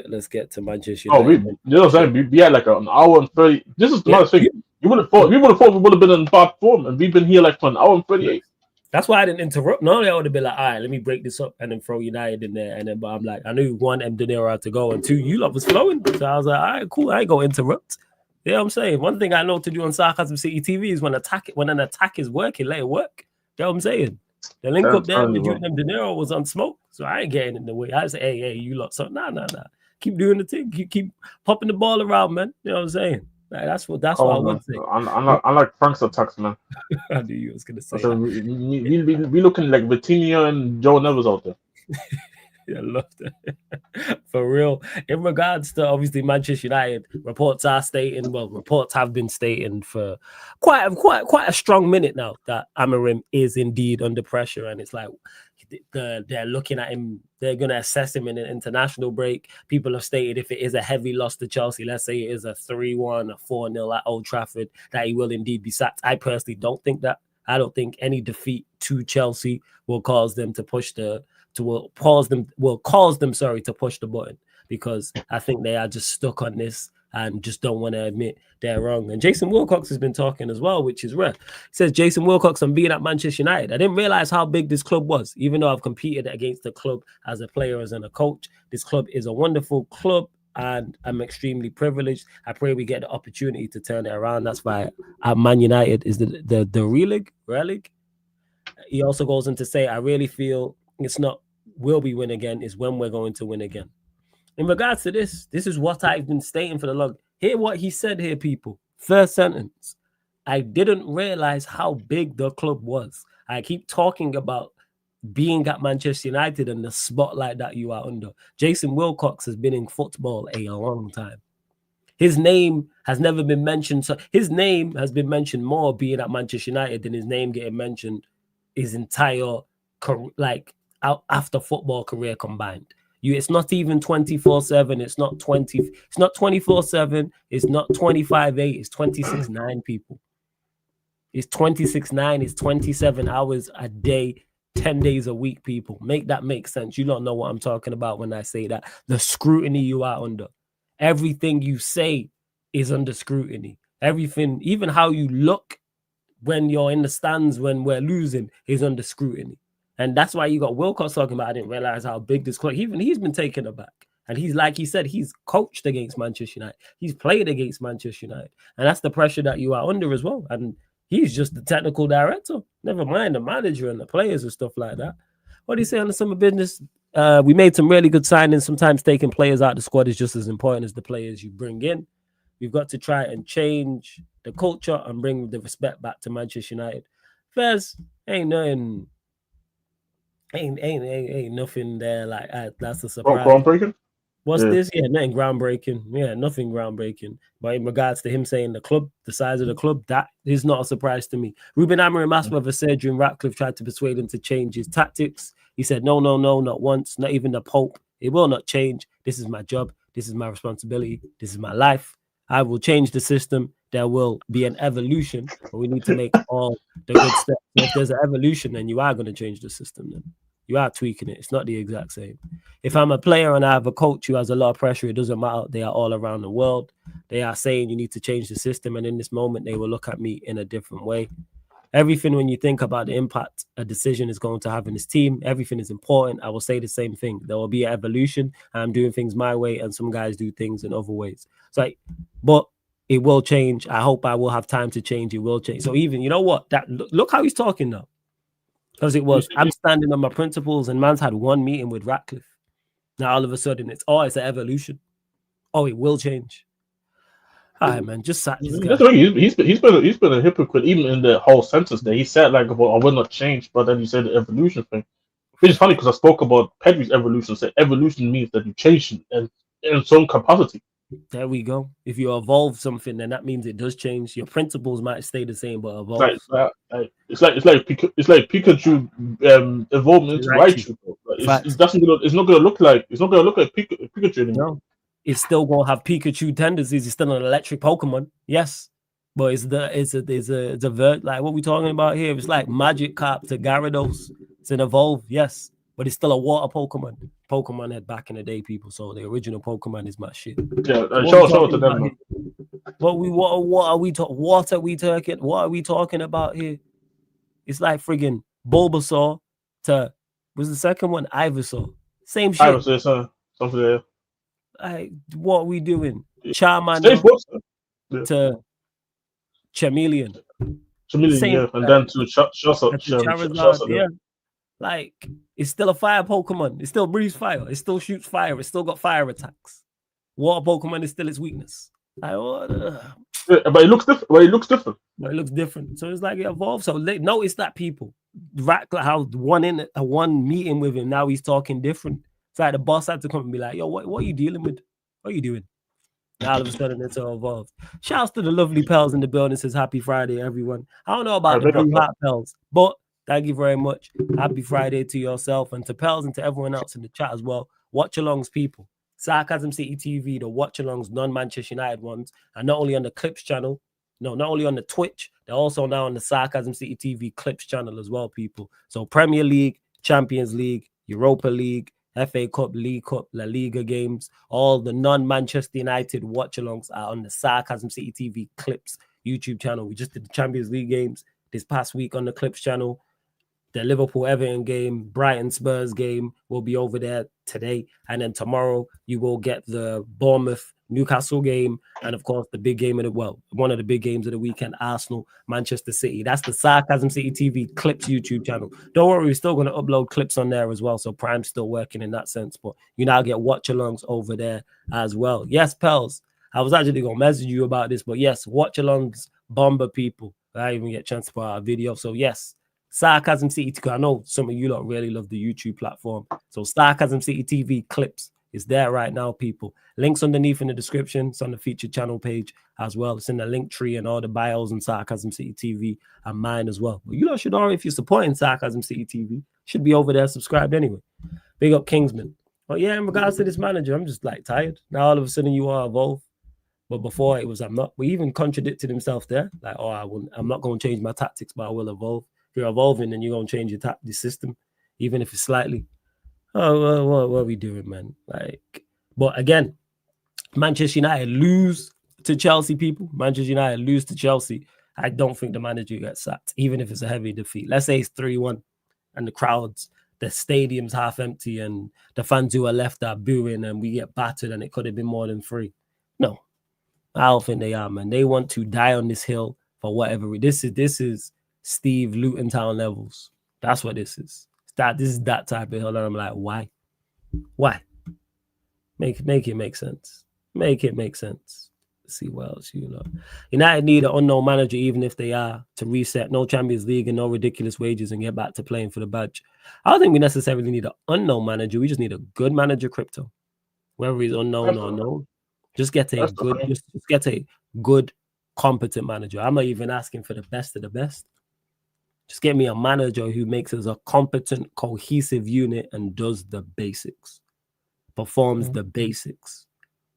let's get to Manchester Oh, United. you know what I'm saying? We had like an hour and 30. This is the Yeah, other thing. You would have thought we would have been in bad form, and we've been here like for an hour and 38. that's why I didn't interrupt. Normally, I would have been like, all right, let me break this up and then throw United in there. And then, but I'm like, I knew one, M. De Niro had to go, and two, you lot was flowing. So I was like, all right, cool. I ain't gonna interrupt. You know what I'm saying? One thing I know to do on Sarcasm City TV is when an attack is working, let it work. You know what I'm saying? The link up there with you and M. De Niro was on smoke, so I ain't getting in the way. I say, hey, you lot, so nah. Keep doing the thing. Keep popping the ball around, man. You know what I'm saying? Like, that's what I would say. I like Frank's attacks, man. I knew you was gonna say So that. we looking like Vitinha and Joe Neves out there. Yeah, I love that. For real. In regards to obviously Manchester United, reports have been stating for quite a strong minute now that Amorim is indeed under pressure, and it's like they're looking at him. They're going to assess him in an international break. People have stated if it is a heavy loss to Chelsea, let's say it is a 3-1, a 4-0 at Old Trafford, that he will indeed be sacked. I personally don't think that. I don't think any defeat to Chelsea will cause them to push will cause them to push the button, because I think they are just stuck on this and just don't want to admit they're wrong. And Jason Wilcox has been talking as well, which is rare. He says, Jason Wilcox, I'm being at Manchester United. I didn't realize how big this club was, even though I've competed against the club as a player, as a coach. This club is a wonderful club, and I'm extremely privileged. I pray we get the opportunity to turn it around. That's why at Man United is the real league. He also goes on to say, I really feel it's not will we win again, is when we're going to win again. In regards to this is what I've been stating for the long. Hear what he said here, people. First sentence. I didn't realize how big the club was. I keep talking about being at Manchester United and the spotlight that you are under. Jason Wilcox has been in football a long time. His name has never been mentioned. So his name has been mentioned more being at Manchester United than his name getting mentioned his entire after football career combined. It's not even 24/7. It's not 24/7. It's not 25/8. It's 26/9, people. It's 26/9. It's 27 hours a day, 10 days a week, people. Make that make sense. You don't know what I'm talking about when I say that. The scrutiny you are under. Everything you say is under scrutiny. Everything, even how you look when you're in the stands when we're losing, is under scrutiny. And that's why you got Wilcox talking about, I didn't realize how big this club, even he's been taken aback. And he's like he said, he's coached against Manchester United. He's played against Manchester United. And that's the pressure that you are under as well. And he's just the technical director. Never mind the manager and the players and stuff like that. What do you say on the summer business? We made some really good signings. Sometimes taking players out of the squad is just as important as the players you bring in. We've got to try and change the culture and bring the respect back to Manchester United. Fez, ain't nothing there like that's a surprise. Groundbreaking? What's this? Yeah, nothing groundbreaking. Yeah, nothing groundbreaking. But in regards to him saying the size of the club, that is not a surprise to me. Ruben Amorim asked whether Sergio and Ratcliffe tried to persuade him to change his tactics. He said, no, not once, not even the Pope. It will not change. This is my job. This is my responsibility. This is my life. I will change the system. There will be an evolution, but we need to make all the good steps. So if there's an evolution, then you are going to change the system. Then you are tweaking it. It's not the exact same. If I'm a player and I have a coach who has a lot of pressure, it doesn't matter. They are all around the world. They are saying you need to change the system. And in this moment, they will look at me in a different way. Everything, when you think about the impact a decision is going to have in this team, everything is important. I will say the same thing. There will be an evolution. I'm doing things my way, and some guys do things in other ways. So, but it will change. I hope I will have time to change. It will change. So even, you know what? That look how he's talking now. Because it was, I'm standing on my principles, and man's had one meeting with Ratcliffe. Now all of a sudden it's an evolution. Oh, it will change. All right, man. Just sack this guy. He's been a hypocrite even in the whole sentence there. He said like, "Well, I will not change," but then he said the evolution thing, which is funny because I spoke about Pedri's evolution. Said evolution means that you change in some capacity. There we go. If you evolve something, then that means it does change. Your principles might stay the same, but evolve. It's like Pikachu evolving into Raichu. It's not gonna look like Pikachu anymore. No. It's still gonna have Pikachu tendencies. It's still an electric Pokemon, yes, but it's like what we talking about here. It's like Magikarp to Gyarados. It's an evolve, yes, but it's still a water Pokemon. Pokemon had back in the day, people. So the original Pokemon is my shit. Yeah, show it to them. Man. What are we talking about here? It's like friggin' Bulbasaur to was the second one Ivysaur. Same shit. Ivysaur, something there. Like, what are we doing? Charmander to Chameleon. Yeah. And then to Charizard, yeah. Like, it's still a fire Pokemon. It still breathes fire. It still shoots fire. It still got fire attacks. Water Pokemon is still its weakness. Like, but it looks different. So it's like it evolves. So notice that people, how one meeting with him, now he's talking different. It's like the boss had to come and be like, yo, what are you dealing with? What are you doing? Now all of a sudden it's all evolved. Shouts to the lovely Pels in the building. Says happy Friday, everyone. I don't know about the blue hat Pels, but thank you very much. Happy Friday to yourself and to Pels and to everyone else in the chat as well. Watch alongs, people. Sarcasm City TV, the watch alongs, non-Manchester United ones, and not only on the Clips channel, not only on the Twitch, they're also now on the Sarcasm City TV Clips channel as well, people. So Premier League, Champions League, Europa League, FA Cup, League Cup, La Liga games, all the non-Manchester United watch-alongs are on the Sarcasm City TV Clips YouTube channel. We just did the Champions League games this past week on the Clips channel. The Liverpool-Everton game, Brighton-Spurs game will be over there today. And then tomorrow, you will get the Bournemouth-Newcastle game. And, of course, the big game one of the big games of the weekend, Arsenal-Manchester City. That's the Sarcasm City TV Clips YouTube channel. Don't worry, we're still going to upload clips on there as well. So Prime's still working in that sense. But you now get watch-alongs over there as well. Yes, Pels, I was actually going to message you about this. But, yes, watch-alongs, bomber people. I didn't even get a chance to put out a video. So, yes. Sarcasm City, because I know some of you lot really love the YouTube platform. So Sarcasm City TV Clips is there right now, people. Links underneath in the description. It's on the featured channel page as well. It's in the link tree and all the bios on Sarcasm City TV and mine as well. But you lot should already, if you're supporting Sarcasm City TV, should be over there subscribed anyway. Big up Kingsman. But yeah, in regards to this manager, I'm just like tired. Now all of a sudden you are evolved. But before it was I'm not. We even contradicted himself there. Like, I'm not going to change my tactics, but I will evolve. If you're evolving, then you're going to change the system, even if it's slightly. Oh, what are we doing, man? Like, but again, Manchester United lose to Chelsea, people. Manchester United lose to Chelsea. I don't think the manager gets sacked, even if it's a heavy defeat. Let's say it's 3-1 and the crowds the stadium's half empty and the fans who are left are booing and we get battered and it could have been more than 3. No, I don't think they are, man. They want to die on this hill for whatever. This is Steve Luton Town levels. That's what this is. This is that type of hill. And I'm like, why? Why? Make it make sense. Make it make sense. Let's see what else you know. United need an unknown manager, even if they are, to reset. No Champions League and no ridiculous wages and get back to playing for the badge. I don't think we necessarily need an unknown manager. We just need a good manager, Crypto. Whether he's unknown or known. Just get a good, competent manager. I'm not even asking for the best of the best. Just get me a manager who makes us a competent, cohesive unit and does the basics. Performs the basics.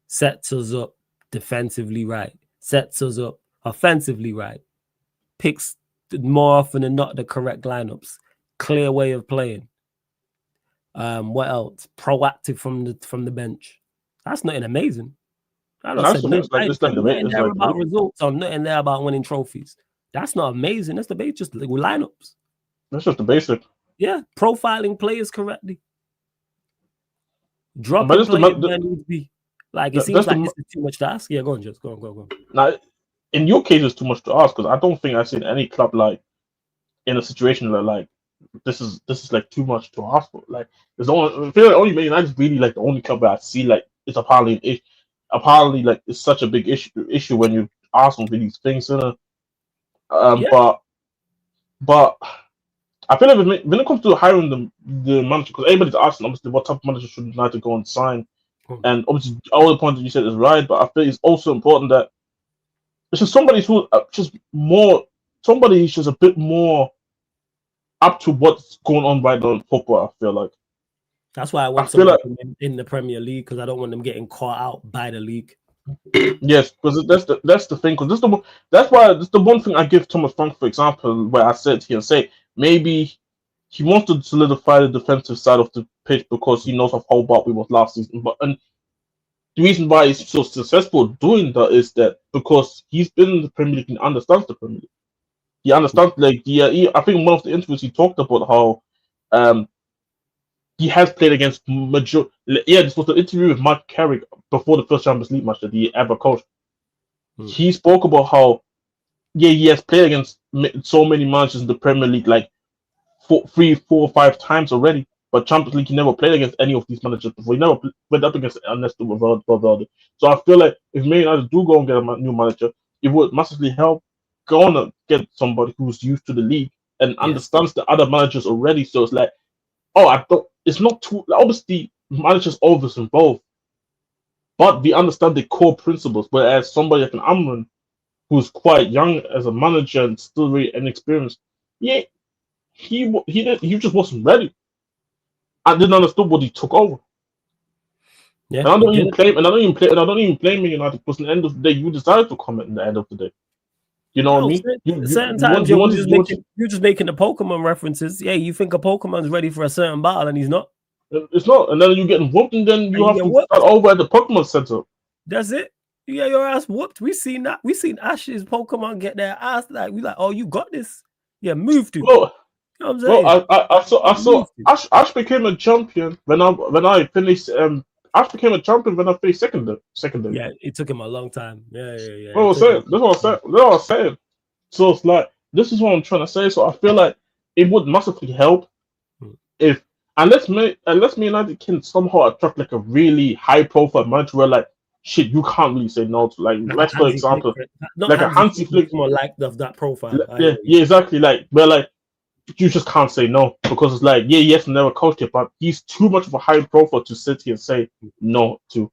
Sets us up defensively right. Sets us up offensively right. Picks more often than not the correct lineups. Clear way of playing. What else? Proactive from the bench. That's nothing amazing. About results or nothing there about winning trophies. That's not amazing. That's the basic, just lineups. That's just the basic. Yeah, profiling players correctly. Dropping players where need to be. Like, it seems like this is too much to ask. Yeah, go on, just go on. Now, in your case, it's too much to ask because I don't think I've seen any club like in a situation that like this is like too much to ask for. Like, there's only I feel like only Man United really like the only club that I see like it's apparently like it's such a big issue when you ask them for these things, you know. But I feel like when it comes to hiring the manager, because everybody's asking obviously what type of manager should United go and sign, and obviously all the points that you said is right, but I feel it's also important that it's just somebody who's just a bit more up to what's going on right now in football. I feel like that's why I want somebody in the Premier League because I don't want them getting caught out by the league. Yes, because that's the thing. Because that's the one thing I give Thomas Frank, for example, where I said he can say maybe he wants to solidify the defensive side of the pitch because he knows how Hobart we was last season. And the reason why he's so successful doing that is that because he's been in the Premier League and understands the Premier League. He understands I think in one of the interviews he talked about how he has played against this was the interview with Mike Carrick before the first Champions League match that he ever coached. He spoke about how he has played against so many managers in the Premier League like 3, 4, 5 times already, but Champions League he never played against any of these managers before. He never went up against Ernesto Valverde. So I feel like if Man United do go and get a new manager, it would massively help go on and get somebody who's used to the league and understands the other managers already. So it's like, it's not too obviously managers always involved, but we understand the core principles. Whereas somebody like an Amorim, who's quite young as a manager and still very inexperienced, he just wasn't ready. I didn't understand what he took over. Yeah, and I don't even blame Man United because at the end of the day, you decided to come at the end of the day. You know what I mean? Certain times you're just making the Pokemon references. Yeah, you think a Pokemon's ready for a certain battle and he's not. It's not, and then you get whooped, and then you have to start over at the Pokemon Center. That's it. You get your ass whooped. We seen that. We seen Ash's Pokemon get their ass like we like. Oh, you got this. Yeah, move to. Well, you know what I'm saying? I saw Ash became a champion when I finished. Ash became a champion when I finished second. Yeah, it took him a long time. Yeah. That's what I was saying. So it's like this is what I'm trying to say. So I feel like it would massively help if unless Me United can somehow attract like a really high profile manager where like shit you can't really say no to. Like let's for example, like a Hansi Flick more like that profile. Yeah, exactly. Like where like you just can't say no because it's like yes, never coached it, but he's too much of a high profile to sit here and say no to.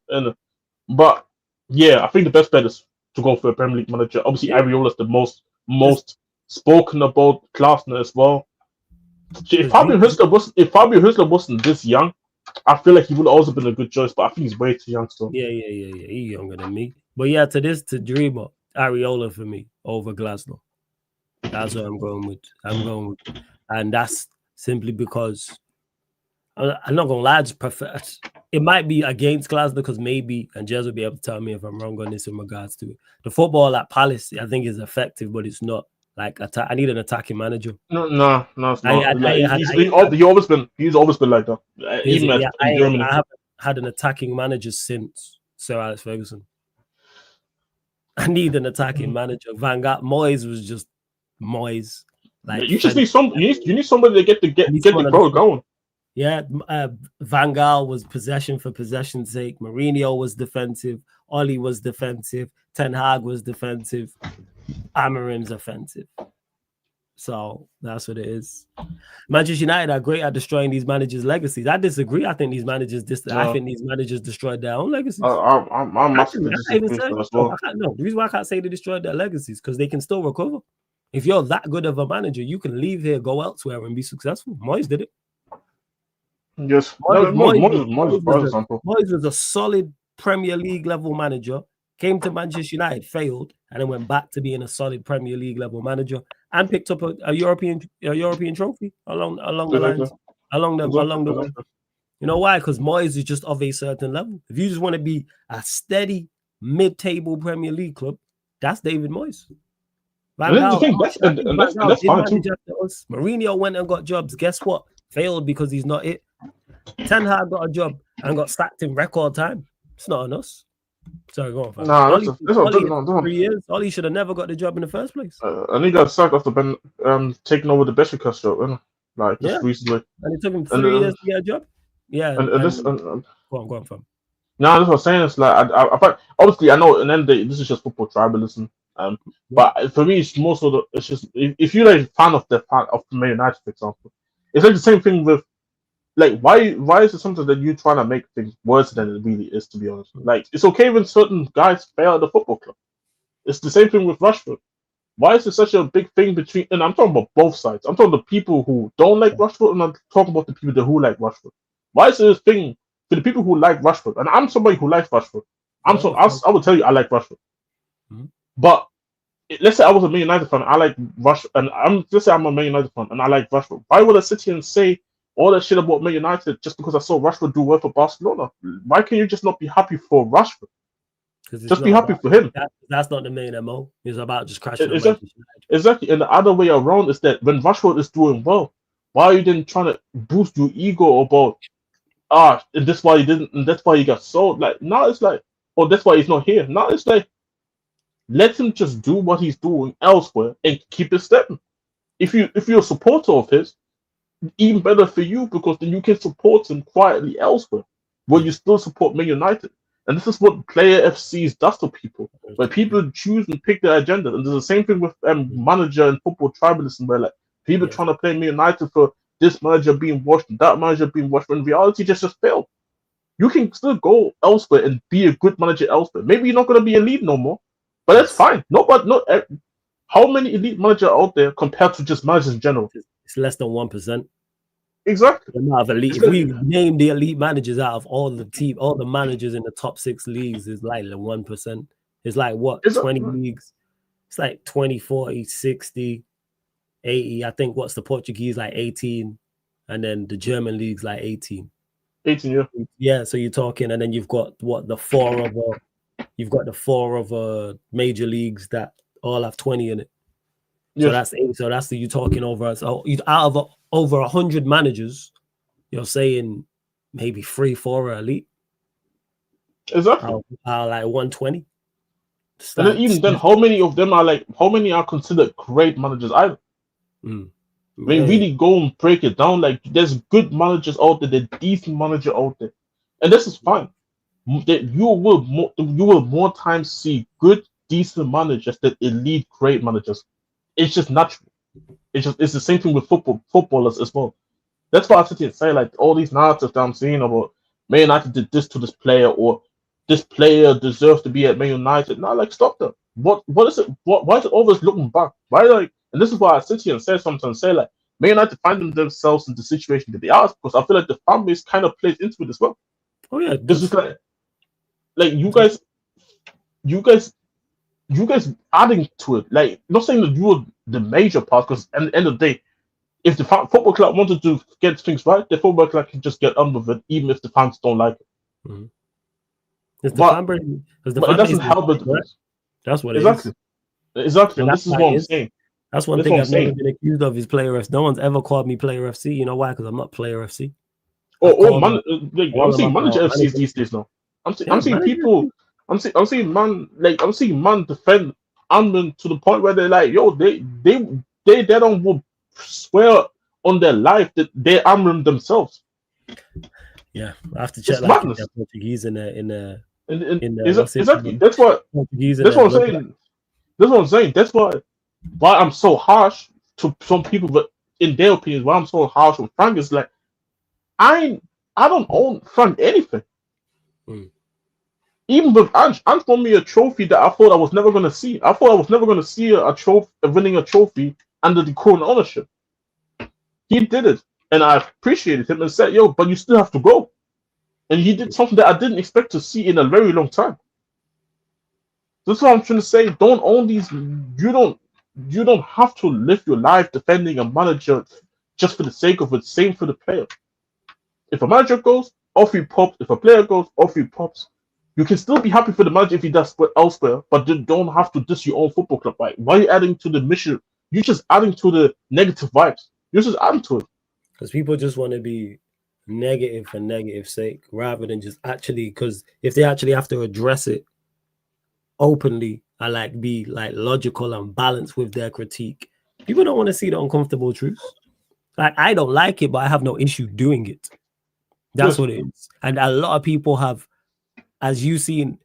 But yeah, I think the best bet is to go for a Premier League manager. Obviously, Ariola's the most spoken about Glasner as well. If Fabio Hüsler wasn't this young, I feel like he would have also been a good choice. But I think he's way too young still. Yeah. He's younger than me. But yeah, to Dreamer, Areola for me over Glasner. That's what I'm going with. And that's simply because I'm not gonna lie, I just prefer it might be against Glasner because maybe, and Jez will be able to tell me if I'm wrong on this in regards to it. The football at Palace, I think, is effective, but it's not Like I need an attacking manager. No, it's I not. Like, had he's always been like that. Even in Germany. I haven't had an attacking manager since Sir Alex Ferguson. I need an attacking manager. Van Gaal, Moyes was just Moyes. Like You just need you need somebody to get the crowd going. Yeah, Van Gaal was possession for possession's sake. Mourinho was defensive. Oli was defensive. Ten Hag was defensive. Amorim's offensive. So that's what it is. Manchester United are great at destroying these managers' legacies. I disagree. I think these managers destroyed their own legacies. I'm massively disagreeing as well. The reason why I can't say they destroyed their legacies because they can still recover. If you're that good of a manager, you can leave here, go elsewhere, and be successful. Moyes did it. Yes, Moyes was a solid Premier League level manager. Came to Manchester United, failed, and then went back to being a solid Premier League level manager, and picked up a European trophy along the lines, along the way. You know why? Because Moyes is just of a certain level. If you just want to be a steady mid-table Premier League club, that's David Moyes. That's fine too. Mourinho went and got jobs. Guess what? Failed because he's not it. Ten Hag got a job and got sacked in record time. It's not on us. Sorry, go on. Fam. Nah, 3 years. Oli should have never got the job in the first place. And he got sacked after taking over the Besiktas job, just recently. And it took him 3 years to get a job. Yeah. Go on, fam. No, that's what I'm saying. It's like obviously I know, and then this is just football tribalism. But for me, it's more so it's just if you're a fan of Man United, for example, it's like the same thing with. Like, why is it something that you're trying to make things worse than it really is, to be honest? Like, it's okay when certain guys fail at the football club. It's the same thing with Rashford. Why is it such a big thing between, and I'm talking about both sides. I'm talking about the people who don't like Rashford, and I'm talking about the people who like Rashford. Why is it a thing for the people who like Rashford? And I'm somebody who likes Rashford. I will tell you I like Rashford. Mm-hmm. But let's say I was a Man United fan, I like Rashford, and let's say I'm a Man United fan, and I like Rashford. Why would I sit here and say all that shit about Man United just because I saw Rashford do well for Barcelona? Why can you just not be happy for Rashford? Just be happy for him. That's not the main MO. It's about just crashing. Exactly. And the other way around is that when Rashford is doing well, why are you then trying to boost your ego about and that's why he didn't, and that's why he got sold? Like now it's like, oh, that's why he's not here. Now it's like, let him just do what he's doing elsewhere and keep it stepping. If you're a supporter of his, even better for you, because then you can support him quietly elsewhere where you still support Man United. And this is what player FCs does to people, where people choose and pick their agenda. And there's the same thing with manager and football tribalism, where like people trying to play Man United for this manager being washed and that manager being washed, when in reality just failed. You can still go elsewhere and be a good manager elsewhere. Maybe you're not going to be elite no more, but that's fine. How many elite managers are out there compared to just managers in general? It's less than 1%. Exactly. If we name the elite managers out of all the managers in the top 6 leagues, is like 1%. It's like what, 20 leagues? It's like 20, 40, 60, 80. I think what's the Portuguese like 18, and then the German league's like 18. 18, yeah. Yeah, so you're talking, and then you've got the four of major leagues that all have 20 in it. Yes. So that's you're talking over. So out of over 100 managers, you're saying maybe 3-4 are elite. Exactly. Like 120. And then even then, how many of them are considered great managers either? Really go and break it down. Like, there's good managers out there, there's decent manager out there, and this is fine. That you will more times see good, decent managers than elite, great managers. It's just natural. It's the same thing with footballers as well. That's why I sit here and say, like, all these narratives that I'm seeing about Man United did this to this player, or this player deserves to be at Man United. Now, like, stop that. What is it? Why is it always looking back? Why, like, and this is why I sit here and say sometimes, like, Man United find themselves in the situation that they are, because I feel like the fan base kind of plays into it as well. Oh yeah, this is like you guys adding to it. Like, not saying that you were the major part, because at the end of the day, if the football club wanted to get things right, the football club can just get on with it, even if the fans don't like it. Mm-hmm. But it doesn't help it. That's what exactly. it is. Exactly. And this is what I'm saying. That's one That's thing what I'm I've never saying. been accused of is player FC. No one's ever called me player FC. You know why? Because I'm not player FC. I'm All of my seeing manager FCs manager. these days now. Yeah, I'm seeing manager people. FC. I'm seeing man defend Amman to the point where they're like, yo, they don't will swear on their life that they're Amram themselves. Yeah, I have to check It's like if they're madness. Portuguese in And what's it exactly Portuguese in that's their what I'm blood. saying. That's what I'm saying. That's why I'm so harsh to some people, but in their opinions, why I'm so harsh on Frank is like I don't own Frank anything. Mm. Even with Ange won me a trophy that I thought I was never gonna see. I thought I was never gonna see a trophy winning a trophy under the current ownership. He did it, and I appreciated him and said, "Yo, but you still have to go." And he did something that I didn't expect to see in a very long time. That's what I'm trying to say. Don't own these. You don't have to live your life defending a manager just for the sake of it. Same for the player. If a manager goes, off he pops. If a player goes, off he pops. You can still be happy for the manager if he does elsewhere, but you don't have to diss your own football club. Right? Why are you adding to the mission? You're just adding to the negative vibes. You're just adding to it. Because people just want to be negative for negative sake rather than just actually, because if they actually have to address it openly and like be like logical and balanced with their critique, people don't want to see the uncomfortable truths. Like, I don't like it, but I have no issue doing it. That's what it is. And a lot of people have, as you've seen,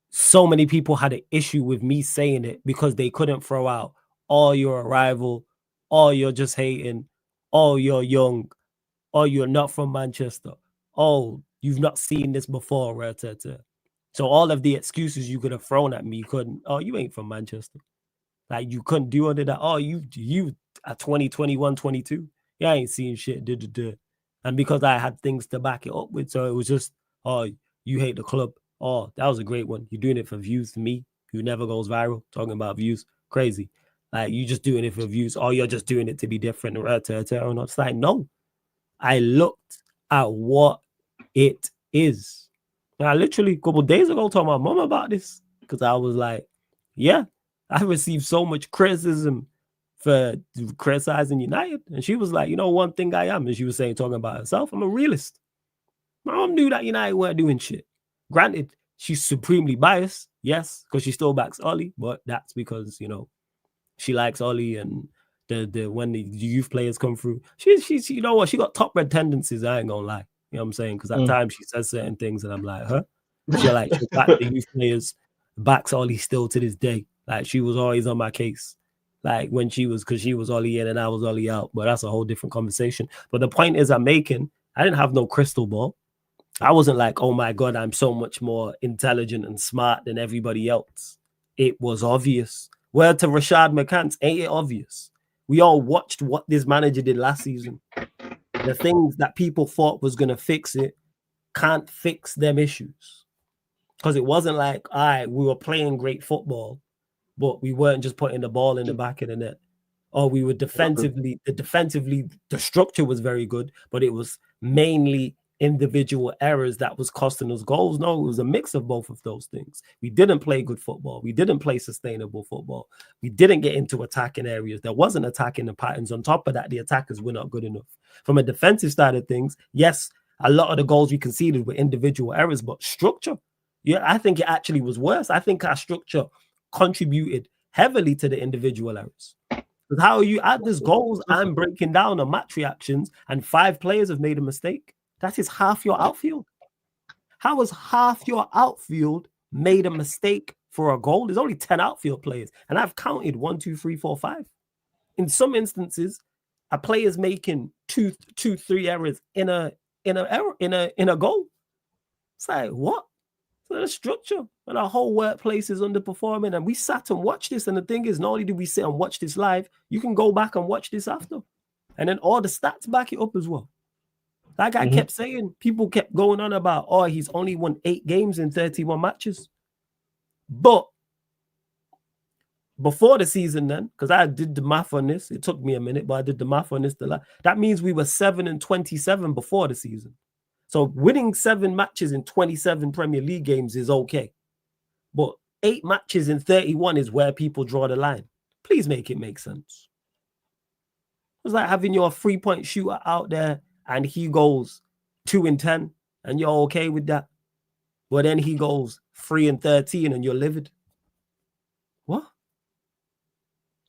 so many people had an issue with me saying it because they couldn't throw out, oh, you're a rival, oh, you're just hating, oh, you're young, oh, you're not from Manchester, oh, you've not seen this before. So all of the excuses you could have thrown at me, you couldn't, oh, you ain't from Manchester. Like, you couldn't do under that. Oh, you at 20, 21, 22. Yeah, I ain't seeing shit. And because I had things to back it up with, so it was just, oh, you hate the club. Oh, that was a great one. You're doing it for views. Me, who never goes viral, talking about views. Crazy. Like, you just doing it for views. Oh, you're just doing it to be different. And it's like, no. I looked at what it is. And I literally, a couple of days ago, told my mom about this because I was like, yeah, I received so much criticism for criticizing United. And she was like, you know, one thing I am, and she was saying, talking about herself, I'm a realist. My mom knew that United weren't doing shit. Granted, she's supremely biased, yes, because she still backs Ollie, but that's because, you know, she likes Ollie and the when the youth players come through. She's you know what, she got top red tendencies, I ain't gonna lie. You know what I'm saying? Because at times she says certain things and I'm like, huh? She'll back the youth players, backs Ollie still to this day. Like, she was always on my case. Like, when because she was Ollie in and I was Ollie out. But that's a whole different conversation. But the point is I'm making, I didn't have no crystal ball. I wasn't like, oh my God, I'm so much more intelligent and smart than everybody else. It was obvious. Where to Rashad McCants, ain't it obvious? We all watched what this manager did last season. The things that people thought was going to fix it can't fix them issues. Because it wasn't like, all right, we were playing great football, but we weren't just putting the ball in the back of the net. Or we were defensively, the structure was very good, but it was mainly individual errors that was costing us goals. No, it was a mix of both of those things. We didn't play good football. We didn't play sustainable football. We didn't get into attacking areas. There wasn't attacking the patterns. On top of that, the attackers were not good enough. From a defensive side of things, yes, a lot of the goals we conceded were individual errors, but structure, yeah, I think it actually was worse. I think our structure contributed heavily to the individual errors. Because how are you at this goals? I'm breaking down on match reactions and 5 players have made a mistake. That is half your outfield. How has half your outfield made a mistake for a goal? There's only 10 outfield players, and I've counted 1, 2, 3, 4, 5. In some instances, a player's making 2, 3 errors in a goal. It's like, what? So the structure and our whole workplace is underperforming. And we sat and watched this. And the thing is, not only did we sit and watch this live, you can go back and watch this after. And then all the stats back it up as well. Like I kept saying, people kept going on about, oh, he's only won 8 games in 31 matches. But before the season then, because I did the math on this, it took me a minute, but I did the math on this. That means we were 7-27 before the season. So winning 7 matches in 27 Premier League games is okay. But 8 matches in 31 is where people draw the line. Please make it make sense. It's like having your 3-point shooter out there and he goes 2 and 10 and you're okay with that. But then he goes 3 and 13 and you're livid. What?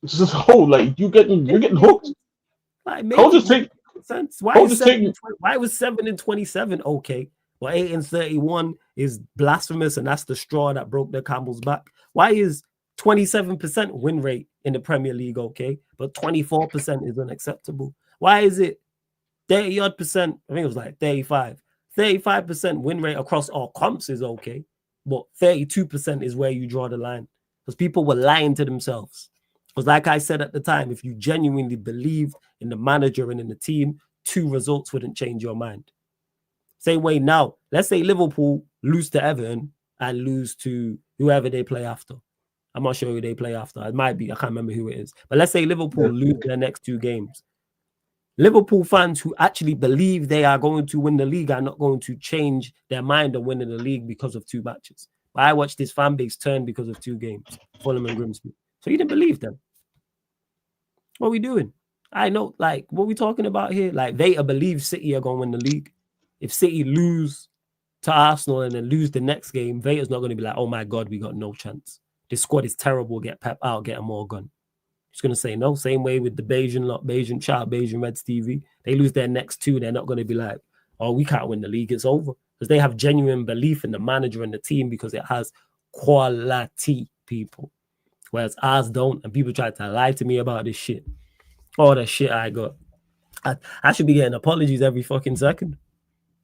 It's just whole like you're getting hooked. Like, make Coaches it take sense. Why coaches is 7 take and 20, why was 7 and 27 okay? But 8 and 31 is blasphemous, and that's the straw that broke the camel's back. Why is 27% win rate in the Premier League okay, but 24% is unacceptable? Why is it 30-odd percent? I think it was like 35% win rate across all comps is okay, but 32% is where you draw the line. Because people were lying to themselves. Because like I said at the time, if you genuinely believed in the manager and in the team, 2 results wouldn't change your mind. Same way now, let's say Liverpool lose to Everton and lose to whoever they play after. I'm not sure who they play after. It might be, I can't remember who it is. But let's say Liverpool lose their next 2 games. Liverpool fans who actually believe they are going to win the league are not going to change their mind on winning the league because of 2 matches. But I watched this fan base turn because of 2 games, Fulham and Grimsby. So you didn't believe them. What are we doing? I know, like, what are we talking about here? Like, they believe City are going to win the league. If City lose to Arsenal and then lose the next game, Vader's not going to be like, oh my God, we got no chance. This squad is terrible. Get Pep out, get a more gun. He's going to say no. Same way with the Bayesian lot, Bayesian Child, Bayesian Reds TV. They lose their next 2. They're not going to be like, oh, we can't win the league. It's over. Because they have genuine belief in the manager and the team because it has quality people. Whereas ours don't. And people try to lie to me about this shit. All the shit I got. I should be getting apologies every fucking second.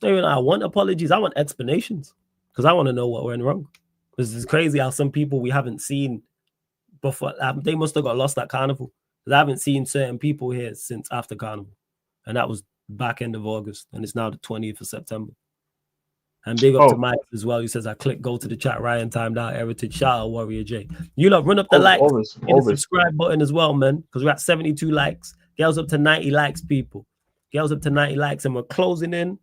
Even I want apologies. I want explanations. Because I want to know what went wrong. This is crazy how some people we haven't seen before, they must have got lost at Carnival. Because I haven't seen certain people here since after Carnival. And that was back end of August. And it's now the 20th of September. And big up to Mike as well. He says, I click go to the chat. Ryan timed out. Heritage. Shout out Warrior J. You lot run up the likes. Hit the subscribe button as well, man. Because we're at 72 likes. Girls up to 90 likes, people. Girls up to 90 likes. And we're closing in.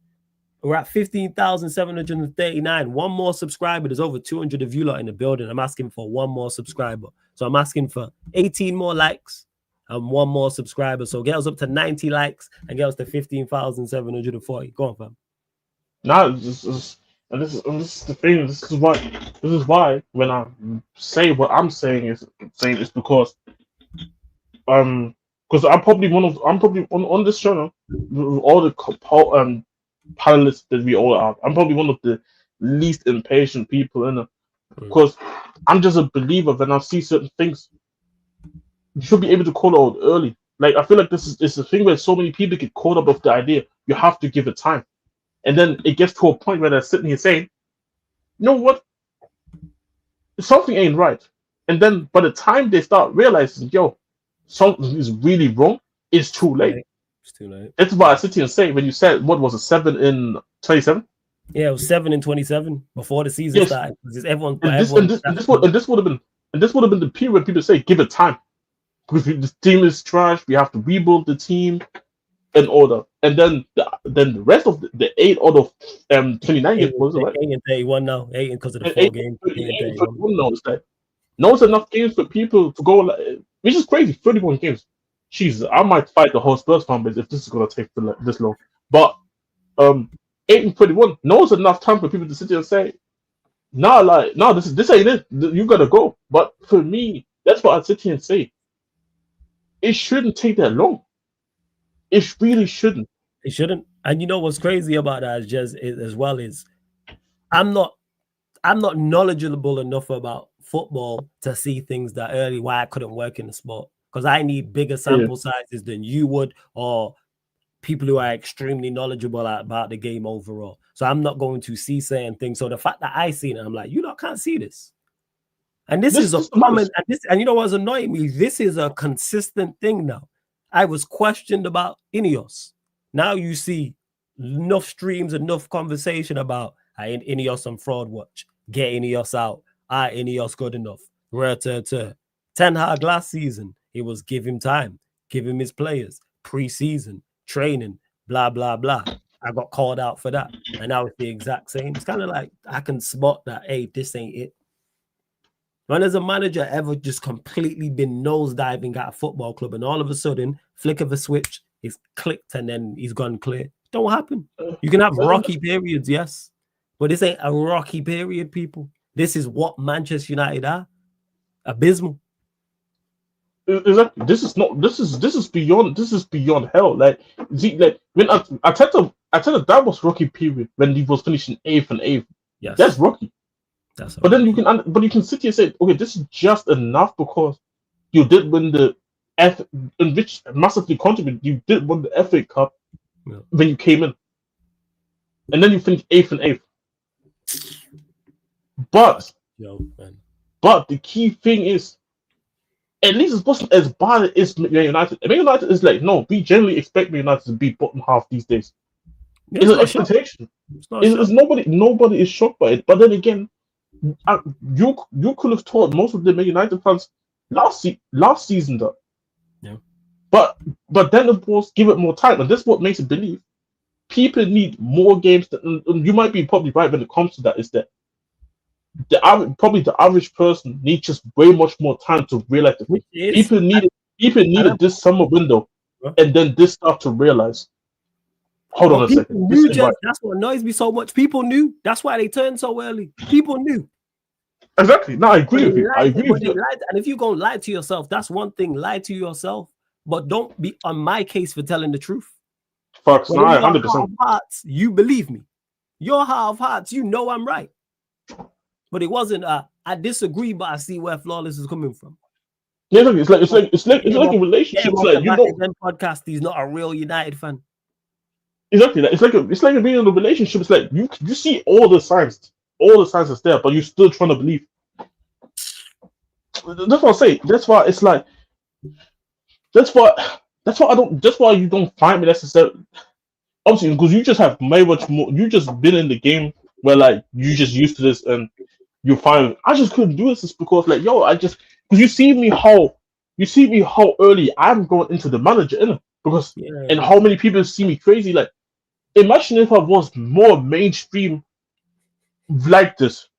We're at 15,739. One more subscriber. There's over 200 of you lot in the building. I'm asking for one more subscriber. So I'm asking for 18 more likes and one more subscriber. So girls up to 90 likes and girls to 15,740. Go on, fam. Nah, this is the thing. This is why when I say what I'm saying is because I'm probably on this channel with all the panelists that we all are. I'm probably one of the least impatient people in it because I'm just a believer. When I see certain things, you should be able to call it out early. Like I feel like this is a thing where so many people get caught up with the idea. You have to give it time. And then it gets to a point where they're sitting here saying, you know what? Something ain't right. And then by the time they start realizing, yo, something is really wrong, it's too late. It's too late. That's why I sit here and say, when you said, what was it, 7 in 27? Yeah, it was 7 in 27 before the season started. This would have been the period where people say, give it time. Because the team is trash, we have to rebuild the team. In order, and then the rest of the 8 out of 29 games was like 8 and 31 now, 8 because of the 4 games. No, it's enough games for people to go, which is crazy. 31 games. Jesus, I might fight the whole Spurs fan base if this is gonna take this long. But 8 and 31, no, it's enough time for people to sit there and say, no, this ain't it. You gotta go. But for me, that's what I sit here and say. It shouldn't take that long. It really shouldn't. It shouldn't. And you know what's crazy about that as well is I'm not knowledgeable enough about football to see things that early why I couldn't work in the sport. Because I need bigger sample sizes than you would, or people who are extremely knowledgeable about the game overall. So I'm not going to see certain things. So the fact that I seen it, I'm like, you lot can't see this. And this is a common, and you know what's annoying me? This is a consistent thing now. I was questioned about Ineos. Now you see enough streams, enough conversation about Ineos on fraud watch. Get Ineos out. Ineos good enough. Ten Hag last season, it was give him time, give him his players, pre-season, training, blah, blah, blah. I got called out for that. And now it's the exact same. It's kind of like I can spot that, hey, this ain't it. When has a manager ever just completely been nosediving at a football club and all of a sudden, flick of a switch, he's clicked and then he's gone clear? Don't happen. You can have rocky periods, yes, but this ain't a rocky period, people. This is what Manchester United are. Abysmal. Exactly. This is beyond hell. Like, see, like when I tell them that was rocky period when he was finishing eighth and eighth. Yes, that's rocky. That's but then you can sit here and say, okay, this is just enough because you did win the F, in which massively contributed. You did win the FA Cup when you came in, and then you finished eighth and eighth. But the key thing is, at least it wasn't as bad as Man United. Man United is like, no, we generally expect Man United to be bottom half these days. It's an expectation. It's nobody is shocked by it. But then again, you could have told most of the Man United fans last season that. Yeah. But then of course give it more time, and this is what makes it believe. People need more games. And you might be probably right when it comes to that. Is that the average person needs just way much more time to realize the people needed this summer window, and then this stuff to realize. Hold on a second. That's what annoys me so much. People knew. That's why they turned so early. People knew. Exactly. No, I agree with you. I agree with you. And if you're going to lie to yourself, that's one thing. Lie to yourself, but don't be on my case for telling the truth. Facts. No, 100%. You believe me. Your heart of hearts, you know I'm right. But it wasn't. I disagree, but I see where Flawless is coming from. Yeah, it's like a relationship. It's like, you know, podcast. He's not a real United fan. Exactly. It's like being in a relationship. It's like you see all the signs are there, but you're still trying to believe. That's what I say. That's why it's like. That's why I don't. That's why you don't find me necessarily. Obviously, because you just have way much more. You just been in the game where like you just used to this, and you find I just couldn't do this because like because you see me how early I'm going into the manager, innit? Because and how many people see me crazy. Like, imagine if I was more mainstream like this.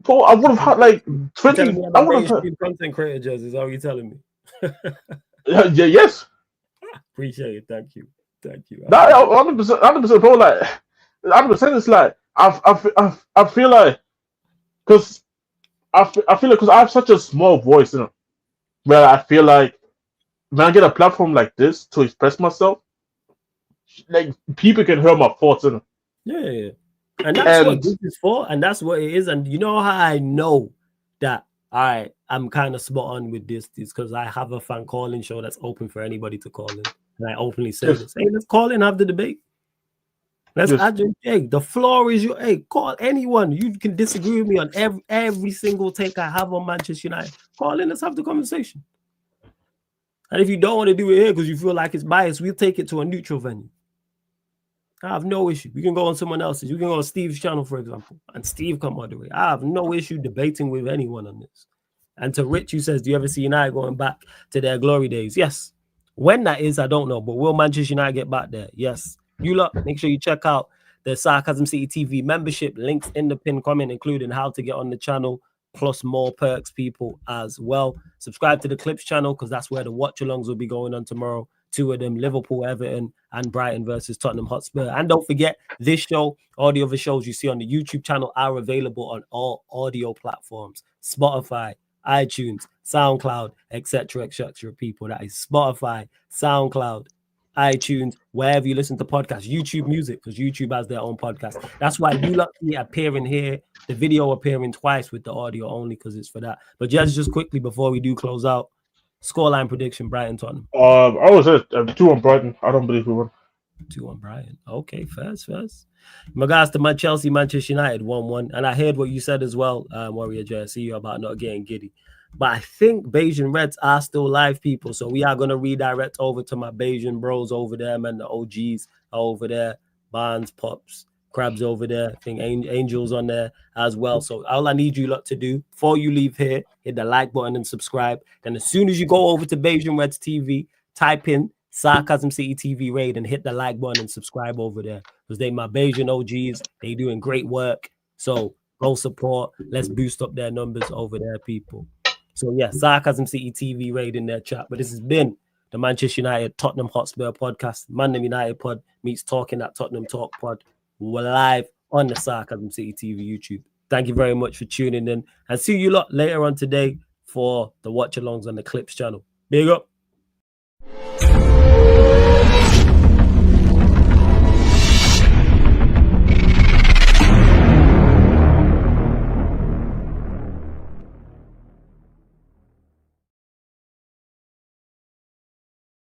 Bro, I would have had like 20. I would have had content creator jerseys. Is that what you're telling me? Yeah, yes. Appreciate it. Thank you. 100%, bro. Like 100%. It's like I feel like because I feel like because I have such a small voice, you know, where I feel like when I get a platform like this to express myself, like people can hear my thoughts, you know. Yeah. And that's what this is for, and that's what it is. And you know how I know that I'm kind of spot on with this is because I have a fan calling show that's open for anybody to call in. And I openly say this. Hey, let's call in, have the debate. Let's the floor is your call anyone. You can disagree with me on every single take I have on Manchester United. Call in, let's have the conversation. And if you don't want to do it here because you feel like it's biased, we'll take it to a neutral venue. I have no issue. We can go on someone else's. You can go on Steve's channel, for example, and Steve come all the way. I have no issue debating with anyone on this. And to Rich, who says, do you ever see United going back to their glory days? Yes. When that is, I don't know. But will Manchester United get back there? Yes. You lot, make sure you check out the Sarcasm City TV membership links in the pinned comment, including how to get on the channel, plus more perks, people, as well. Subscribe to the Clips channel because that's where the watch-alongs will be going on tomorrow. 2 of them, Liverpool, Everton, and Brighton versus Tottenham Hotspur. And don't forget, this show, all the other shows you see on the YouTube channel are available on all audio platforms. Spotify, iTunes, SoundCloud, etc., people. That is Spotify, SoundCloud, iTunes, wherever you listen to podcasts, YouTube Music, because YouTube has their own podcast. That's why you lot see appearing here, the video appearing twice with the audio only, because it's for that. But just quickly before we do close out, scoreline prediction, Brighton, Tottenham. I was at 2-1 Brighton. I don't believe we won. 2-1 Brighton. Okay, first. In regards to my Chelsea, Manchester United 1-1. And I heard what you said as well, Warrior JSC, about not getting giddy. But I think Bayesian Reds are still live, people. So we are going to redirect over to my Bayesian bros over there, man. The OGs are over there. Barnes, Pops, Crabs over there. I think Angel's on there as well. So all I need you lot to do before you leave here, hit the like button and subscribe. Then as soon as you go over to Bayesian Reds TV, type in Sarcasm City TV Raid and hit the like button and subscribe over there because they my Bayesian OGs. They doing great work. So Go support. Let's boost up their numbers over there, people. So yeah, Sarcasm City TV raiding their chat. But this has been the Manchester United Tottenham Hotspur podcast. Tottenham United pod meets Talking at Tottenham Talk pod. We're live on the Sarcasm City TV YouTube. Thank you very much for tuning in, and see you lot later on today for the watch alongs on the Clips channel. Big up.